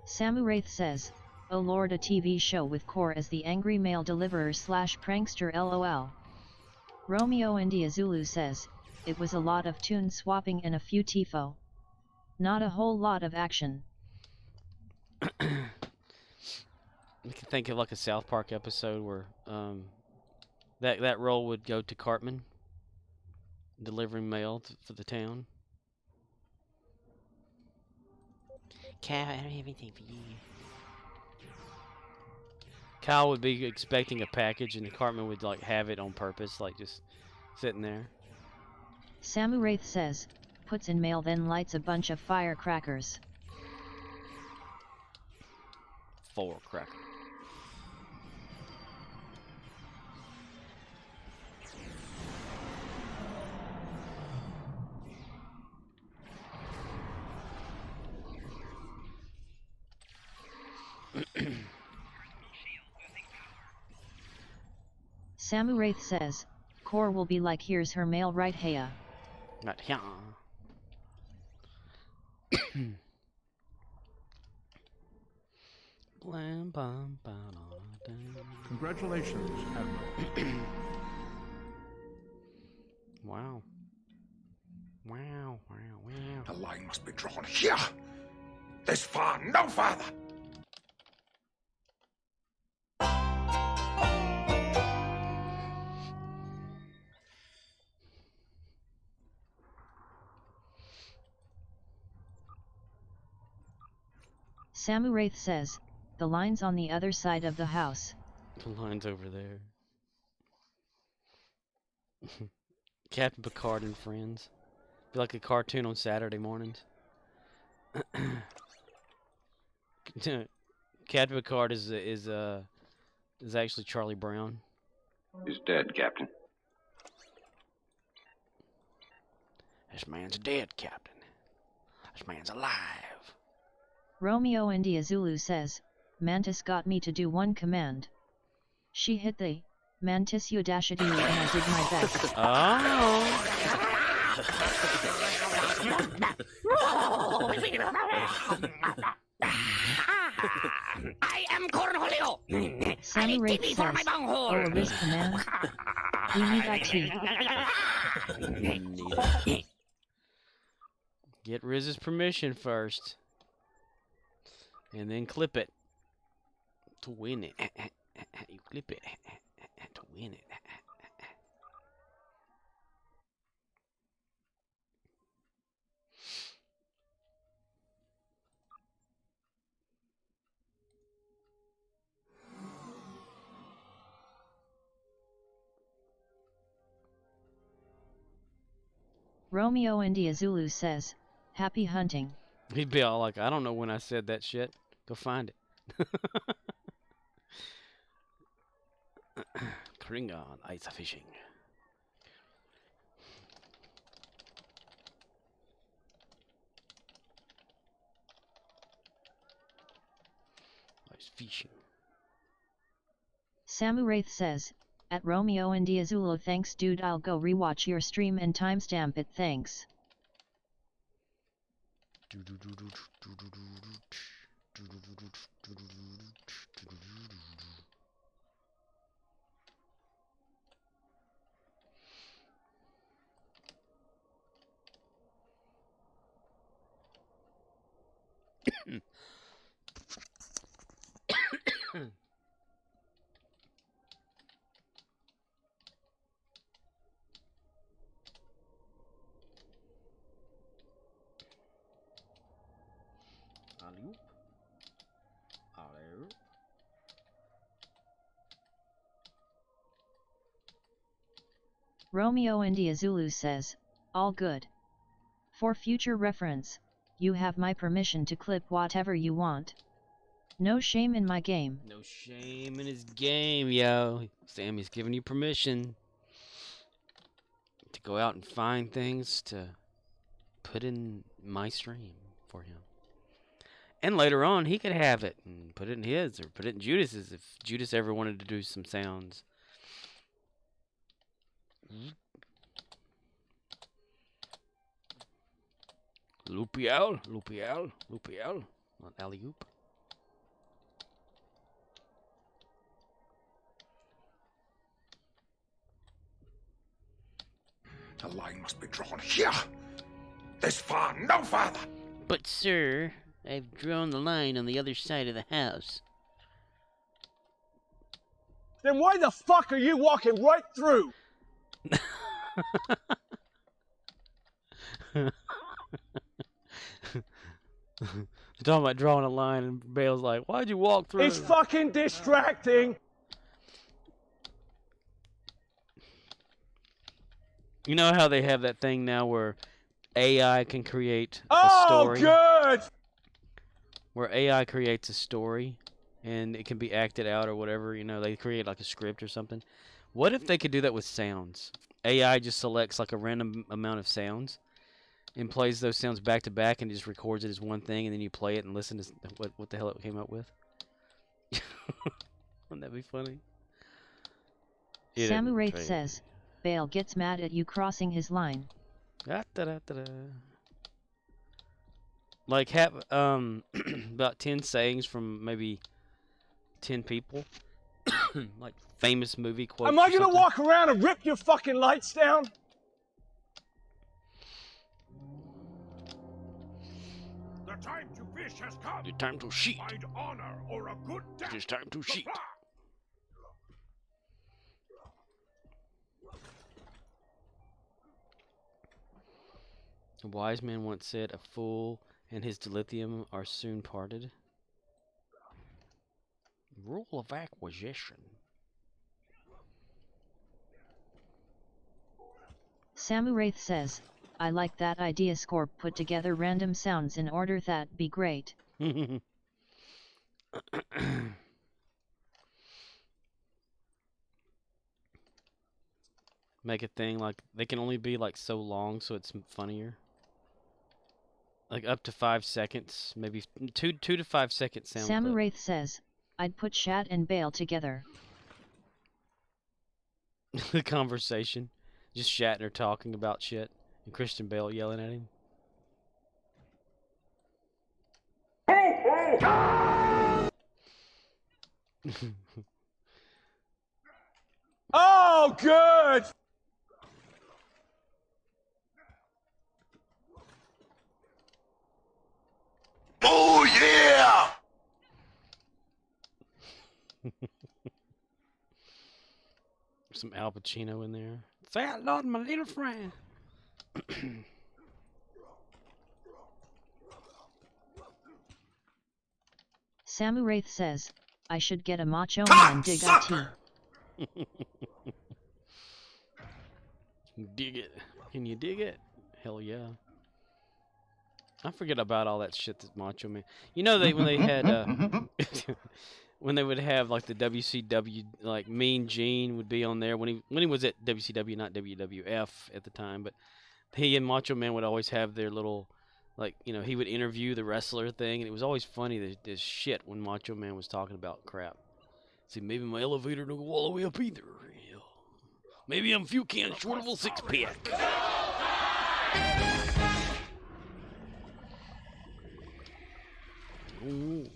Samu Wraith says, oh lord, a TV show with Core as the angry mail deliverer / prankster LOL. Romeo India Zulu says, it was a lot of tune swapping and a few tifo. Not a whole lot of action. You can think of like a South Park episode where that role would go to Cartman, delivering mail for the town. Cal, I don't have anything for you. Kyle would be expecting a package, and Cartman would like have it on purpose, like just sitting there. Samu Wraith says, puts in mail then lights a bunch of firecrackers. Firecracker. Samu Wraith says, Core will be like, here's her mail right here. Not here. Congratulations, Admiral. Wow. Wow, wow, wow. The line must be drawn here. This far, no farther. Samu Wraith says, the line's on the other side of the house. The line's over there. Captain Picard and Friends. Be like a cartoon on Saturday mornings. Captain Picard is actually Charlie Brown. He's dead, Captain. This man's dead, Captain. This man's alive. Romeo India Zulu says, Mantis got me to do one command. She hit the Mantis Udashity and I did my best. I am Cornholio. Samu Wraith says, oh, a risk command? We need IT. Get Riz's permission first. And then clip it. To win it. You clip it. To win it. Romeo India Zulu says, happy hunting. He'd be all like, I don't know when I said that shit. Go find it. Klingon ice fishing. Ice fishing. Samu Wraith says, at Romeo India Zulu, thanks dude, I'll go rewatch your stream and timestamp it, thanks. Romeo India Zulu says, all good. For future reference, you have my permission to clip whatever you want. No shame in my game. No shame in his game, yo. Sammy's giving you permission to go out and find things to put in my stream for him. And later on, he could have it and put it in his or put it in Judas's if Judas ever wanted to do some sounds. Lupial, Lupial, Lupial, not alley-oop. The line must be drawn here. This far, no farther. But sir, I've drawn the line on the other side of the house. Then why the fuck are you walking right through? They're talking about drawing a line, and Bale's like, why'd you walk through? It's fucking distracting. You know how they have that thing now where AI can create a story? Oh, good! Where AI creates a story, and it can be acted out or whatever, you know, they create like a script or something. What if they could do that with sounds? AI just selects like a random amount of sounds and plays those sounds back to back and just records it as one thing, and then you play it and listen to what the hell it came up with. Wouldn't that be funny? Samu Wraith says, Bale gets mad at you crossing his line. Like have about 10 sayings from maybe 10 people. Like famous movie quotes. Am I gonna walk around and rip your fucking lights down? The time to fish has come. The time to sheet. Find honor or a good death. It is time to sheet. A wise man once said, "A fool and his dilithium are soon parted." Rule of acquisition. Samuraith says, I like that idea. Scorp put together random sounds in order. That'd be great. Make a thing like they can only be like so long, so it's funnier. Like up to 5 seconds, maybe 2 to 5 second sound. Samuraith says, I'd put Shat and Bale together. The conversation, just Shatner talking about shit, and Christian Bale yelling at him. Oh, good! Oh, yeah! Some Al Pacino in there. Say hello to my little friend. Samuraith says, I should get a Macho Man dig a tea. Dig it. Can you dig it? Hell yeah. I forget about all that shit that Macho Man. You know, when they had when they would have like the WCW, like Mean Gene would be on there when he was at WCW, not WWF at the time, but he and Macho Man would always have their little, like, you know, he would interview the wrestler thing, and it was always funny this shit when Macho Man was talking about crap. See, maybe my elevator don't go all the way up either. Hell. Maybe I'm a few cans short of a 6-pack. Ooh.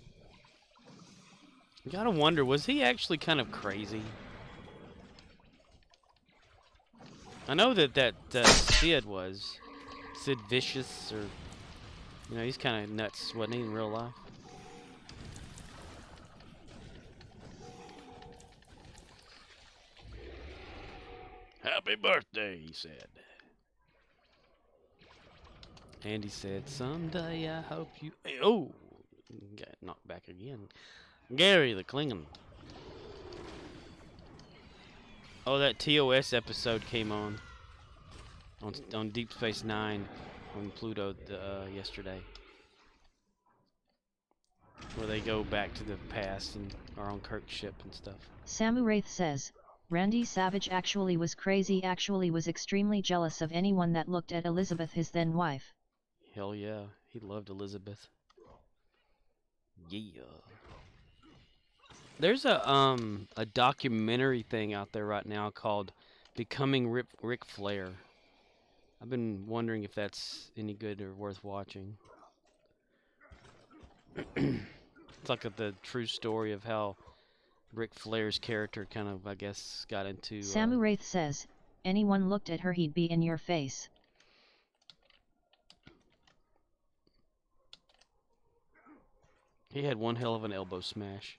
You gotta wonder, was he actually kind of crazy? I know that Sid was. Sid Vicious, or, you know, he's kind of nuts, wasn't he, in real life? Happy birthday, he said. And he said, someday I hope you... Oh! Got knocked back again. Gary the Klingon. Oh, that TOS episode came on Deep Space Nine on Pluto yesterday, where they go back to the past and are on Kirk's ship and stuff. Samuraith says, Randy Savage actually was crazy, actually was extremely jealous of anyone that looked at Elizabeth, his then wife. Hell yeah, he loved Elizabeth. Yeah. There's a documentary thing out there right now called Becoming Ric Flair. I've been wondering if that's any good or worth watching. It's like the true story of how Ric Flair's character kind of, I guess, got into... Samuraith says, anyone looked at her, he'd be in your face. He had one hell of an elbow smash.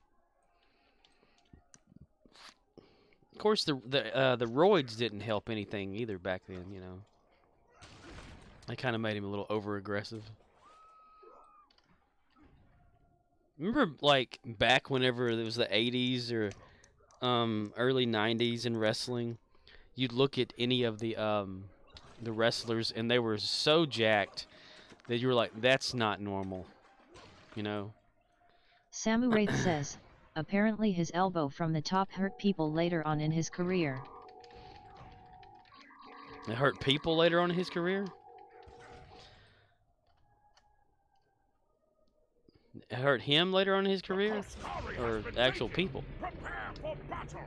Of course, the roids didn't help anything either back then, you know. They kind of made him a little over-aggressive. Remember, like, back whenever it was the 80s or early 90s in wrestling, you'd look at any of the wrestlers, and they were so jacked that you were like, that's not normal, you know? Samuraith says, apparently his elbow from the top hurt people later on in his career. It hurt people later on in his career? It hurt him later on in his career? Or actual people? Prepare for battle.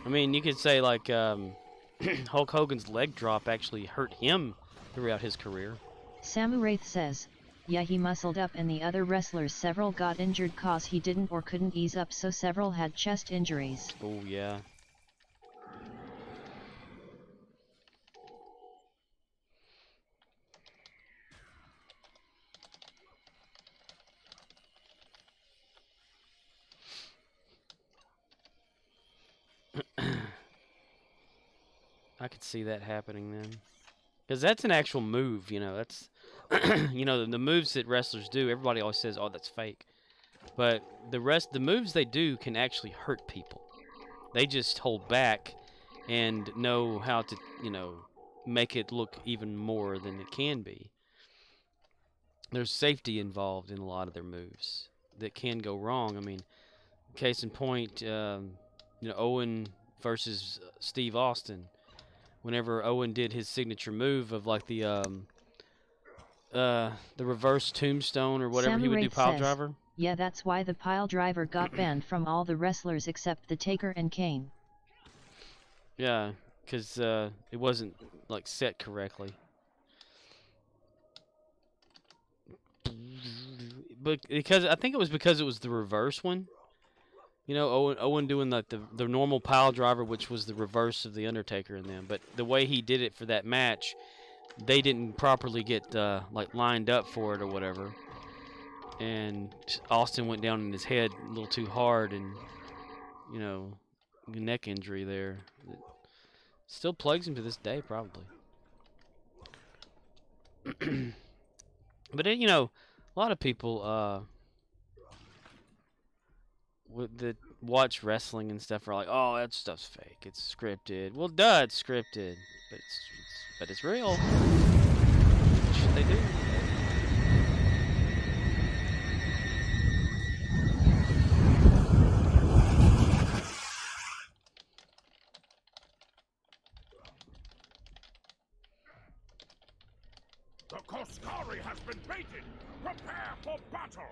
I mean, you could say like Hulk Hogan's leg drop actually hurt him throughout his career. Samu Wraith says, yeah, he muscled up and the other wrestlers several got injured cause he didn't or couldn't ease up, so several had chest injuries. Oh yeah. I could see that happening then. Because that's an actual move, you know. That's, you know, the moves that wrestlers do, everybody always says, oh, that's fake. But the moves they do can actually hurt people. They just hold back and know how to, you know, make it look even more than it can be. There's safety involved in a lot of their moves that can go wrong. I mean, case in point, you know, Owen versus Steve Austin. Whenever Owen did his signature move of like the reverse tombstone or whatever Samu he would Wraith do, pile says, driver. yeah, that's why the pile driver got banned from all the wrestlers except the Taker and Kane. Yeah, because it wasn't like set correctly. But because I think it was because it was the reverse one. You know, Owen doing like the normal pile driver, which was the reverse of the Undertaker and them. But the way he did it for that match, they didn't properly get like lined up for it or whatever. And Austin went down in his head a little too hard, and you know, neck injury there. It still plagues him to this day, probably. But you know, a lot of people that watch wrestling and stuff are like, "Oh, that stuff's fake. It's scripted." Well, duh, it's scripted, but it's real. What should they do? The Koskari has been baited! Prepare for battle!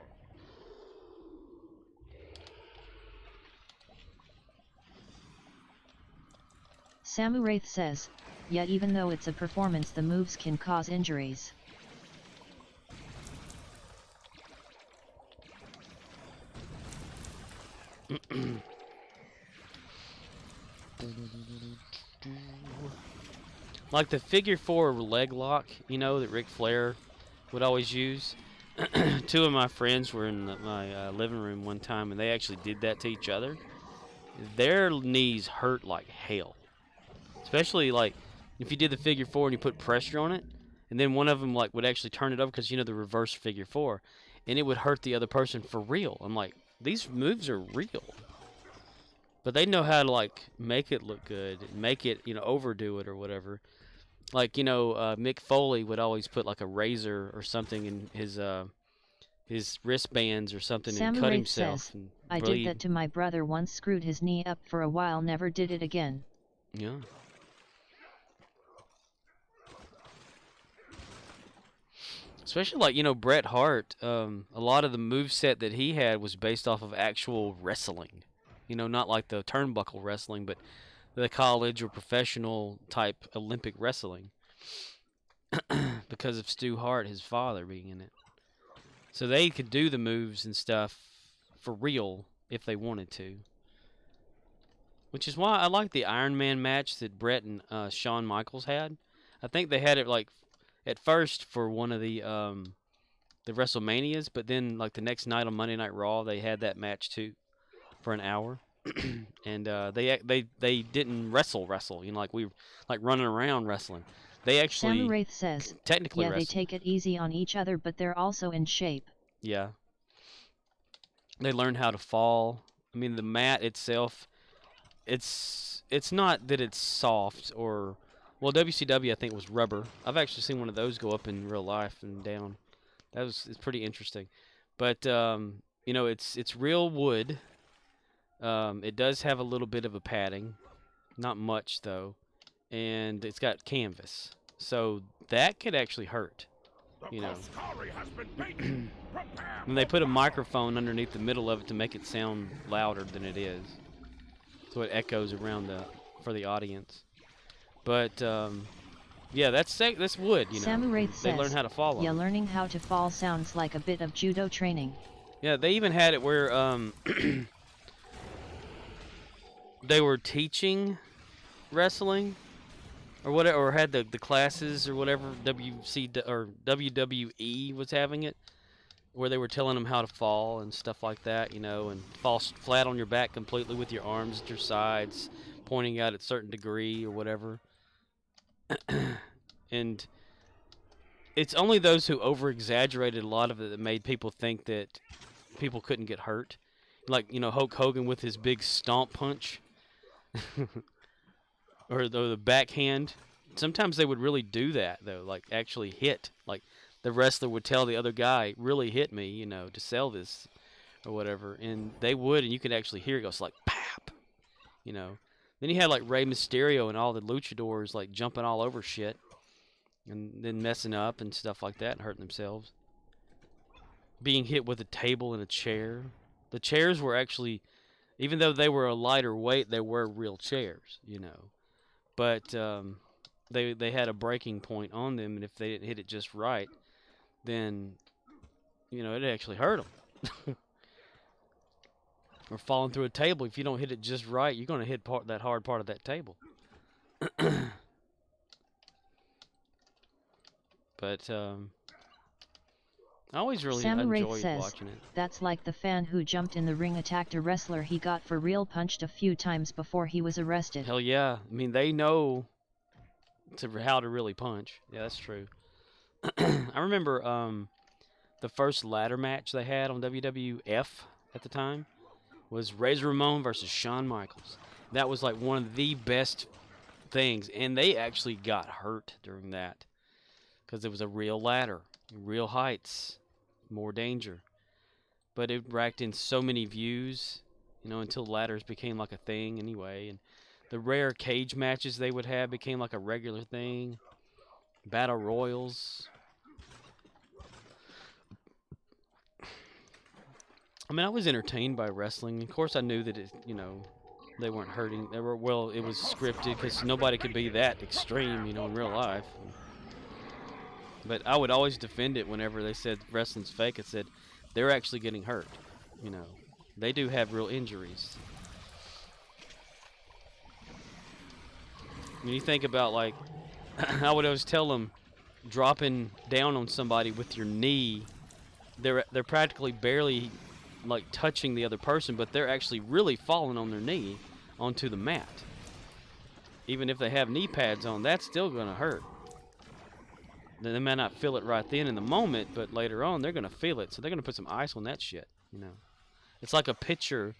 Samu Wraith says, yeah, even though it's a performance, the moves can cause injuries. Like the figure 4 leg lock, you know, that Ric Flair would always use. Two of my friends were in my living room one time, and they actually did that to each other. Their knees hurt like hell. Especially like if you did the figure 4 and you put pressure on it, and then one of them like would actually turn it over, because you know the reverse figure 4, and it would hurt the other person for real. I'm like, these moves are real. But they know how to like make it look good, make it, you know, overdo it or whatever. Like, you know, Mick Foley would always put like a razor or something in his wristbands or something and Samu cut Wraith himself says, and I bleed. did that to my brother once, screwed his knee up for a while, never did it again. Yeah. Especially like, you know, Bret Hart, a lot of the moveset that he had was based off of actual wrestling. You know, not like the turnbuckle wrestling, but the college or professional type Olympic wrestling. Because of Stu Hart, his father, being in it. So they could do the moves and stuff for real if they wanted to. Which is why I like the Iron Man match that Bret and Shawn Michaels had. I think they had it like at first for one of the WrestleManias, but then like the next night on Monday Night Raw, they had that match too for an hour. And they didn't wrestle, you know, like we like running around wrestling. They actually Samu Wraith says, technically yeah, wrestle. they take it easy on each other, but they're also in shape. Yeah. They learn how to fall. I mean, the mat itself, it's not that it's soft or, well, WCW I think was rubber. I've actually seen one of those go up in real life and down. It's pretty interesting. But you know, it's real wood. It does have a little bit of a padding, not much though, and it's got canvas, so that could actually hurt. You know, and they put a microphone underneath the middle of it to make it sound louder than it is. so it echoes around for the audience. But yeah, that's wood. You know, Samurai they learn says, how to fall. yeah, learning how to fall sounds like a bit of judo training. Yeah, they even had it where they were teaching wrestling or whatever, or had the classes or whatever or WWE was having it, where they were telling them how to fall and stuff like that, you know, and fall flat on your back completely with your arms at your sides, pointing out at a certain degree or whatever. And it's only those who over-exaggerated a lot of it that made people think that people couldn't get hurt. Like, you know, Hulk Hogan with his big stomp punch. Or the backhand. Sometimes they would really do that, though, like actually hit. Like the wrestler would tell the other guy, really hit me, you know, to sell this or whatever. And they would, and you could actually hear it goes like, pap, you know. Then you had like Rey Mysterio and all the luchadors like jumping all over shit and then messing up and stuff like that and hurting themselves. Being hit with a table and a chair. The chairs were actually, even though they were a lighter weight, they were real chairs, you know. But they had a breaking point on them, and if they didn't hit it just right, then, you know, it actually hurt them. Or falling through a table, if you don't hit it just right, you're going to hit that hard part of that table. But I always really enjoyed watching it. That's like the fan who jumped in the ring attacked a wrestler he got for real punched a few times before he was arrested. Hell yeah. I mean, they know how to really punch. Yeah, that's true. I remember the first ladder match they had on WWF at the time was Razor Ramon versus Shawn Michaels. That was like one of the best things, and they actually got hurt during that because it was a real ladder, real heights, more danger. But it racked in so many views, you know, until ladders became like a thing anyway. And the rare cage matches they would have became like a regular thing. Battle royals. I mean, I was entertained by wrestling. Of course, I knew that it, you know, they weren't hurting. They were, well, it was scripted because nobody could be that extreme, you know, in real life. But I would always defend it whenever they said wrestling's fake. It said they're actually getting hurt, you know. They do have real injuries. When you think about, like, I would always tell them, dropping down on somebody with your knee, they're practically barely like touching the other person, but they're actually really falling on their knee onto the mat. Even if they have knee pads on, that's still going to hurt. They may not feel it right then in the moment, but later on they're going to feel it, so they're going to put some ice on that shit, you know. It's like a pitcher.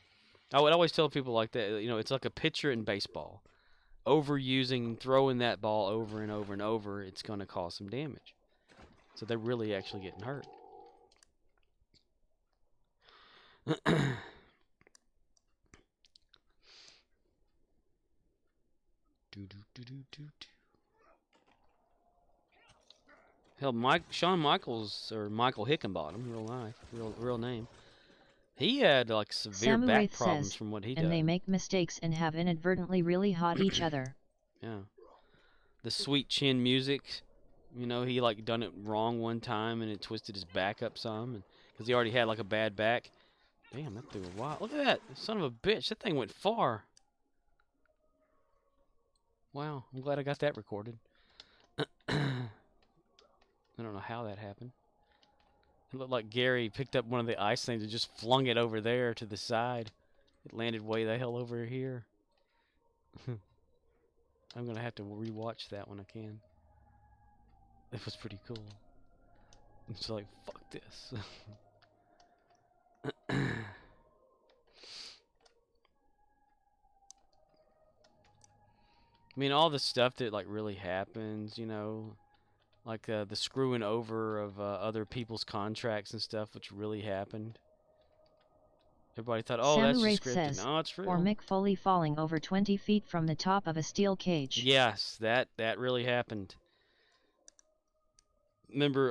I would always tell people like that, you know, it's like a pitcher in baseball. Overusing, throwing that ball over and over and over, it's going to cause some damage. So they're really actually getting hurt. Hell, Shawn Michaels, or Michael Hickenbottom, real name. He had like severe back problems from what he did. And they make mistakes and have inadvertently really hot each other. Yeah. The Sweet Chin Music, you know, he like done it wrong one time and it twisted his back up some, because he already had like a bad back. Damn, that threw a while. Look at that, son of a bitch! That thing went far. Wow, I'm glad I got that recorded. I don't know how that happened. It looked like Gary picked up one of the ice things and just flung it over there to the side. It landed way the hell over here. I'm going to have to rewatch that when I can. It was pretty cool. It's like, fuck this. I mean, all the stuff that like really happens, you know, like the screwing over of other people's contracts and stuff, which really happened. Everybody thought, oh, that's just scripted. Says, no, it's real. Or Mick Foley falling over 20 feet from the top of a steel cage. Yes, that really happened. Remember,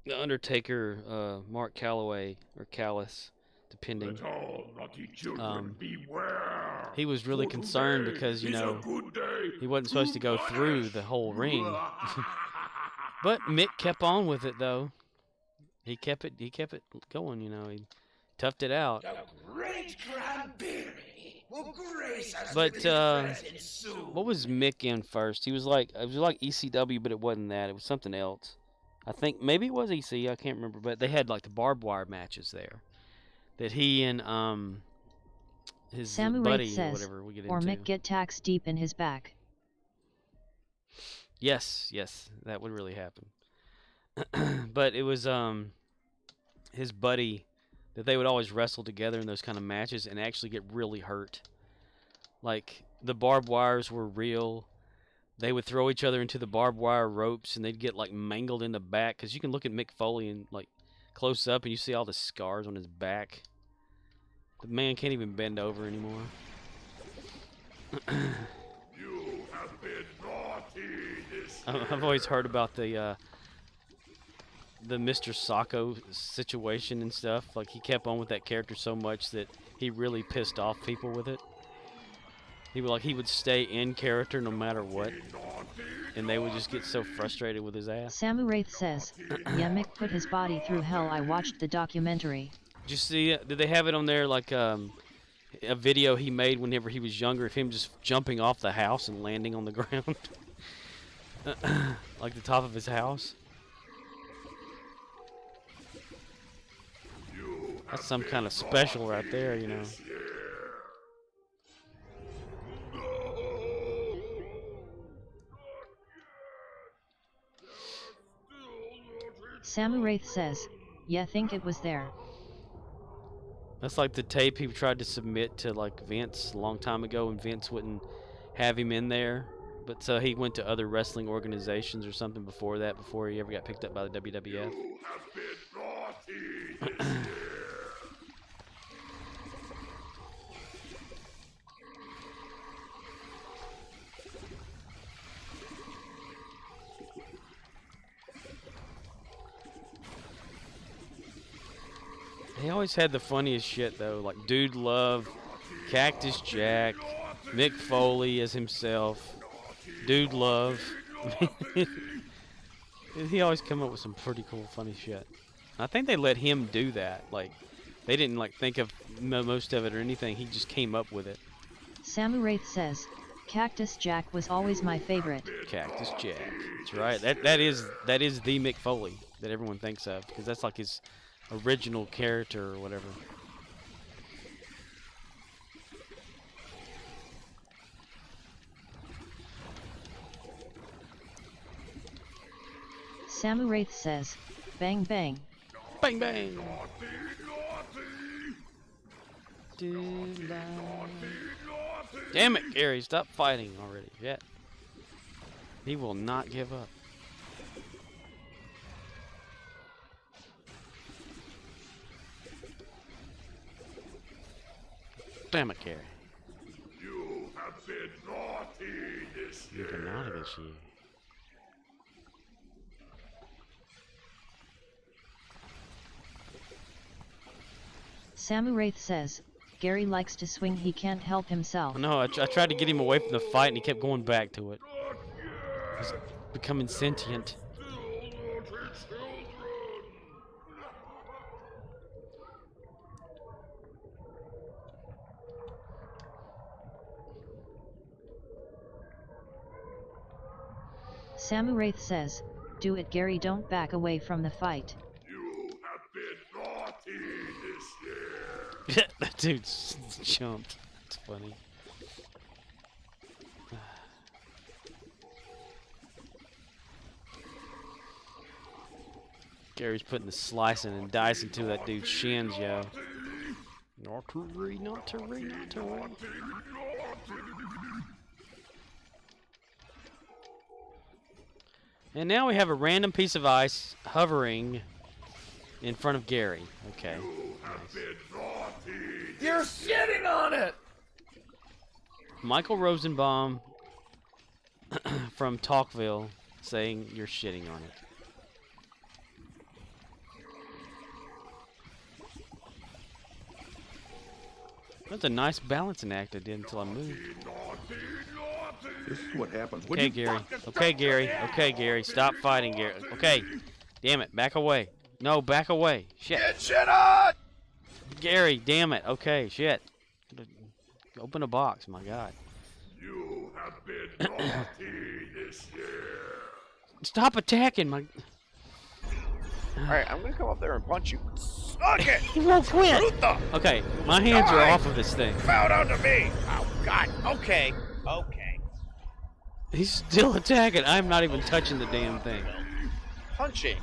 the Undertaker, Mark Calloway, or Callis, depending. Let all naughty children beware. He was really For concerned today because, you is a know, good day he wasn't supposed to go through the whole ring. But Mick kept on with it, though. He kept it going, you know. He toughed it out. The great Cranberry will grace us But with his presence soon. what was Mick in first? It was like ECW, but it wasn't that. It was something else. I think maybe it was EC. I can't remember, but they had like the barbed wire matches there that he and his Samu buddy Wraith or says, whatever we get or into. Mick get tax deep in his back. Yes, that would really happen. But it was his buddy that they would always wrestle together in those kind of matches and actually get really hurt. Like the barbed wires were real. They would throw each other into the barbed wire ropes and they'd get like mangled in the back, because you can look at Mick Foley and like close up and you see all the scars on his back. The man can't even bend over anymore. You have been naughty this year. I've always heard about the Mr. Sacco situation and stuff. Like he kept on with that character so much that he really pissed off people with it. He would stay in character no matter what, and they would just get so frustrated with his ass. Samu Wraith says, yeah, Mick put his body through hell. I watched the documentary. Did you see it? Did they have it on there, like a video he made whenever he was younger of him just jumping off the house and landing on the ground? Like the top of his house? That's some kind of special right there, you know. Samu Wraith says, yeah, think it was there. That's like the tape he tried to submit to like Vince a long time ago, and Vince wouldn't have him in there. But so he went to other wrestling organizations or something before that, before he ever got picked up by the WWF. You have been naughty this year. He always had the funniest shit though, like Dude Love, Cactus Jack, Mick Foley as himself, Dude Love. He always come up with some pretty cool, funny shit. I think they let him do that. Like, they didn't like think of most of it or anything. He just came up with it. Samu Wraith says, Cactus Jack was always my favorite. Cactus Jack. That's right. That is the Mick Foley that everyone thinks of, because that's like his original character or whatever. Samu Wraith says, bang bang. Bang bang. Damn it, Gary, stop fighting already. Yet. He will not give up. Damn it, Gary. You have been naughty this year. You've been naughty this year. Samu Wraith says, Gary likes to swing, he can't help himself. No, I tried to get him away from the fight and he kept going back to it. He's becoming sentient. Samu Wraith says, do it Gary, don't back away from the fight. You have been naughty this year. That dude's jumped. It's funny. Gary's putting the slicing and dicing to that dude's shins, yo. Not to read, not to read, not to read. And now we have a random piece of ice hovering in front of Gary. Okay. Nice. You're shitting on it! Michael Rosenbaum from Talkville saying you're shitting on it. That's a nice balancing act I did until I moved. This is what happens. Okay, Gary. Okay, Gary. Okay, Gary. Stop fighting, Gary. Okay. Damn it. Back away. No, back away. Shit. Get shit on! Gary, damn it. Okay, shit. Open a box, my God. You have been naughty this year. Stop attacking my... Alright, I'm gonna come up there and punch you. Suck it! He won't quit! Okay, my hands are off of this thing. Bow down to me! Oh, God. Okay. Okay. He's still attacking. I'm not even touching the damn thing. Punching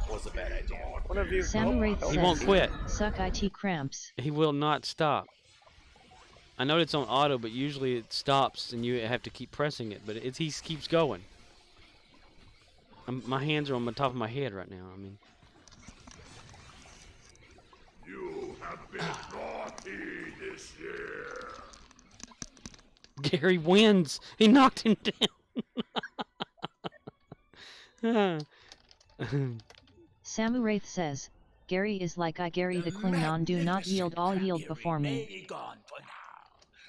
was a bad idea. One of you... Samurai says, he won't quit. Suck IT cramps. He will not stop. I know it's on auto, but usually it stops and you have to keep pressing it. But he keeps going. My hands are on the top of my head right now. I mean... You have been naughty this year. Gary wins. He knocked him down. Samuraith says, Gary is like I Gary the Klingon, do not yield, all yield before me. May be gone for now,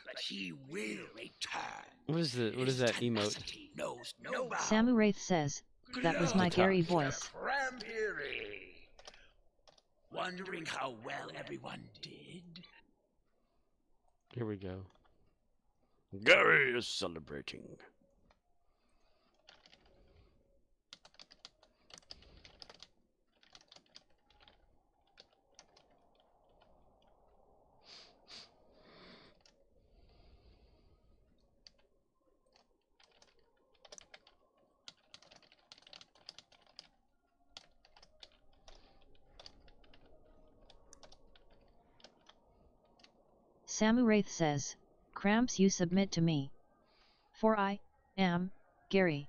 but he will return. What is that emote? Knows no bounds. Samuraith says, that was my Gary voice. Cranberry. Wondering how well everyone did? Here we go. Gary is celebrating. Samuraith says, cramps you submit to me. For I am Gary.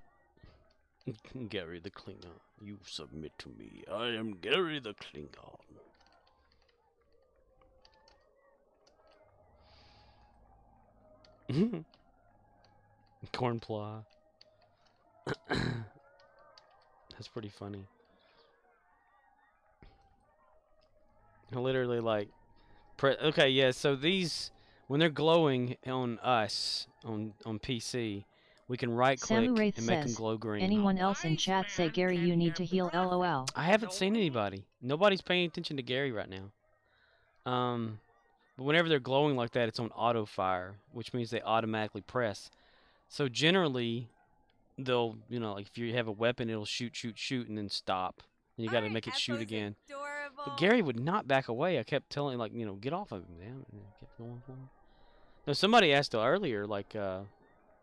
Gary the Klingon, you submit to me. I am Gary the Klingon. Cornpla. That's pretty funny. I literally like... Okay, yeah, so these, when they're glowing on us, on PC, we can right-click and make them glow green. Anyone else in chat say, Gary, you need to heal, LOL. I haven't seen anybody. Nobody's paying attention to Gary right now. But whenever they're glowing like that, it's on auto-fire, which means they automatically press. So generally, they'll, you know, like if you have a weapon, it'll shoot, shoot, shoot, and then stop. And you got to make it shoot again. But Gary would not back away. I kept telling him, like, you know, get off of him, man. And I kept going for him. Now, somebody asked earlier, like,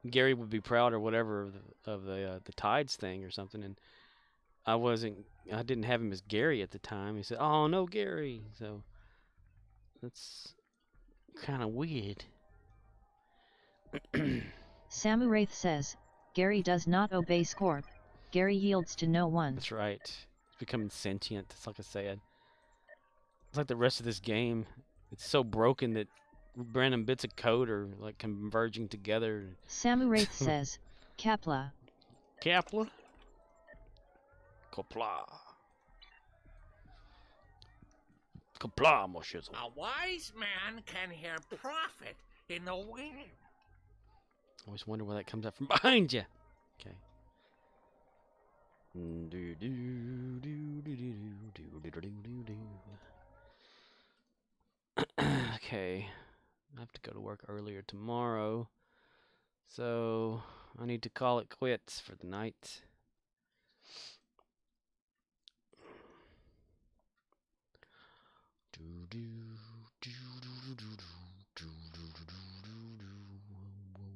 Gary would be proud or whatever of the Tides thing or something, and I didn't have him as Gary at the time. He said, "Oh no, Gary." So that's kind of weird. Samuraith says, Gary does not obey Scorp. Gary yields to no one. That's right. It's becoming sentient. It's like I said. It's like the rest of this game. It's so broken that random bits of code are like converging together. Samuraith says, Kapla. Kapla? Kapla. Kapla, mo shizzle. A wise man can hear profit in the wind. I always wonder where that comes out from behind you. Okay. Okay. I have to go to work earlier tomorrow. So I need to call it quits for the night.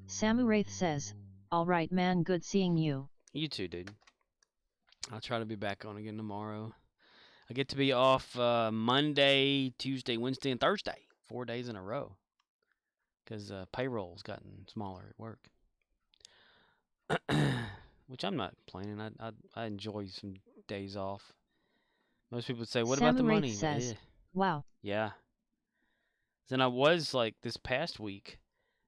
Samuraith says, alright man, good seeing you. You too, dude. I'll try to be back on again tomorrow. I get to be off Monday, Tuesday, Wednesday, and Thursday. 4 days in a row. Because payroll's gotten smaller at work. Which I'm not complaining. I enjoy some days off. Most people would say, what about the money? Says, wow. Yeah. Then I was like this past week,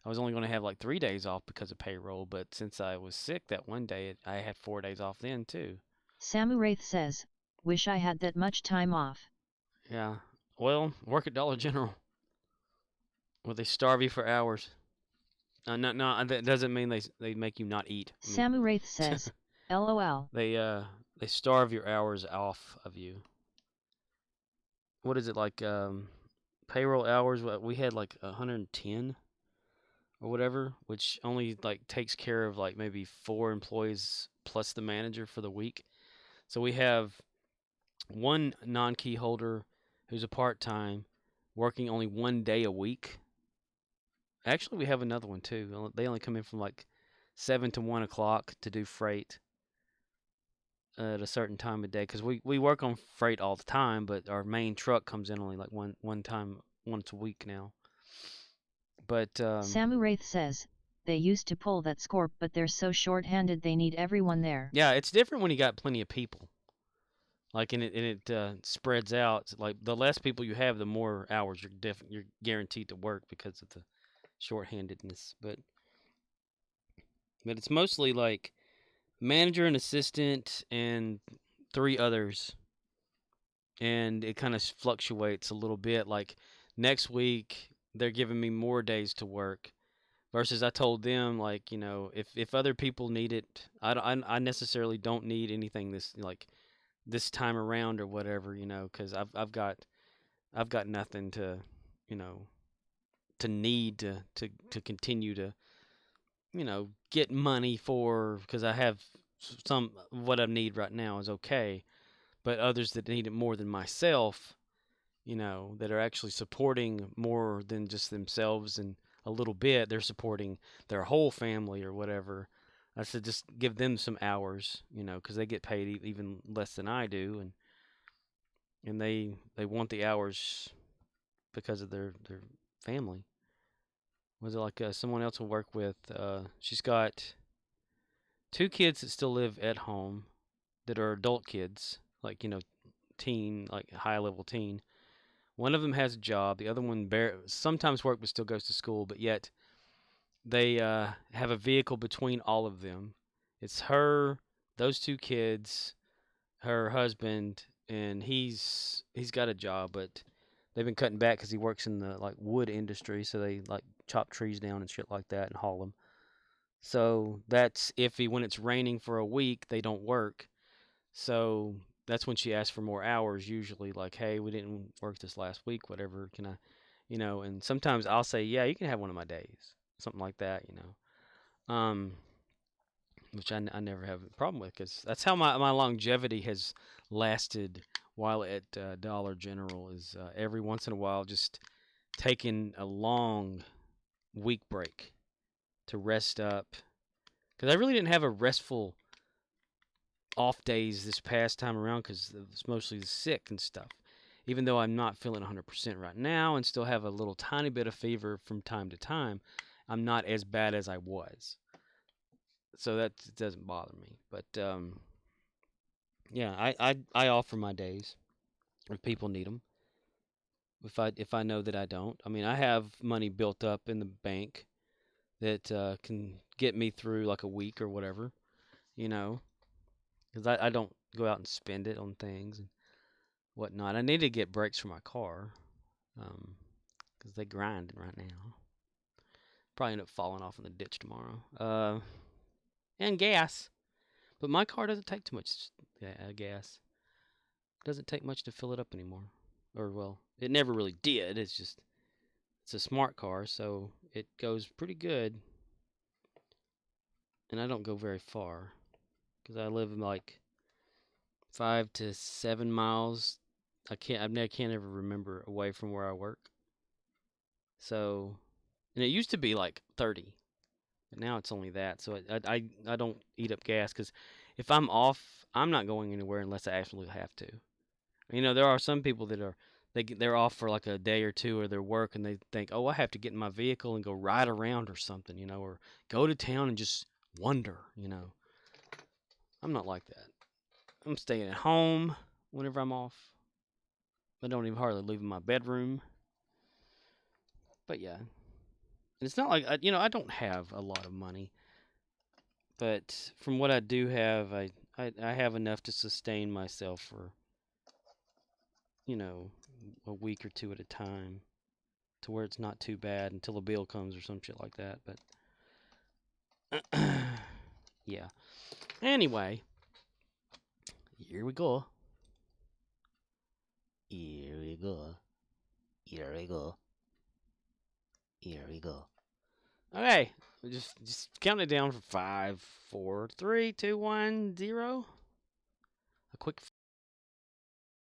I was only going to have like 3 days off because of payroll. But since I was sick that one day, I had 4 days off then too. Samuraith says, wish I had that much time off. Yeah. Well, work at Dollar General. Well, they starve you for hours. No, that doesn't mean they make you not eat. I mean, Samu Wraith says, LOL. they starve your hours off of you. What is it like? Payroll hours. We had like 110 or whatever, which only like takes care of like maybe 4 employees plus the manager for the week. So we have one non-key holder who's a part-time, working only 1 day a week. Actually, we have another one too. They only come in from like 7 to 1 o'clock to do freight at a certain time of day, because we work on freight all the time, but our main truck comes in only like one time once a week now. But Samu Wraith says, they used to pull that score, but they're so short-handed they need everyone there. yeah, it's different when you got plenty of people. Like, and it spreads out. Like, the less people you have, the more hours you're guaranteed to work because of the shorthandedness. But it's mostly like manager and assistant and 3 others, and it kind of fluctuates a little bit. Like, next week they're giving me more days to work, versus I told them, like, you know, if other people need it, I necessarily don't need anything this time around or whatever, you know, because I've got nothing to, you know, to need to continue to, you know, get money for, because I have some, what I need right now is okay, but others that need it more than myself, you know, that are actually supporting more than just themselves and a little bit, they're supporting their whole family or whatever. I said just give them some hours, you know, because they get paid even less than I do, and they want the hours because of their family. Was it like someone else will work with? She's got 2 kids that still live at home that are adult kids, like, you know, teen, like high level teen. One of them has a job. The other one sometimes works but still goes to school. But yet they have a vehicle between all of them. It's her, those 2 kids, her husband, and he's got a job, but they've been cutting back because he works in the like wood industry. So they like chop trees down and shit like that and haul them. So that's iffy. When it's raining for a week, they don't work. So that's when she asks for more hours, usually, like, hey, we didn't work this last week, whatever, can I, you know, and sometimes I'll say, yeah, you can have one of my days, something like that, you know, which I never have a problem with, because that's how my longevity has lasted while at Dollar General, is every once in a while just taking a long week break to rest up, because I really didn't have a restful off days this past time around because it's mostly sick and stuff. Even though I'm not feeling 100% right now and still have a little tiny bit of fever from time to time, I'm not as bad as I was. So that doesn't bother me. But yeah, I offer my days if people need them. If I know that I don't, I mean, I have money built up in the bank that can get me through like a week or whatever, you know. Because I don't go out and spend it on things and whatnot. I need to get brakes for my car, because they grinding right now. Probably end up falling off in the ditch tomorrow. And gas. But my car doesn't take too much gas. It doesn't take much to fill it up anymore. Or, well, it never really did. It's a smart car, so it goes pretty good. And I don't go very far, because I live in like 5 to 7 miles. I can't ever remember away from where I work. So, and it used to be like 30, but now it's only that. So I don't eat up gas, because if I'm off, I'm not going anywhere unless I absolutely have to. You know, there are some people that they're off for like a day or two of their work, and they think, oh, I have to get in my vehicle and go ride around or something, you know, or go to town and just wander, you know. I'm not like that. I'm staying at home whenever I'm off. I don't even hardly leave my bedroom. But yeah, and it's not like I don't have a lot of money, but from what I do have, I have enough to sustain myself for, you know, a week or two at a time to where it's not too bad until a bill comes or some shit like that. But yeah. Anyway, here we go. Here we go. Here we go. Here we go. Okay, just count it down for 5, 4, 3, 2, 1, 0. A quick